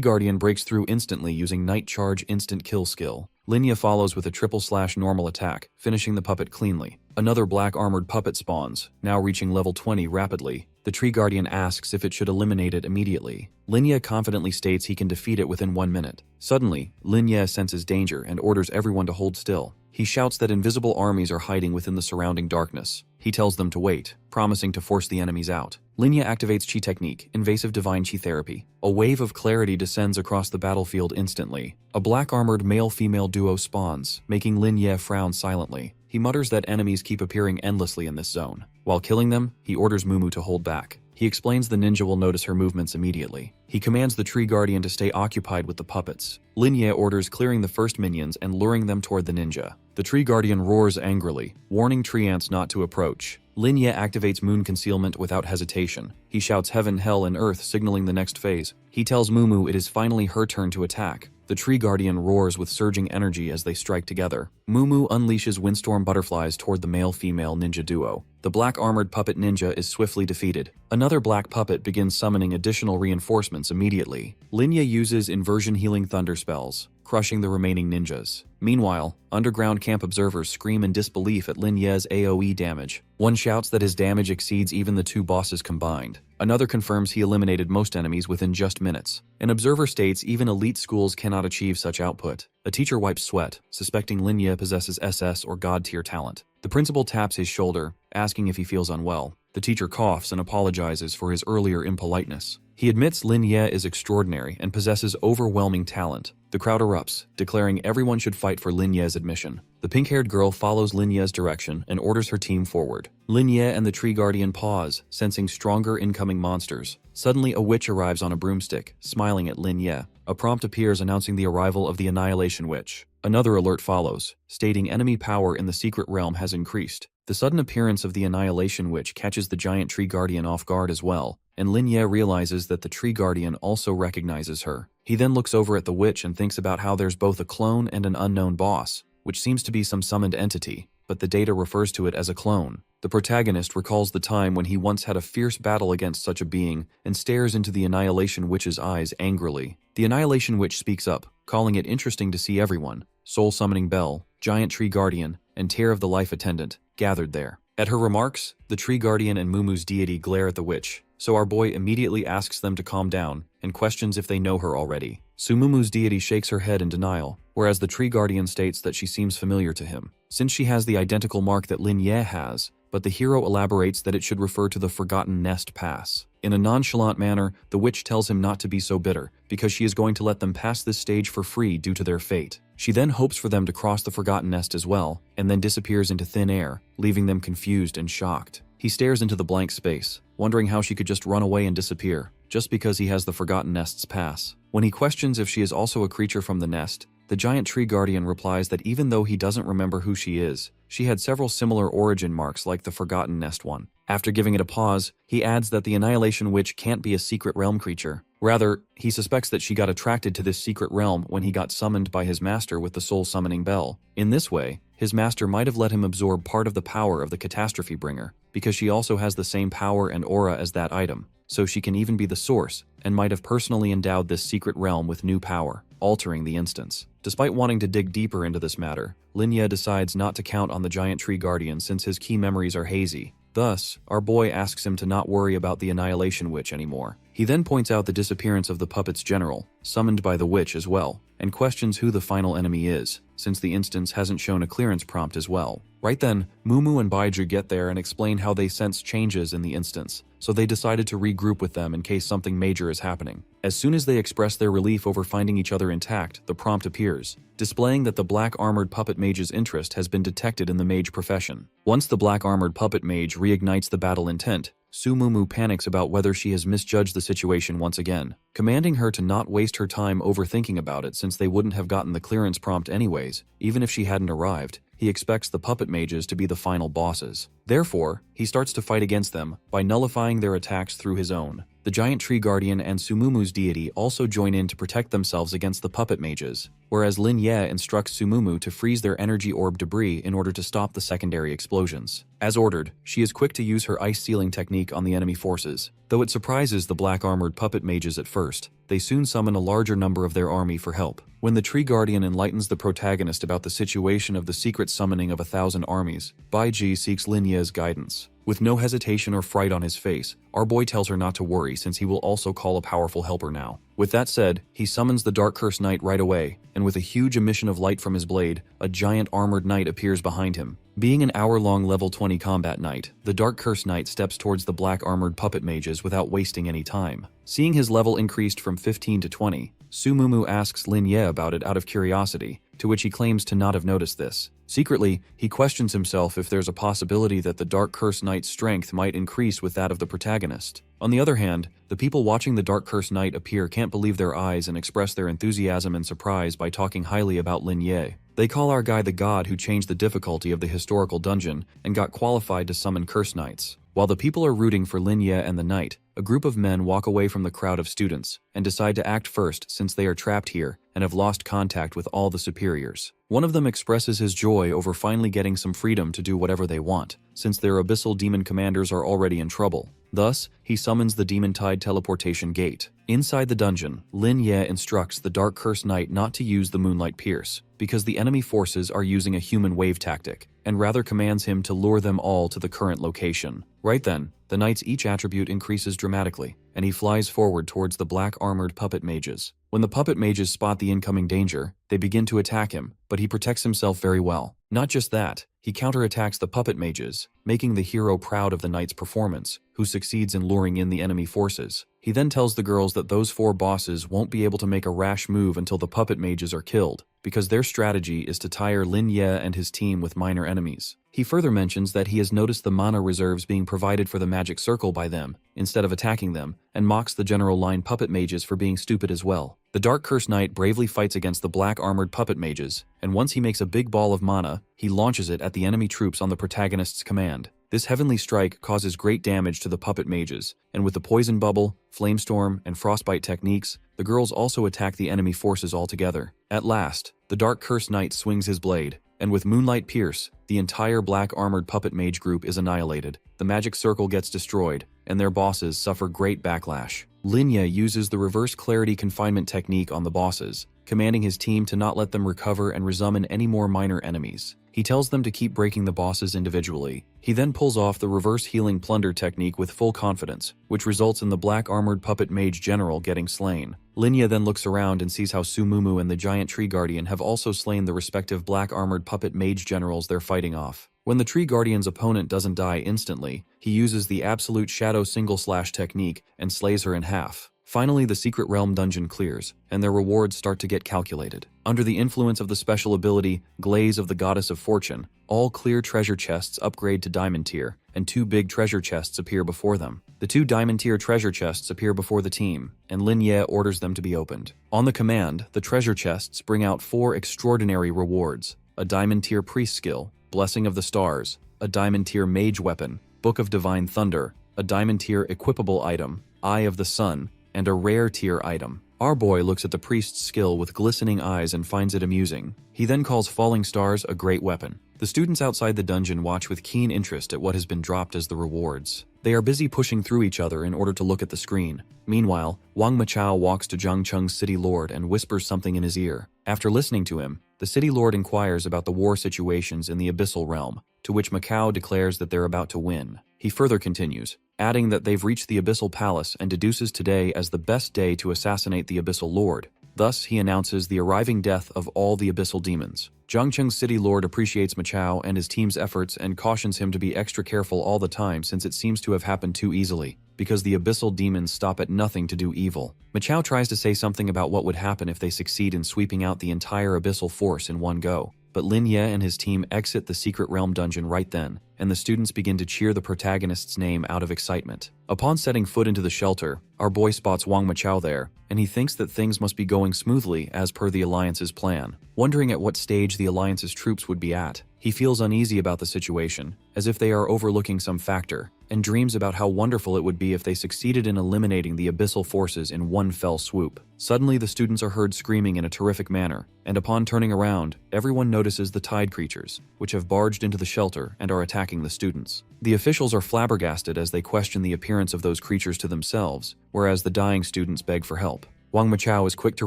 Guardian breaks through instantly using Night Charge instant kill skill. Linya follows with a triple/normal attack, finishing the puppet cleanly. Another black armored puppet spawns, now reaching level 20 rapidly. The Tree Guardian asks if it should eliminate it immediately. Linya confidently states he can defeat it within 1 minute. Suddenly, Linya senses danger and orders everyone to hold still. He shouts that invisible armies are hiding within the surrounding darkness. He tells them to wait, promising to force the enemies out. Linya activates Chi Technique, Invasive Divine Chi Therapy. A wave of clarity descends across the battlefield instantly. A black-armored male-female duo spawns, making Linya frown silently. He mutters that enemies keep appearing endlessly in this zone. While killing them, he orders Mumu to hold back. He explains the ninja will notice her movements immediately. He commands the Tree Guardian to stay occupied with the puppets. Linya orders clearing the first minions and luring them toward the ninja. The Tree Guardian roars angrily, warning tree ants not to approach. Linya activates moon concealment without hesitation. He shouts heaven, hell, and earth, signaling the next phase. He tells Mumu it is finally her turn to attack. The Tree Guardian roars with surging energy as they strike together. Mumu unleashes windstorm butterflies toward the male-female ninja duo. The black-armored puppet ninja is swiftly defeated. Another black puppet begins summoning additional reinforcements immediately. Linya uses inversion healing thunder spells, crushing the remaining ninjas. Meanwhile, underground camp observers scream in disbelief at Linya's AoE damage. One shouts that his damage exceeds even the two bosses combined. Another confirms he eliminated most enemies within just minutes. An observer states even elite schools cannot achieve such output. A teacher wipes sweat, suspecting Linya possesses SS or God-tier talent. The principal taps his shoulder, asking if he feels unwell. The teacher coughs and apologizes for his earlier impoliteness. He admits Linya is extraordinary and possesses overwhelming talent. The crowd erupts, declaring everyone should fight for Linya's admission. The pink-haired girl follows Linya's direction and orders her team forward. Linya and the Tree Guardian pause, sensing stronger incoming monsters. Suddenly, a witch arrives on a broomstick, smiling at Linya. A prompt appears announcing the arrival of the Annihilation Witch. Another alert follows, stating enemy power in the secret realm has increased. The sudden appearance of the Annihilation Witch catches the giant Tree Guardian off guard as well, and Linya realizes that the Tree Guardian also recognizes her. He then looks over at the witch and thinks about how there's both a clone and an unknown boss, which seems to be some summoned entity, but the data refers to it as a clone. The protagonist recalls the time when he once had a fierce battle against such a being and stares into the Annihilation Witch's eyes angrily. The Annihilation Witch speaks up, calling it interesting to see everyone, Soul Summoning Bell, Giant Tree Guardian, and Tear of the Life Attendant, gathered there. At her remarks, the Tree Guardian and Mumu's deity glare at the witch, so our boy immediately asks them to calm down and questions if they know her already. Sumumu's deity shakes her head in denial, whereas the Tree Guardian states that she seems familiar to him, since she has the identical mark that Linya has, but the hero elaborates that it should refer to the Forgotten Nest Pass. In a nonchalant manner, the witch tells him not to be so bitter, because she is going to let them pass this stage for free due to their fate. She then hopes for them to cross the Forgotten Nest as well, and then disappears into thin air, leaving them confused and shocked. He stares into the blank space, wondering how she could just run away and disappear, just because he has the Forgotten Nest's pass. When he questions if she is also a creature from the nest, the giant Tree Guardian replies that even though he doesn't remember who she is, she had several similar origin marks like the Forgotten Nest one. After giving it a pause, he adds that the Annihilation Witch can't be a secret realm creature. Rather, he suspects that she got attracted to this secret realm when he got summoned by his master with the soul summoning bell. In this way, his master might have let him absorb part of the power of the catastrophe bringer, because she also has the same power and aura as that item, so she can even be the source, and might have personally endowed this secret realm with new power, altering the instance. Despite wanting to dig deeper into this matter, Lin Ye decides not to count on the giant tree guardian since his key memories are hazy. Thus, our boy asks him to not worry about the Annihilation Witch anymore. He then points out the disappearance of the puppet's general, summoned by the witch as well, and questions who the final enemy is, since the instance hasn't shown a clearance prompt as well. Right then, Mumu and Baiju get there and explain how they sense changes in the instance, so they decided to regroup with them in case something major is happening. As soon as they express their relief over finding each other intact, the prompt appears, displaying that the black-armored puppet mage's interest has been detected in the mage profession. Once the black-armored puppet mage reignites the battle intent, Mumu panics about whether she has misjudged the situation once again, commanding her to not waste her time overthinking about it since they wouldn't have gotten the clearance prompt anyways, even if she hadn't arrived. He expects the puppet mages to be the final bosses. Therefore, he starts to fight against them by nullifying their attacks through his own. The giant tree guardian and Sumumu's deity also join in to protect themselves against the puppet mages, whereas Lin Ye instructs Sumumu to freeze their energy orb debris in order to stop the secondary explosions. As ordered, she is quick to use her ice sealing technique on the enemy forces. Though it surprises the black-armored puppet mages at first, they soon summon a larger number of their army for help. When the tree guardian enlightens the protagonist about the situation of the secret summoning of 1,000 armies, Baiji seeks Lin Ye's guidance. With no hesitation or fright on his face, our boy tells her not to worry since he will also call a powerful helper now. With that said, he summons the Dark Curse Knight right away, and with a huge emission of light from his blade, a giant armored knight appears behind him. Being an hour-long level 20 combat knight, the Dark Curse Knight steps towards the black-armored puppet mages without wasting any time. Seeing his level increased from 15 to 20, Sumumu asks Lin Ye about it out of curiosity, to which he claims to not have noticed this. Secretly, he questions himself if there's a possibility that the Dark Curse Knight's strength might increase with that of the protagonist. On the other hand, the people watching the Dark Curse Knight appear can't believe their eyes and express their enthusiasm and surprise by talking highly about Lin Ye. They call our guy the god who changed the difficulty of the historical dungeon and got qualified to summon Curse Knights. While the people are rooting for Lin Ye and the knight, a group of men walk away from the crowd of students and decide to act first since they are trapped here and have lost contact with all the superiors. One of them expresses his joy over finally getting some freedom to do whatever they want, since their abyssal demon commanders are already in trouble. Thus, he summons the Demon-Tide teleportation gate. Inside the dungeon, Lin Ye instructs the Dark Curse Knight not to use the Moonlight Pierce, because the enemy forces are using a human wave tactic, and rather commands him to lure them all to the current location. Right then, the knight's each attribute increases dramatically, and he flies forward towards the black-armored puppet mages. When the puppet mages spot the incoming danger, they begin to attack him, but he protects himself very well. Not just that, he counterattacks the puppet mages, making the hero proud of the knight's performance, who succeeds in luring in the enemy forces. He then tells the girls that those 4 bosses won't be able to make a rash move until the puppet mages are killed, because their strategy is to tire Lin Ye and his team with minor enemies. He further mentions that he has noticed the mana reserves being provided for the magic circle by them, instead of attacking them, and mocks the general line puppet mages for being stupid as well. The Dark Curse Knight bravely fights against the black-armored puppet mages, and once he makes a big ball of mana, he launches it at the enemy troops on the protagonist's command. This heavenly strike causes great damage to the puppet mages, and with the poison bubble, flamestorm, and frostbite techniques, the girls also attack the enemy forces altogether. At last, the Dark Curse Knight swings his blade, and with Moonlight Pierce, the entire black-armored puppet mage group is annihilated. The magic circle gets destroyed, and their bosses suffer great backlash. Lin Ye uses the reverse clarity confinement technique on the bosses, commanding his team to not let them recover and resummon any more minor enemies. He tells them to keep breaking the bosses individually. He then pulls off the reverse healing plunder technique with full confidence, which results in the black-armored puppet mage general getting slain. Lin Ye then looks around and sees how Sumumu and the giant tree guardian have also slain the respective black-armored puppet mage generals they're fighting off. When the tree guardian's opponent doesn't die instantly, he uses the absolute shadow single-slash technique and slays her in half. Finally, the Secret Realm dungeon clears, and their rewards start to get calculated. Under the influence of the special ability, Glaze of the Goddess of Fortune, all clear treasure chests upgrade to Diamond Tier, and 2 big treasure chests appear before them. The 2 Diamond Tier treasure chests appear before the team, and Lin Ye orders them to be opened. On the command, the treasure chests bring out 4 extraordinary rewards: a Diamond Tier Priest skill, Blessing of the Stars, a Diamond Tier Mage weapon, Book of Divine Thunder, a Diamond Tier equipable item, Eye of the Sun, and a rare tier item. Our boy looks at the priest's skill with glistening eyes and finds it amusing. He then calls falling stars a great weapon. The students outside the dungeon watch with keen interest at what has been dropped as the rewards. They are busy pushing through each other in order to look at the screen. Meanwhile, Wang Machao walks to Zhang Cheng's city lord and whispers something in his ear. After listening to him, the city lord inquires about the war situations in the Abyssal Realm, to which Macau declares that they're about to win. He further continues, adding that they've reached the Abyssal Palace and deduces today as the best day to assassinate the Abyssal Lord. Thus, he announces the arriving death of all the Abyssal demons. Zhang Cheng's city lord appreciates Machao and his team's efforts and cautions him to be extra careful all the time since it seems to have happened too easily, because the Abyssal demons stop at nothing to do evil. Machao tries to say something about what would happen if they succeed in sweeping out the entire Abyssal force in one go. But Lin Ye and his team exit the secret realm dungeon right then, and the students begin to cheer the protagonist's name out of excitement. Upon setting foot into the shelter, our boy spots Wang Machao there, and he thinks that things must be going smoothly as per the Alliance's plan. Wondering at what stage the Alliance's troops would be at, he feels uneasy about the situation, as if they are overlooking some factor, and dreams about how wonderful it would be if they succeeded in eliminating the Abyssal forces in one fell swoop. Suddenly, the students are heard screaming in a terrific manner, and upon turning around, everyone notices the tide creatures, which have barged into the shelter and are attacking the students. The officials are flabbergasted as they question the appearance of those creatures to themselves, whereas the dying students beg for help. Wang Machao is quick to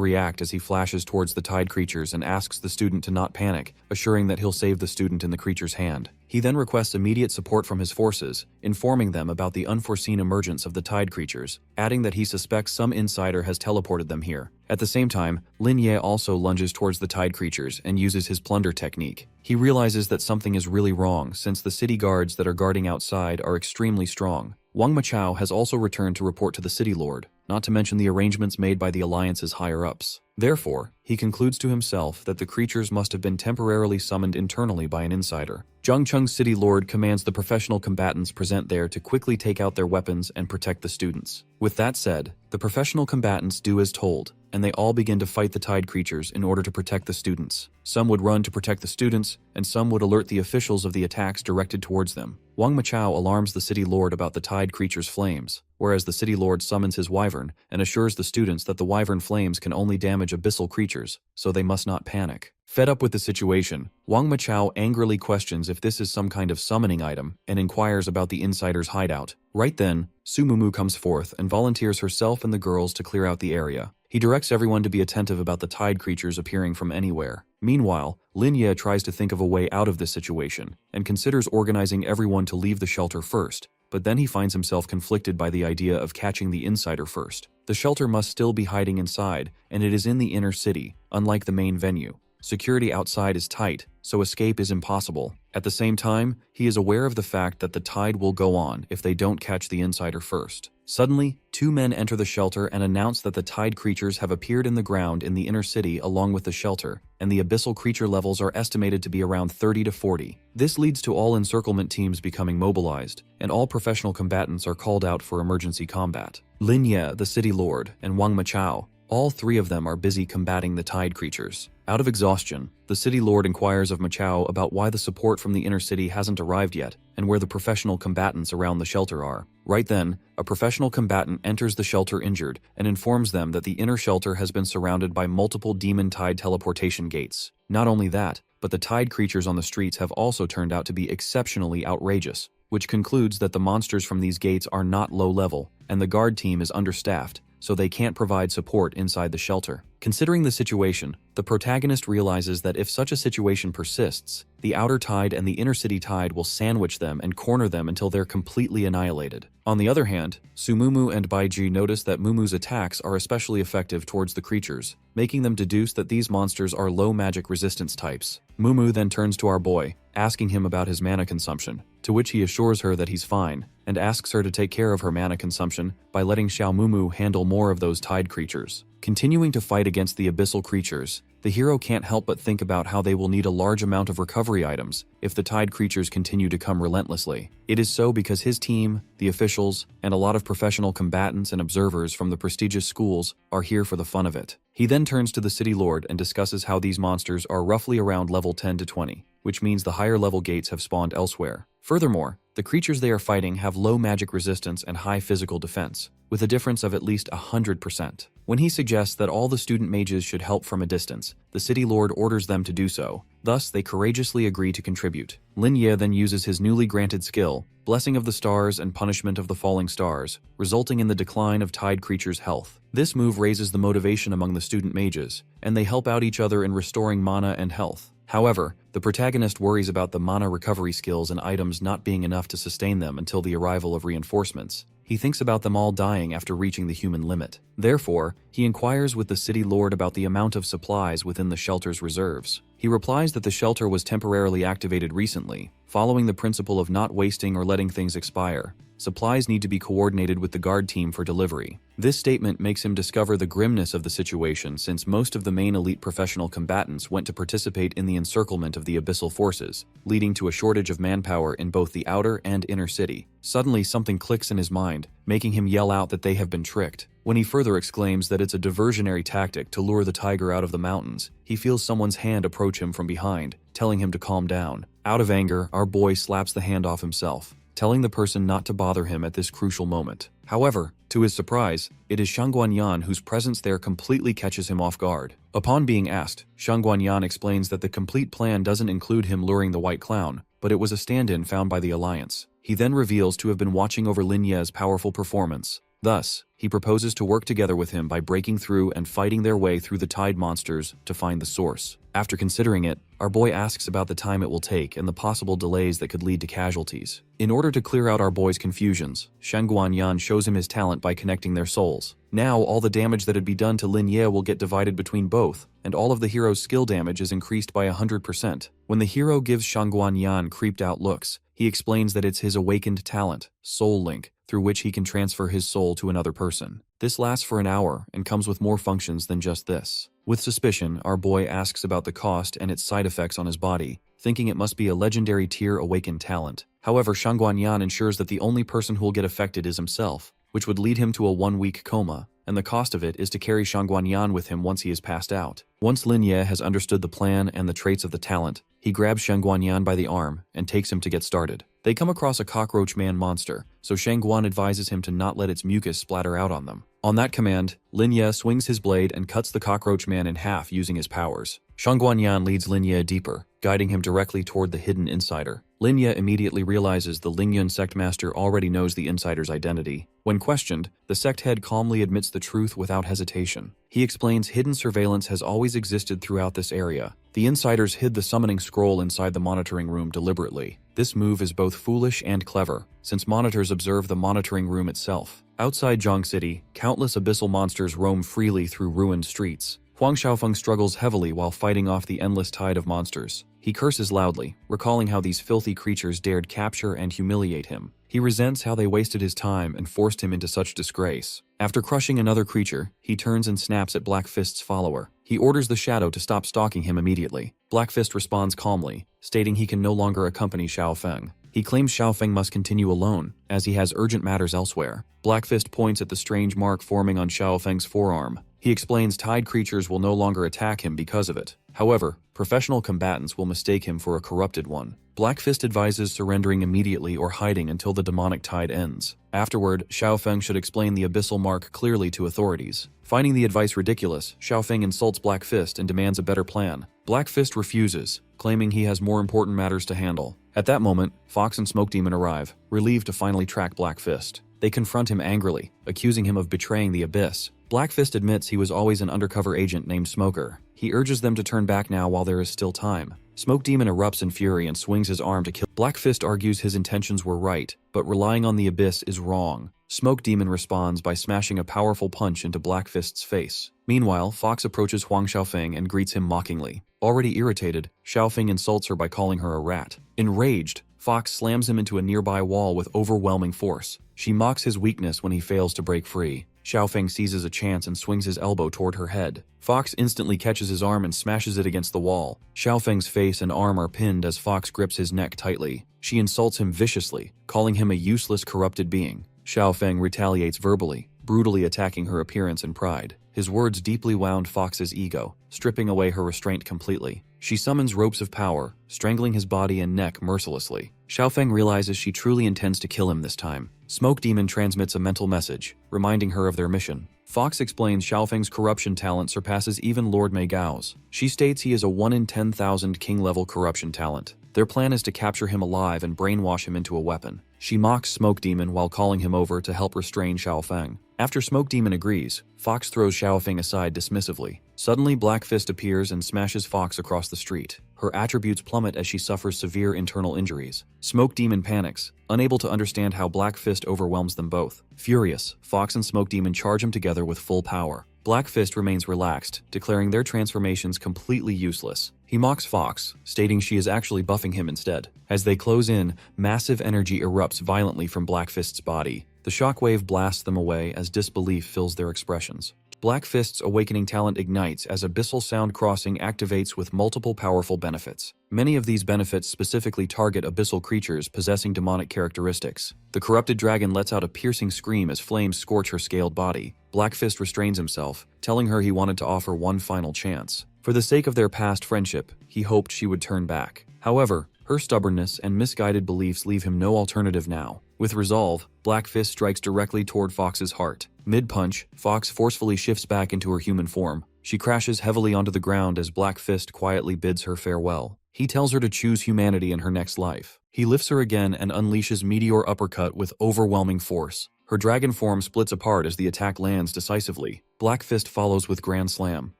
react as he flashes towards the tide creatures and asks the student to not panic, assuring that he'll save the student in the creature's hand. He then requests immediate support from his forces, informing them about the unforeseen emergence of the tide creatures, adding that he suspects some insider has teleported them here. At the same time, Lin Ye also lunges towards the tide creatures and uses his plunder technique. He realizes that something is really wrong since the city guards that are guarding outside are extremely strong. Wang Machao has also returned to report to the city lord, not to mention the arrangements made by the Alliance's higher-ups. Therefore, he concludes to himself that the creatures must have been temporarily summoned internally by an insider. Zhang Cheng's city lord commands the professional combatants present there to quickly take out their weapons and protect the students. With that said, the professional combatants do as told, and they all begin to fight the tide creatures in order to protect the students. Some would run to protect the students, and some would alert the officials of the attacks directed towards them. Wang Machao alarms the city lord about the tide creatures' flames, whereas the city lord summons his wyvern and assures the students that the wyvern flames can only damage abyssal creatures, so they must not panic. Fed up with the situation, Wang Machao angrily questions if this is some kind of summoning item and inquires about the insider's hideout. Right then, Su Mumu comes forth and volunteers herself and the girls to clear out the area. He directs everyone to be attentive about the tide creatures appearing from anywhere. Meanwhile, Lin Ye tries to think of a way out of this situation and considers organizing everyone to leave the shelter first, but then he finds himself conflicted by the idea of catching the insider first. The shelter must still be hiding inside, and it is in the inner city, unlike the main venue. Security outside is tight, so escape is impossible. At the same time, he is aware of the fact that the tide will go on if they don't catch the insider first. Suddenly, two men enter the shelter and announce that the tide creatures have appeared in the ground in the inner city along with the shelter, and the abyssal creature levels are estimated to be around 30 to 40. This leads to all encirclement teams becoming mobilized, and all professional combatants are called out for emergency combat. Lin Ye, the city lord, and Wang Machao, all three of them are busy combating the tide creatures. Out of exhaustion, the city lord inquires of Machao about why the support from the inner city hasn't arrived yet and where the professional combatants around the shelter are. Right then, a professional combatant enters the shelter injured and informs them that the inner shelter has been surrounded by multiple demon tide teleportation gates. Not only that, but the tide creatures on the streets have also turned out to be exceptionally outrageous, which concludes that the monsters from these gates are not low level and the guard team is understaffed, so they can't provide support inside the shelter. Considering the situation, the protagonist realizes that if such a situation persists, the outer tide and the inner city tide will sandwich them and corner them until they're completely annihilated. On the other hand, Sumumu and Baiji notice that Mumu's attacks are especially effective towards the creatures, making them deduce that these monsters are low magic resistance types. Mumu then turns to our boy, asking him about his mana consumption, to which he assures her that he's fine, and asks her to take care of her mana consumption by letting Xiao Mumu handle more of those tide creatures. Continuing to fight against the abyssal creatures, the hero can't help but think about how they will need a large amount of recovery items if the tide creatures continue to come relentlessly. It is so because his team, the officials, and a lot of professional combatants and observers from the prestigious schools are here for the fun of it. He then turns to the city lord and discusses how these monsters are roughly around level 10 to 20, which means the higher level gates have spawned elsewhere. Furthermore, the creatures they are fighting have low magic resistance and high physical defense, with a difference of at least 100%. When he suggests that all the student mages should help from a distance, the city lord orders them to do so. Thus, they courageously agree to contribute. Lin Ye then uses his newly granted skill, Blessing of the Stars and Punishment of the Falling Stars, resulting in the decline of tide creatures' health. This move raises the motivation among the student mages, and they help out each other in restoring mana and health. However, the protagonist worries about the mana recovery skills and items not being enough to sustain them until the arrival of reinforcements. He thinks about them all dying after reaching the human limit. Therefore, he inquires with the city lord about the amount of supplies within the shelter's reserves. He replies that the shelter was temporarily activated recently, following the principle of not wasting or letting things expire. Supplies need to be coordinated with the guard team for delivery. This statement makes him discover the grimness of the situation, since most of the main elite professional combatants went to participate in the encirclement of the abyssal forces, leading to a shortage of manpower in both the outer and inner city. Suddenly, something clicks in his mind, making him yell out that they have been tricked. When he further exclaims that it's a diversionary tactic to lure the tiger out of the mountains, he feels someone's hand approach him from behind, telling him to calm down. Out of anger, our boy slaps the hand off himself, telling the person not to bother him at this crucial moment. However, to his surprise, it is Shangguanyan whose presence there completely catches him off guard. Upon being asked, Shangguanyan explains that the complete plan doesn't include him luring the White Clown, but it was a stand-in found by the Alliance. He then reveals to have been watching over Lin Ye's powerful performance. Thus, he proposes to work together with him by breaking through and fighting their way through the tide monsters to find the source. After considering it, our boy asks about the time it will take and the possible delays that could lead to casualties. In order to clear out our boy's confusions, Shangguanyan shows him his talent by connecting their souls. Now, all the damage that had been done to Lin Ye will get divided between both, and all of the hero's skill damage is increased by 100%. When the hero gives Shangguanyan creeped out looks, he explains that it's his awakened talent, Soul Link, through which he can transfer his soul to another person. This lasts for an hour and comes with more functions than just this. With suspicion, our boy asks about the cost and its side effects on his body, thinking it must be a legendary tier awakened talent. However, Shangguanyan ensures that the only person who will get affected is himself, which would lead him to a 1-week coma, and the cost of it is to carry Shangguanyan with him once he is passed out. Once Lin Ye has understood the plan and the traits of the talent, he grabs Shangguanyan by the arm and takes him to get started. They come across a cockroach man monster, so Shangguan advises him to not let its mucus splatter out on them. On that command, Lin Ye swings his blade and cuts the cockroach man in half using his powers. Shangguanyan leads Lin Ye deeper, guiding him directly toward the hidden insider. Lin Ye immediately realizes the Lingyun sect master already knows the insider's identity. When questioned, the sect head calmly admits the truth without hesitation. He explains hidden surveillance has always existed throughout this area. The insiders hid the summoning scroll inside the monitoring room deliberately. This move is both foolish and clever, since monitors observe the monitoring room itself. Outside Zhang City, countless abyssal monsters roam freely through ruined streets. Huang Xiaofeng struggles heavily while fighting off the endless tide of monsters. He curses loudly, recalling how these filthy creatures dared capture and humiliate him. He resents how they wasted his time and forced him into such disgrace. After crushing another creature, he turns and snaps at Black Fist's follower. He orders the Shadow to stop stalking him immediately. Black Fist responds calmly, stating he can no longer accompany Xiaofeng. He claims Xiaofeng must continue alone, as he has urgent matters elsewhere. Black Fist points at the strange mark forming on Xiaofeng's forearm. He explains tide creatures will no longer attack him because of it. However, professional combatants will mistake him for a corrupted one. Black Fist advises surrendering immediately or hiding until the demonic tide ends. Afterward, Xiaofeng should explain the abyssal mark clearly to authorities. Finding the advice ridiculous, Xiaofeng insults Black Fist and demands a better plan. Black Fist refuses, claiming he has more important matters to handle. At that moment, Fox and Smoke Demon arrive, relieved to finally track Black Fist. They confront him angrily, accusing him of betraying the Abyss. Black Fist admits he was always an undercover agent named Smoker. He urges them to turn back now while there is still time. Smoke Demon erupts in fury and swings his arm to kill. Black Fist argues his intentions were right, but relying on the Abyss is wrong. Smoke Demon responds by smashing a powerful punch into Black Fist's face. Meanwhile, Fox approaches Huang Xiaofeng and greets him mockingly. Already irritated, Xiaofeng insults her by calling her a rat. Enraged, Fox slams him into a nearby wall with overwhelming force. She mocks his weakness when he fails to break free. Xiaofeng seizes a chance and swings his elbow toward her head. Fox instantly catches his arm and smashes it against the wall. Xiaofeng's face and arm are pinned as Fox grips his neck tightly. She insults him viciously, calling him a useless, corrupted being. Xiaofeng retaliates verbally, brutally attacking her appearance and pride. His words deeply wound Fox's ego, stripping away her restraint completely. She summons ropes of power, strangling his body and neck mercilessly. Xiaofeng realizes she truly intends to kill him this time. Smoke Demon transmits a mental message, reminding her of their mission. Fox explains Xiaofeng's corruption talent surpasses even Lord Mei Gao's. She states he is a 1 in 10,000 king-level corruption talent. Their plan is to capture him alive and brainwash him into a weapon. She mocks Smoke Demon while calling him over to help restrain Xiaofeng. After Smoke Demon agrees, Fox throws Xiaofeng aside dismissively. Suddenly, Black Fist appears and smashes Fox across the street. Her attributes plummet as she suffers severe internal injuries. Smoke Demon panics, unable to understand how Black Fist overwhelms them both. Furious, Fox and Smoke Demon charge him together with full power. Black Fist remains relaxed, declaring their transformations completely useless. He mocks Fox, stating she is actually buffing him instead. As they close in, massive energy erupts violently from Black Fist's body. The shockwave blasts them away as disbelief fills their expressions. Black Fist's awakening talent ignites as Abyssal Sound Crossing activates with multiple powerful benefits. Many of these benefits specifically target abyssal creatures possessing demonic characteristics. The corrupted dragon lets out a piercing scream as flames scorch her scaled body. Black Fist restrains himself, telling her he wanted to offer one final chance. For the sake of their past friendship, he hoped she would turn back. However, her stubbornness and misguided beliefs leave him no alternative now. With resolve, Black Fist strikes directly toward Fox's heart. Mid-punch, Fox forcefully shifts back into her human form. She crashes heavily onto the ground as Black Fist quietly bids her farewell. He tells her to choose humanity in her next life. He lifts her again and unleashes Meteor Uppercut with overwhelming force. Her dragon form splits apart as the attack lands decisively. Black Fist follows with Grand Slam,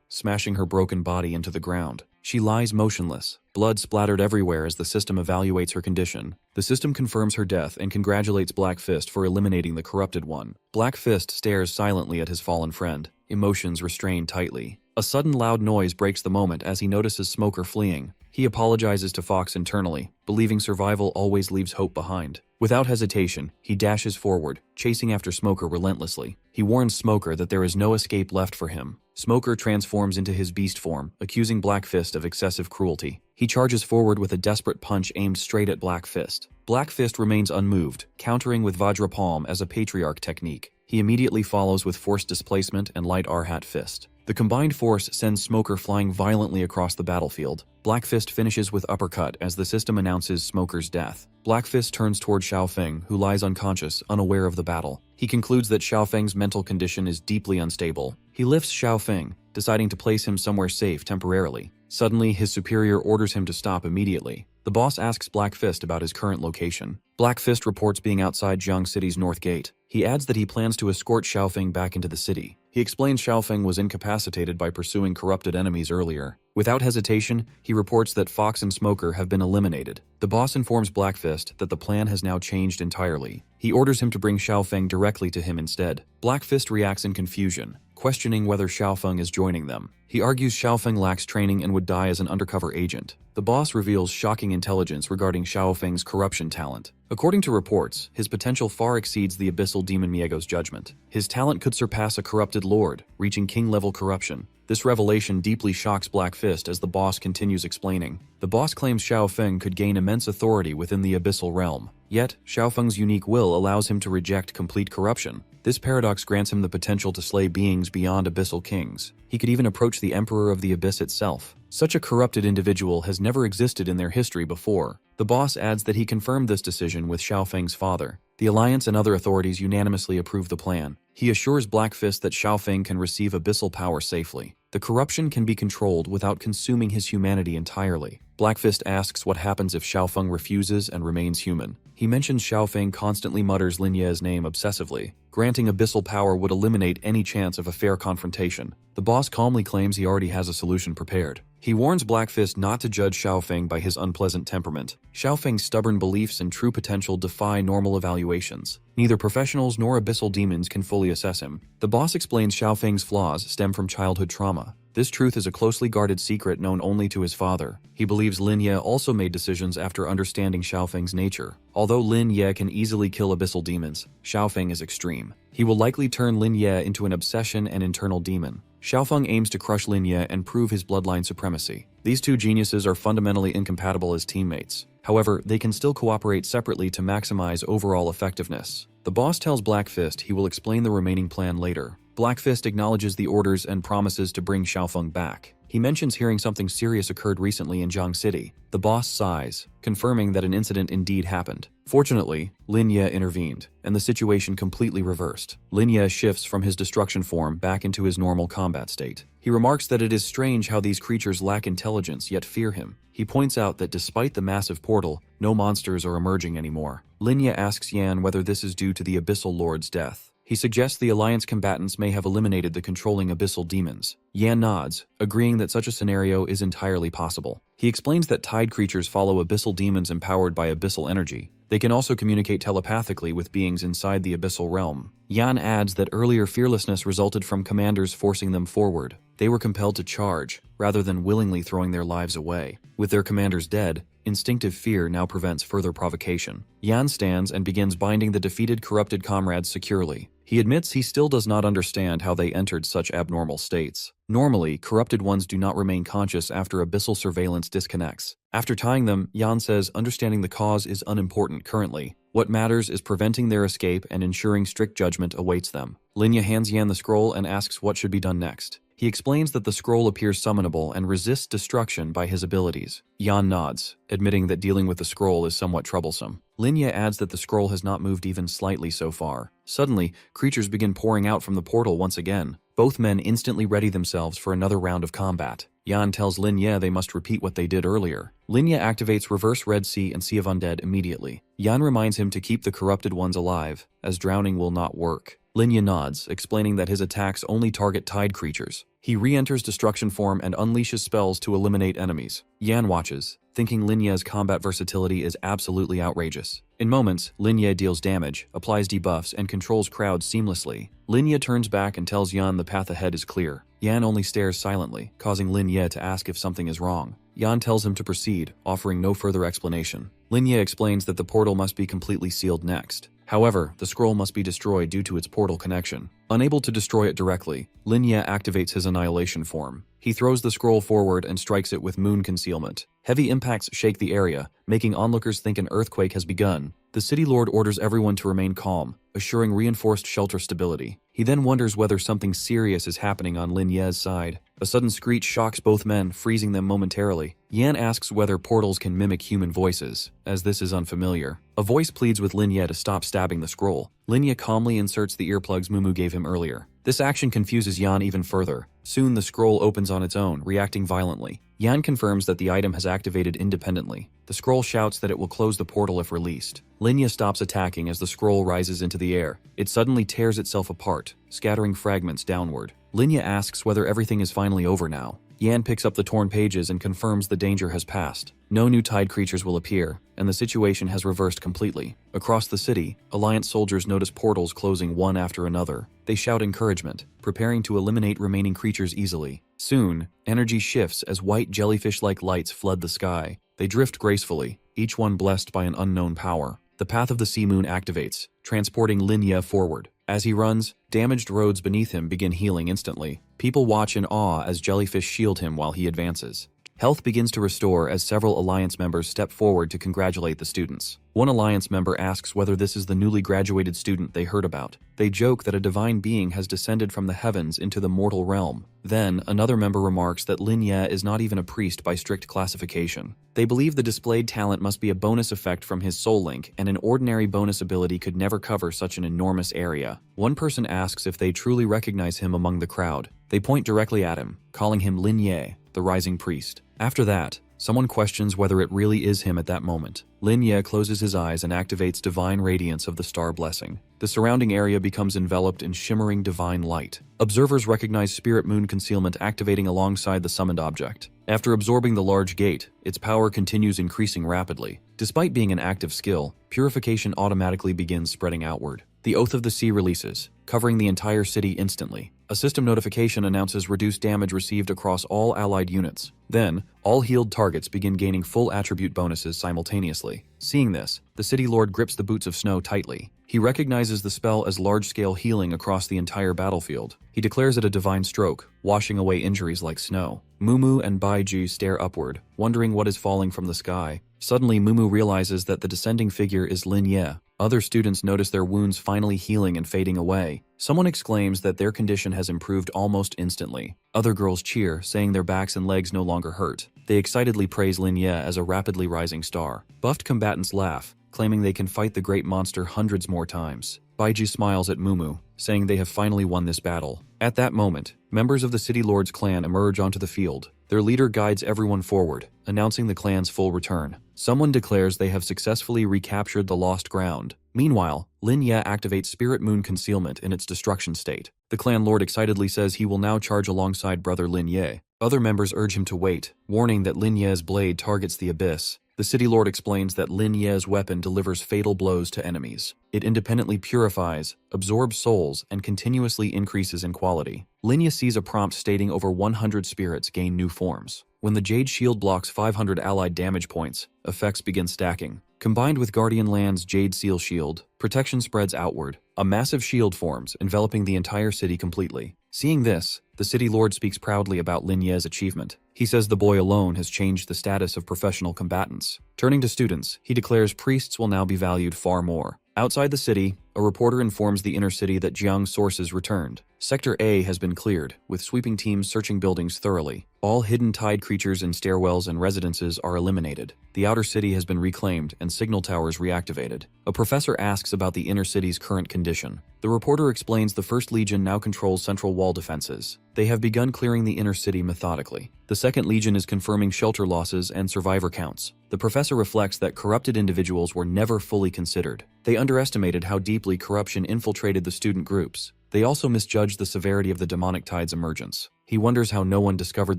smashing her broken body into the ground. She lies motionless, blood splattered everywhere as the system evaluates her condition. The system confirms her death and congratulates Black Fist for eliminating the corrupted one. Black Fist stares silently at his fallen friend, emotions restrained tightly. A sudden loud noise breaks the moment as he notices Smoker fleeing. He apologizes to Fox internally, believing survival always leaves hope behind. Without hesitation, he dashes forward, chasing after Smoker relentlessly. He warns Smoker that there is no escape left for him. Smoker transforms into his beast form, accusing Black Fist of excessive cruelty. He charges forward with a desperate punch aimed straight at Black Fist. Black Fist remains unmoved, countering with Vajra Palm as a patriarch technique. He immediately follows with Force Displacement and Light Arhat Fist. The combined force sends Smoker flying violently across the battlefield. Black Fist finishes with Uppercut as the system announces Smoker's death. Black Fist turns toward Xiaofeng, who lies unconscious, unaware of the battle. He concludes that Xiaofeng's mental condition is deeply unstable. He lifts Xiaofeng, deciding to place him somewhere safe temporarily. Suddenly, his superior orders him to stop immediately. The boss asks Black Fist about his current location. Black Fist reports being outside Jiang City's north gate. He adds that he plans to escort Xiaofeng back into the city. He explains Xiaofeng was incapacitated by pursuing corrupted enemies earlier. Without hesitation, he reports that Fox and Smoker have been eliminated. The boss informs Black Fist that the plan has now changed entirely. He orders him to bring Xiaofeng directly to him instead. Black Fist reacts in confusion, questioning whether Xiaofeng is joining them. He argues Xiaofeng lacks training and would die as an undercover agent. The boss reveals shocking intelligence regarding Xiaofeng's corruption talent. According to reports, his potential far exceeds the Abyssal Demon Miego's judgment. His talent could surpass a corrupted lord, reaching king-level corruption. This revelation deeply shocks Black Fist as the boss continues explaining. The boss claims Xiaofeng could gain immense authority within the Abyssal realm. Yet, Xiaofeng's unique will allows him to reject complete corruption. This paradox grants him the potential to slay beings beyond Abyssal kings. He could even approach the Emperor of the Abyss itself. Such a corrupted individual has never existed in their history before. The boss adds that he confirmed this decision with Xiaofeng's father. The Alliance and other authorities unanimously approve the plan. He assures Black Fist that Xiaofeng can receive abyssal power safely. The corruption can be controlled without consuming his humanity entirely. Black Fist asks what happens if Xiaofeng refuses and remains human. He mentions Xiaofeng constantly mutters Lin Ye's name obsessively. Granting abyssal power would eliminate any chance of a fair confrontation. The boss calmly claims he already has a solution prepared. He warns Black Fist not to judge Xiaofeng by his unpleasant temperament. Xiaofeng's stubborn beliefs and true potential defy normal evaluations. Neither professionals nor abyssal demons can fully assess him. The boss explains Xiaofeng's flaws stem from childhood trauma. This truth is a closely guarded secret known only to his father. He believes Lin Ye also made decisions after understanding Xiaofeng's nature. Although Lin Ye can easily kill abyssal demons, Xiaofeng is extreme. He will likely turn Lin Ye into an obsession and internal demon. Xiaofeng aims to crush Lin Ye and prove his bloodline supremacy. These two geniuses are fundamentally incompatible as teammates. However, they can still cooperate separately to maximize overall effectiveness. The boss tells Black Fist he will explain the remaining plan later. Black Fist acknowledges the orders and promises to bring Xiaofeng back. He mentions hearing something serious occurred recently in Jiang City. The boss sighs, confirming that an incident indeed happened. Fortunately, Lin Ye intervened, and the situation completely reversed. Lin Ye shifts from his destruction form back into his normal combat state. He remarks that it is strange how these creatures lack intelligence yet fear him. He points out that despite the massive portal, no monsters are emerging anymore. Lin Ye asks Yan whether this is due to the Abyssal Lord's death. He suggests the Alliance combatants may have eliminated the controlling abyssal demons. Yan nods, agreeing that such a scenario is entirely possible. He explains that tide creatures follow abyssal demons empowered by abyssal energy. They can also communicate telepathically with beings inside the abyssal realm. Yan adds that earlier fearlessness resulted from commanders forcing them forward. They were compelled to charge, rather than willingly throwing their lives away. With their commanders dead, instinctive fear now prevents further provocation. Yan stands and begins binding the defeated corrupted comrades securely. He admits he still does not understand how they entered such abnormal states. Normally, corrupted ones do not remain conscious after abyssal surveillance disconnects. After tying them, Yan says understanding the cause is unimportant currently. What matters is preventing their escape and ensuring strict judgment awaits them. Lin Ye hands Yan the scroll and asks what should be done next. He explains that the scroll appears summonable and resists destruction by his abilities. Yan nods, admitting that dealing with the scroll is somewhat troublesome. Lin Ye adds that the scroll has not moved even slightly so far. Suddenly, creatures begin pouring out from the portal once again. Both men instantly ready themselves for another round of combat. Yan tells Lin Ye they must repeat what they did earlier. Lin Ye activates Reverse Red Sea and Sea of Undead immediately. Yan reminds him to keep the corrupted ones alive, as drowning will not work. Lin Ye nods, explaining that his attacks only target tide creatures. He re-enters destruction form and unleashes spells to eliminate enemies. Yan watches, thinking Lin Ye's combat versatility is absolutely outrageous. In moments, Lin Ye deals damage, applies debuffs, and controls crowds seamlessly. Lin Ye turns back and tells Yan the path ahead is clear. Yan only stares silently, causing Lin Ye to ask if something is wrong. Yan tells him to proceed, offering no further explanation. Lin Ye explains that the portal must be completely sealed next. However, the scroll must be destroyed due to its portal connection. Unable to destroy it directly, Lin Ye activates his annihilation form. He throws the scroll forward and strikes it with moon concealment. Heavy impacts shake the area, making onlookers think an earthquake has begun. The city lord orders everyone to remain calm, assuring reinforced shelter stability. He then wonders whether something serious is happening on Lin Ye's side. A sudden screech shocks both men, freezing them momentarily. Yan asks whether portals can mimic human voices, as this is unfamiliar. A voice pleads with Lin Ye to stop stabbing the scroll. Lin Ye calmly inserts the earplugs Mumu gave him earlier. This action confuses Yan even further. Soon the scroll opens on its own, reacting violently. Yan confirms that the item has activated independently. The scroll shouts that it will close the portal if released. Lin Ye stops attacking as the scroll rises into the air. It suddenly tears itself apart, scattering fragments downward. Lin Ye asks whether everything is finally over now. Yan picks up the torn pages and confirms the danger has passed. No new tide creatures will appear, and the situation has reversed completely. Across the city, Alliance soldiers notice portals closing one after another. They shout encouragement, preparing to eliminate remaining creatures easily. Soon, energy shifts as white jellyfish-like lights flood the sky. They drift gracefully, each one blessed by an unknown power. The path of the sea moon activates, transporting Lin Ye forward. As he runs, damaged roads beneath him begin healing instantly. People watch in awe as jellyfish shield him while he advances. Health begins to restore as several Alliance members step forward to congratulate the students. One Alliance member asks whether this is the newly graduated student they heard about. They joke that a divine being has descended from the heavens into the mortal realm. Then, another member remarks that Lin Ye is not even a priest by strict classification. They believe the displayed talent must be a bonus effect from his soul link, and an ordinary bonus ability could never cover such an enormous area. One person asks if they truly recognize him among the crowd. They point directly at him, calling him Lin Ye, the rising priest. After that, someone questions whether it really is him at that moment. Lin Ye closes his eyes and activates divine radiance of the star blessing. The surrounding area becomes enveloped in shimmering divine light. Observers recognize spirit moon concealment activating alongside the summoned object. After absorbing the large gate, its power continues increasing rapidly. Despite being an active skill, purification automatically begins spreading outward. The Oath of the Sea releases, covering the entire city instantly. A system notification announces reduced damage received across all allied units. Then, all healed targets begin gaining full attribute bonuses simultaneously. Seeing this, the city lord grips the boots of snow tightly. He recognizes the spell as large-scale healing across the entire battlefield. He declares it a divine stroke, washing away injuries like snow. Mumu and Baiji stare upward, wondering what is falling from the sky. Suddenly, Mumu realizes that the descending figure is Lin Ye. Other students notice their wounds finally healing and fading away. Someone exclaims that their condition has improved almost instantly. Other girls cheer, saying their backs and legs no longer hurt. They excitedly praise Lin Ye as a rapidly rising star. Buffed combatants laugh, claiming they can fight the great monster hundreds more times. Baiji smiles at Mumu, saying they have finally won this battle. At that moment, members of the City Lord's clan emerge onto the field. Their leader guides everyone forward, announcing the clan's full return. Someone declares they have successfully recaptured the lost ground. Meanwhile, Lin Ye activates Spirit Moon Concealment in its destruction state. The clan lord excitedly says he will now charge alongside brother Lin Ye. Other members urge him to wait, warning that Lin Ye's blade targets the abyss. The city lord explains that Lin Ye's weapon delivers fatal blows to enemies. It independently purifies, absorbs souls, and continuously increases in quality. Lin Ye sees a prompt stating over 100 spirits gain new forms. When the Jade Shield blocks 500 allied damage points, effects begin stacking. Combined with Guardian Land's Jade Seal Shield, protection spreads outward. A massive shield forms, enveloping the entire city completely. Seeing this, the city lord speaks proudly about Lin Ye's achievement. He says the boy alone has changed the status of professional combatants. Turning to students, he declares priests will now be valued far more. Outside the city, a reporter informs the inner city that Jiang's sources returned. Sector A has been cleared, with sweeping teams searching buildings thoroughly. All hidden tide creatures in stairwells and residences are eliminated. The outer city has been reclaimed and signal towers reactivated. A professor asks about the inner city's current condition. The reporter explains the 1st Legion now controls central wall defenses. They have begun clearing the inner city methodically. The 2nd Legion is confirming shelter losses and survivor counts. The professor reflects that corrupted individuals were never fully considered. They underestimated how deeply corruption infiltrated the student groups. They also misjudged the severity of the demonic tide's emergence. He wonders how no one discovered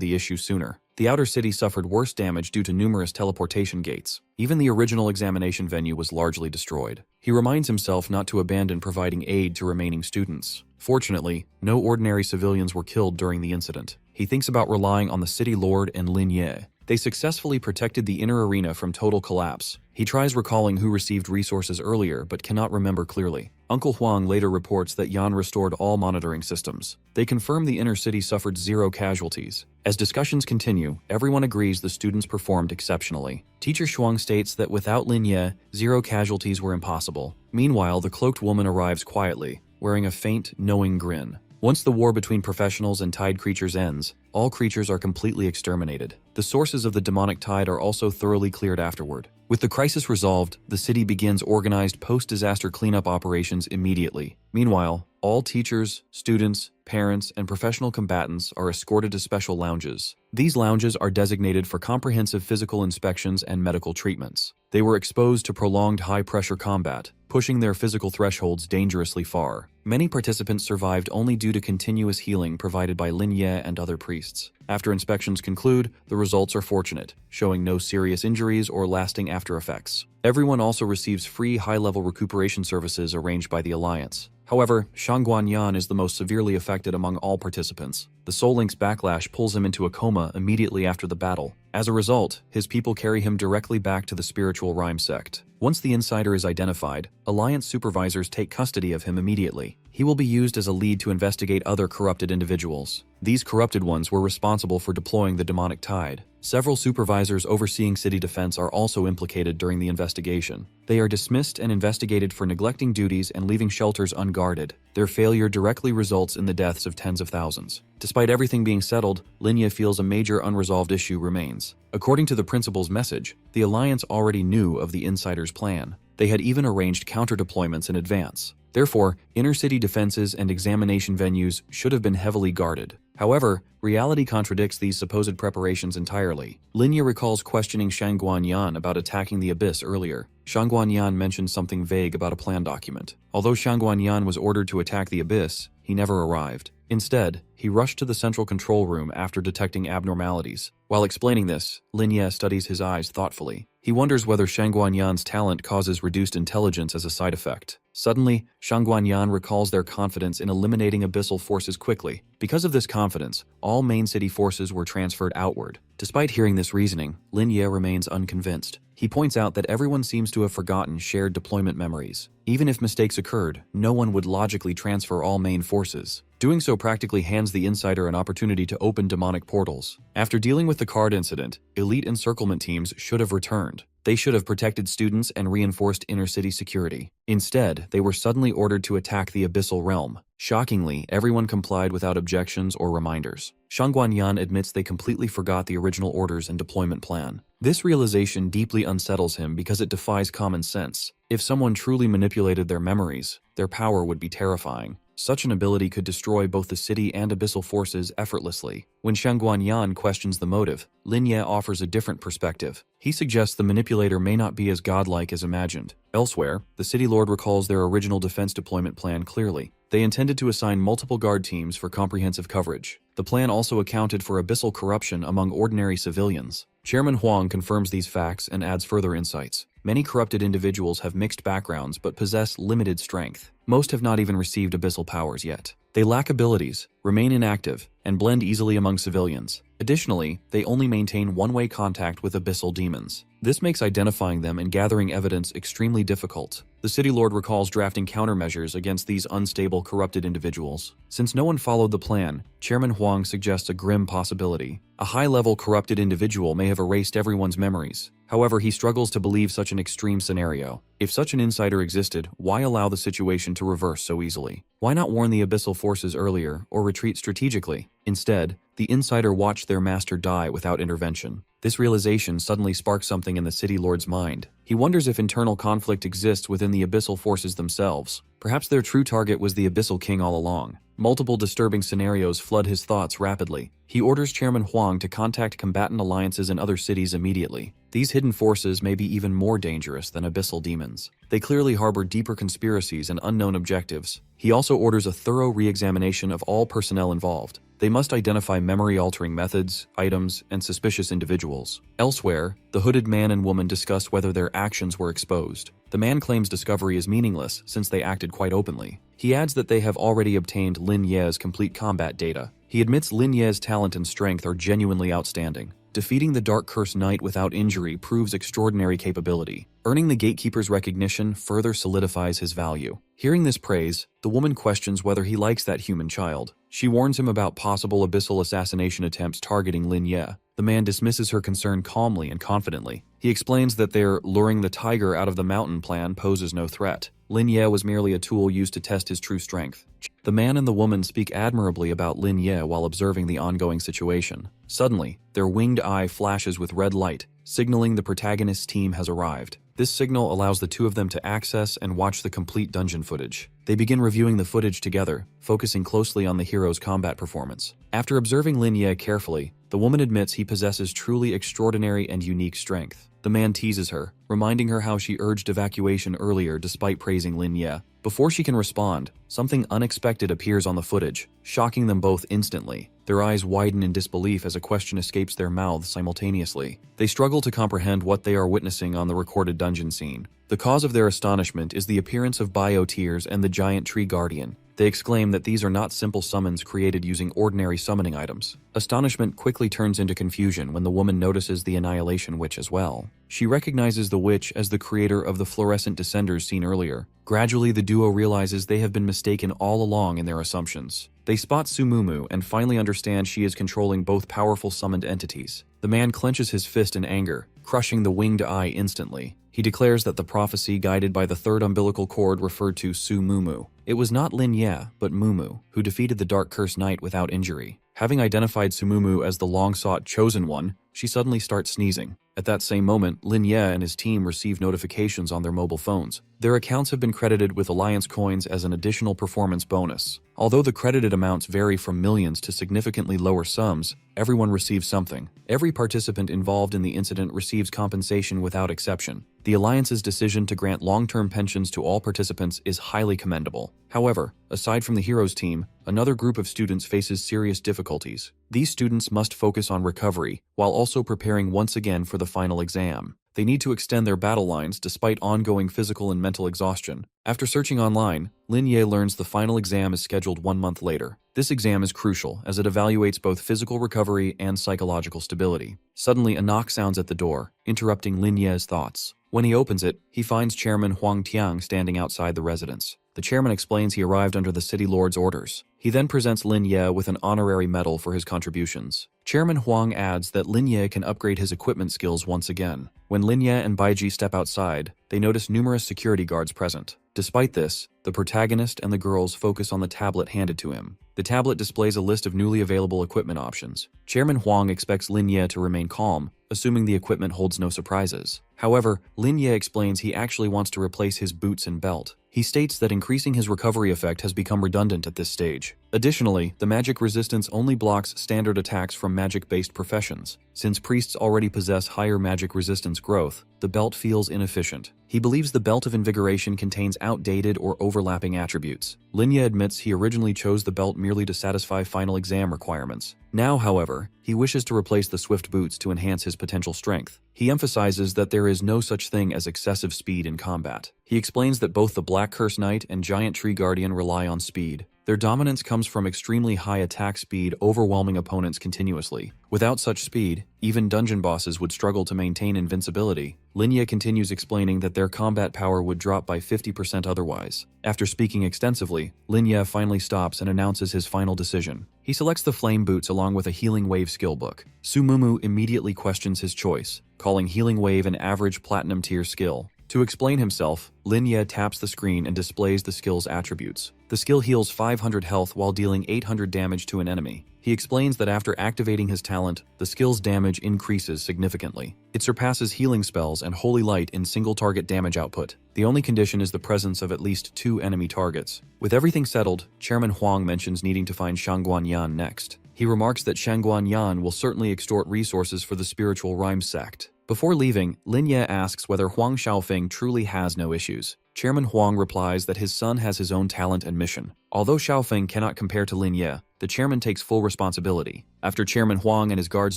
the issue sooner. The outer city suffered worse damage due to numerous teleportation gates. Even the original examination venue was largely destroyed. He reminds himself not to abandon providing aid to remaining students. Fortunately, no ordinary civilians were killed during the incident. He thinks about relying on the city lord and Lin Ye. They successfully protected the inner arena from total collapse. He tries recalling who received resources earlier but cannot remember clearly. Uncle Huang later reports that Yan restored all monitoring systems. They confirm the inner city suffered 0 casualties. As discussions continue, everyone agrees the students performed exceptionally. Teacher Shuang states that without Lin Ye, 0 casualties were impossible. Meanwhile, the cloaked woman arrives quietly, wearing a faint, knowing grin. Once the war between professionals and tide creatures ends, all creatures are completely exterminated. The sources of the demonic tide are also thoroughly cleared afterward. With the crisis resolved, the city begins organized post-disaster cleanup operations immediately. Meanwhile, all teachers, students, parents, and professional combatants are escorted to special lounges. These lounges are designated for comprehensive physical inspections and medical treatments. They were exposed to prolonged high-pressure combat, pushing their physical thresholds dangerously far. Many participants survived only due to continuous healing provided by Lin Ye and other priests. After inspections conclude, the results are fortunate, showing no serious injuries or lasting after effects. Everyone also receives free high-level recuperation services arranged by the Alliance. However, Shangguan Yan is the most severely affected among all participants. The Soul Link's backlash pulls him into a coma immediately after the battle. As a result, his people carry him directly back to the spiritual rhyme sect. Once the insider is identified, Alliance supervisors take custody of him immediately. He will be used as a lead to investigate other corrupted individuals. These corrupted ones were responsible for deploying the demonic tide. Several supervisors overseeing city defense are also implicated during the investigation. They are dismissed and investigated for neglecting duties and leaving shelters unguarded. Their failure directly results in the deaths of tens of thousands. Despite everything being settled, Lin Ye feels a major unresolved issue remains. According to the principal's message, the Alliance already knew of the insider's plan. They had even arranged counter-deployments in advance. Therefore, inner-city defenses and examination venues should have been heavily guarded. However, reality contradicts these supposed preparations entirely. Lin Ye recalls questioning Shang Guanyan about attacking the Abyss earlier. Shang Guanyan mentioned something vague about a plan document. Although Shang Guanyan was ordered to attack the Abyss, he never arrived. Instead, he rushed to the central control room after detecting abnormalities. While explaining this, Lin Ye studies his eyes thoughtfully. He wonders whether Shang Guanyan's talent causes reduced intelligence as a side effect. Suddenly, Shang Guanyan recalls their confidence in eliminating abyssal forces quickly. Because of this confidence, all main city forces were transferred outward. Despite hearing this reasoning, Lin Ye remains unconvinced. He points out that everyone seems to have forgotten shared deployment memories. Even if mistakes occurred, no one would logically transfer all main forces. Doing so practically hands the insider an opportunity to open demonic portals. After dealing with the card incident, elite encirclement teams should have returned. They should have protected students and reinforced inner-city security. Instead, they were suddenly ordered to attack the Abyssal Realm. Shockingly, everyone complied without objections or reminders. Shang Guanyan admits they completely forgot the original orders and deployment plan. This realization deeply unsettles him because it defies common sense. If someone truly manipulated their memories, their power would be terrifying. Such an ability could destroy both the city and abyssal forces effortlessly. When Shang Guanyan questions the motive, Lin Ye offers a different perspective. He suggests the manipulator may not be as godlike as imagined. Elsewhere, the city lord recalls their original defense deployment plan clearly. They intended to assign multiple guard teams for comprehensive coverage. The plan also accounted for abyssal corruption among ordinary civilians. Chairman Huang confirms these facts and adds further insights. Many corrupted individuals have mixed backgrounds but possess limited strength. Most have not even received abyssal powers yet. They lack abilities, remain inactive, and blend easily among civilians. Additionally, they only maintain one-way contact with abyssal demons. This makes identifying them and gathering evidence extremely difficult. The city lord recalls drafting countermeasures against these unstable, corrupted individuals. Since no one followed the plan, Chairman Huang suggests a grim possibility. A high-level corrupted individual may have erased everyone's memories. However, he struggles to believe such an extreme scenario. If such an insider existed, why allow the situation to reverse so easily? Why not warn the abyssal forces earlier or retreat strategically? Instead, the insider watched their master die without intervention. This realization suddenly sparks something in the city lord's mind. He wonders if internal conflict exists within the abyssal forces themselves. Perhaps their true target was the abyssal king all along. Multiple disturbing scenarios flood his thoughts rapidly. He orders Chairman Huang to contact combatant alliances in other cities immediately. These hidden forces may be even more dangerous than abyssal demons. They clearly harbor deeper conspiracies and unknown objectives. He also orders a thorough re-examination of all personnel involved. They must identify memory-altering methods, items, and suspicious individuals. Elsewhere, the hooded man and woman discuss whether their actions were exposed. The man claims discovery is meaningless since they acted quite openly. He adds that they have already obtained Lin Ye's complete combat data. He admits Lin Ye's talent and strength are genuinely outstanding. Defeating the Dark Curse Knight without injury proves extraordinary capability. Earning the Gatekeeper's recognition further solidifies his value. Hearing this praise, the woman questions whether he likes that human child. She warns him about possible abyssal assassination attempts targeting Lin Ye. The man dismisses her concern calmly and confidently. He explains that their luring the tiger out of the mountain plan poses no threat. Lin Ye was merely a tool used to test his true strength. The man and the woman speak admirably about Lin Ye while observing the ongoing situation. Suddenly, their winged eye flashes with red light, signaling the protagonist's team has arrived. This signal allows the two of them to access and watch the complete dungeon footage. They begin reviewing the footage together, focusing closely on the hero's combat performance. After observing Lin Ye carefully, the woman admits he possesses truly extraordinary and unique strength. The man teases her, reminding her how she urged evacuation earlier despite praising Lin Ye. Before she can respond, something unexpected appears on the footage, shocking them both instantly. Their eyes widen in disbelief as a question escapes their mouths simultaneously. They struggle to comprehend what they are witnessing on the recorded dungeon scene. The cause of their astonishment is the appearance of biotears and the giant tree guardian. They exclaim that these are not simple summons created using ordinary summoning items. Astonishment quickly turns into confusion when the woman notices the Annihilation Witch as well. She recognizes the witch as the creator of the fluorescent descenders seen earlier. Gradually, the duo realizes they have been mistaken all along in their assumptions. They spot Sumumu and finally understand she is controlling both powerful summoned entities. The man clenches his fist in anger, crushing the winged eye instantly. He declares that the prophecy guided by the third umbilical cord referred to Sumumu. It was not Lin Ye, but Mumu, who defeated the Dark Curse Knight without injury. Having identified Sumumu as the long-sought Chosen One, she suddenly starts sneezing. At that same moment, Lin Ye and his team receive notifications on their mobile phones. Their accounts have been credited with Alliance coins as an additional performance bonus. Although the credited amounts vary from millions to significantly lower sums, everyone receives something. Every participant involved in the incident receives compensation without exception. The Alliance's decision to grant long-term pensions to all participants is highly commendable. However, aside from the Heroes team, another group of students faces serious difficulties. These students must focus on recovery, while also preparing once again for the final exam. They need to extend their battle lines despite ongoing physical and mental exhaustion. After searching online, Lin Ye learns the final exam is scheduled 1 month later. This exam is crucial as it evaluates both physical recovery and psychological stability. Suddenly, a knock sounds at the door, interrupting Lin Ye's thoughts. When he opens it, he finds Chairman Huang Tiang standing outside the residence. The chairman explains he arrived under the city lord's orders. He then presents Lin Ye with an honorary medal for his contributions. Chairman Huang adds that Lin Ye can upgrade his equipment skills once again. When Lin Ye and Baiji step outside, they notice numerous security guards present. Despite this, the protagonist and the girls focus on the tablet handed to him. The tablet displays a list of newly available equipment options. Chairman Huang expects Lin Ye to remain calm, assuming the equipment holds no surprises. However, Lin Ye explains he actually wants to replace his boots and belt. He states that increasing his recovery effect has become redundant at this stage. Additionally, the magic resistance only blocks standard attacks from magic-based professions. Since priests already possess higher magic resistance growth, the belt feels inefficient. He believes the belt of invigoration contains outdated or overlapping attributes. Lin Ye admits he originally chose the belt merely to satisfy final exam requirements. Now, however, he wishes to replace the swift boots to enhance his potential strength. He emphasizes that there is no such thing as excessive speed in combat. He explains that both the Black Curse Knight and Giant Tree Guardian rely on speed. Their dominance comes from extremely high attack speed, overwhelming opponents continuously. Without such speed, even dungeon bosses would struggle to maintain invincibility. Lin Ye continues explaining that their combat power would drop by 50% otherwise. After speaking extensively, Lin Ye finally stops and announces his final decision. He selects the Flame Boots along with a Healing Wave skill book. Su Mumu immediately questions his choice, calling Healing Wave an average platinum tier skill. To explain himself, Lin Ye taps the screen and displays the skill's attributes. The skill heals 500 health while dealing 800 damage to an enemy. He explains that after activating his talent, the skill's damage increases significantly. It surpasses healing spells and Holy Light in single target damage output. The only condition is the presence of at least 2 enemy targets. With everything settled, Chairman Huang mentions needing to find Shangguan Yan next. He remarks that Shangguan Yan will certainly extort resources for the spiritual rhyme sect. Before leaving, Lin Ye asks whether Huang Xiaofeng truly has no issues. Chairman Huang replies that his son has his own talent and mission. Although Xiaofeng cannot compare to Lin Ye, the chairman takes full responsibility. After Chairman Huang and his guards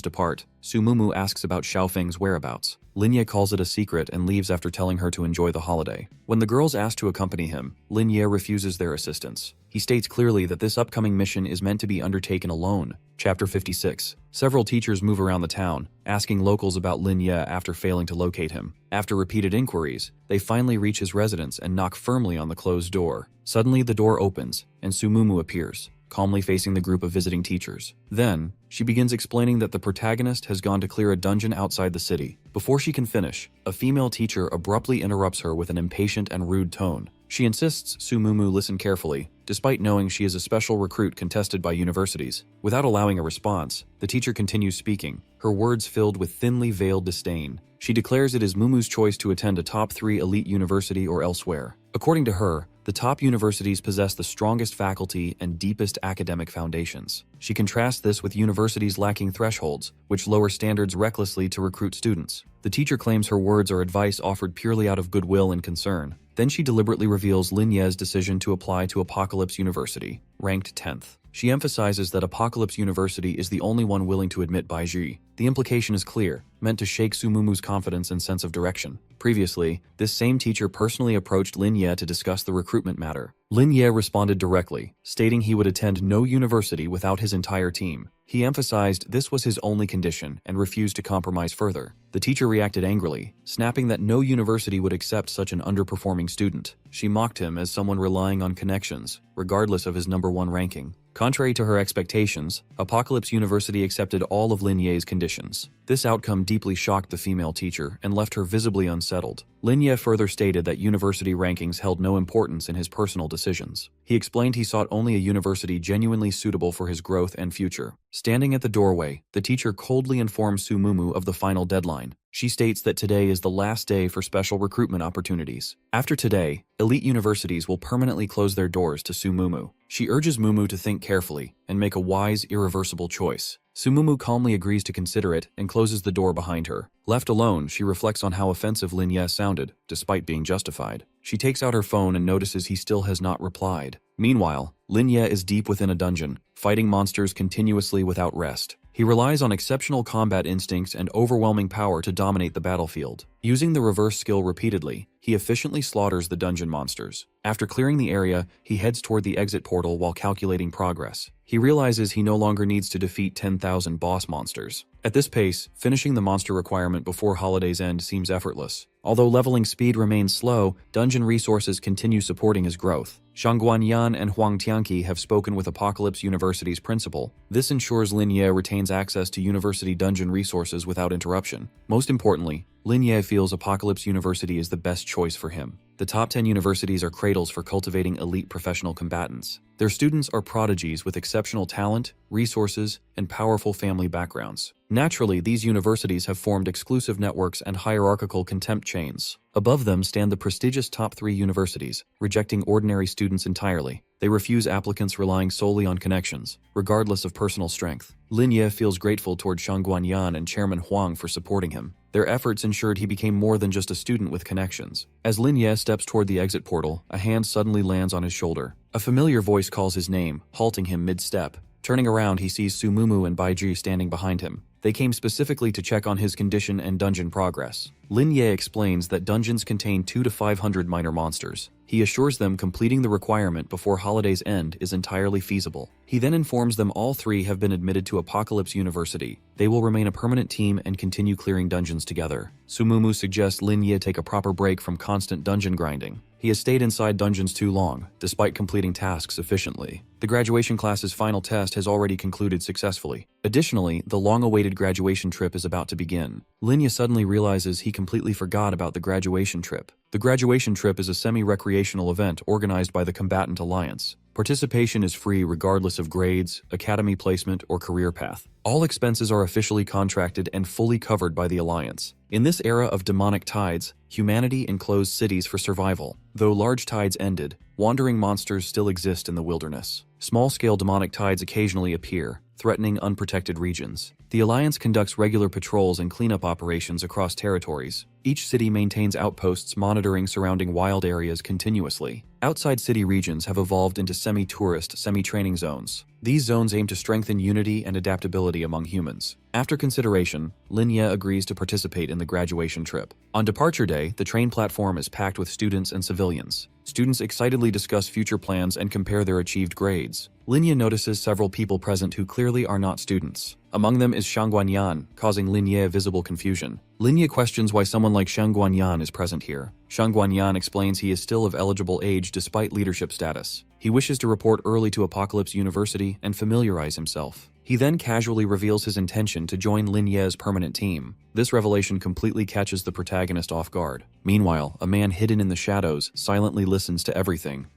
depart, Su Mumu asks about Xiaofeng's whereabouts. Lin Ye calls it a secret and leaves after telling her to enjoy the holiday. When the girls ask to accompany him, Lin Ye refuses their assistance. He states clearly that this upcoming mission is meant to be undertaken alone. Chapter 56. Several teachers move around the town, asking locals about Lin Ye after failing to locate him. After repeated inquiries, they finally reach his residence and knock firmly on the closed door. Suddenly, the door opens, and Su Mumu appears, calmly facing the group of visiting teachers. Then, she begins explaining that the protagonist has gone to clear a dungeon outside the city. Before she can finish, a female teacher abruptly interrupts her with an impatient and rude tone. She insists Su Mumu listen carefully, despite knowing she is a special recruit contested by universities. Without allowing a response, the teacher continues speaking, her words filled with thinly veiled disdain. She declares it is Mumu's choice to attend a top 3 elite university or elsewhere. According to her, the top universities possess the strongest faculty and deepest academic foundations. She contrasts this with universities lacking thresholds, which lower standards recklessly to recruit students. The teacher claims her words are advice offered purely out of goodwill and concern. Then she deliberately reveals Lin Ye's decision to apply to Apocalypse University, ranked 10th. She emphasizes that Apocalypse University is the only one willing to admit Baiji. The implication is clear, meant to shake Su Mumu's confidence and sense of direction. Previously, this same teacher personally approached Lin Ye to discuss the recruitment matter. Lin Ye responded directly, stating he would attend no university without his entire team. He emphasized this was his only condition and refused to compromise further. The teacher reacted angrily, snapping that no university would accept such an underperforming student. She mocked him as someone relying on connections, regardless of his #1 ranking. Contrary to her expectations, Apocalypse University accepted all of Lin Ye's conditions. This outcome deeply shocked the female teacher and left her visibly unsettled. Lin Ye further stated that university rankings held no importance in his personal decisions. He explained he sought only a university genuinely suitable for his growth and future. Standing at the doorway, the teacher coldly informs Sumumu of the final deadline. She states that today is the last day for special recruitment opportunities. After today, elite universities will permanently close their doors to Sumumu. She urges Mumu to think carefully and make a wise, irreversible choice. Sumumu calmly agrees to consider it and closes the door behind her. Left alone, she reflects on how offensive Lin Ye sounded, despite being justified. She takes out her phone and notices he still has not replied. Meanwhile, Lin Ye is deep within a dungeon, fighting monsters continuously without rest. He relies on exceptional combat instincts and overwhelming power to dominate the battlefield. Using the reverse skill repeatedly, he efficiently slaughters the dungeon monsters. After clearing the area, he heads toward the exit portal while calculating progress. He realizes he no longer needs to defeat 10,000 boss monsters. At this pace, finishing the monster requirement before holiday's end seems effortless. Although leveling speed remains slow, dungeon resources continue supporting his growth. Shangguanyan and Huang Tianqi have spoken with Apocalypse University's principal. This ensures Lin Ye retains access to university dungeon resources without interruption. Most importantly, Lin Ye feels Apocalypse University is the best choice for him. The top 10 universities are cradles for cultivating elite professional combatants. Their students are prodigies with exceptional talent, resources, and powerful family backgrounds. Naturally, these universities have formed exclusive networks and hierarchical contempt chains. Above them stand the prestigious top 3 universities, rejecting ordinary students entirely. They refuse applicants relying solely on connections, regardless of personal strength. Lin Ye feels grateful toward Shangguanyan and Chairman Huang for supporting him. Their efforts ensured he became more than just a student with connections. As Lin Ye steps toward the exit portal, a hand suddenly lands on his shoulder. A familiar voice calls his name, halting him mid-step. Turning around, he sees Sumumu and Baiji standing behind him. They came specifically to check on his condition and dungeon progress. Lin Ye explains that dungeons contain 200 to 500 minor monsters. He assures them completing the requirement before holiday's end is entirely feasible. He then informs them all 3 have been admitted to Apocalypse University. They will remain a permanent team and continue clearing dungeons together. Sumumu suggests Lin Ye take a proper break from constant dungeon grinding. He has stayed inside dungeons too long, despite completing tasks efficiently. The graduation class's final test has already concluded successfully. Additionally, the long-awaited graduation trip is about to begin. Lin Ye suddenly realizes he completely forgot about the graduation trip. The graduation trip is a semi-recreational event organized by the Combatant Alliance. Participation is free regardless of grades, academy placement, or career path. All expenses are officially contracted and fully covered by the Alliance. In this era of demonic tides, humanity enclosed cities for survival. Though large tides ended, wandering monsters still exist in the wilderness. Small-scale demonic tides occasionally appear, threatening unprotected regions. The Alliance conducts regular patrols and cleanup operations across territories. Each city maintains outposts monitoring surrounding wild areas continuously. Outside city regions have evolved into semi-tourist, semi-training zones. These zones aim to strengthen unity and adaptability among humans. After consideration, Lin Ye agrees to participate in the graduation trip. On departure day, the train platform is packed with students and civilians. Students excitedly discuss future plans and compare their achieved grades. Lin Ye notices several people present who clearly are not students. Among them is Shangguanyan, causing Lin Ye visible confusion. Lin Ye questions why someone like Shangguanyan is present here. Shangguanyan explains he is still of eligible age despite leadership status. He wishes to report early to Apocalypse University and familiarize himself. He then casually reveals his intention to join Lin Ye's permanent team. This revelation completely catches the protagonist off guard. Meanwhile, a man hidden in the shadows silently listens to everything.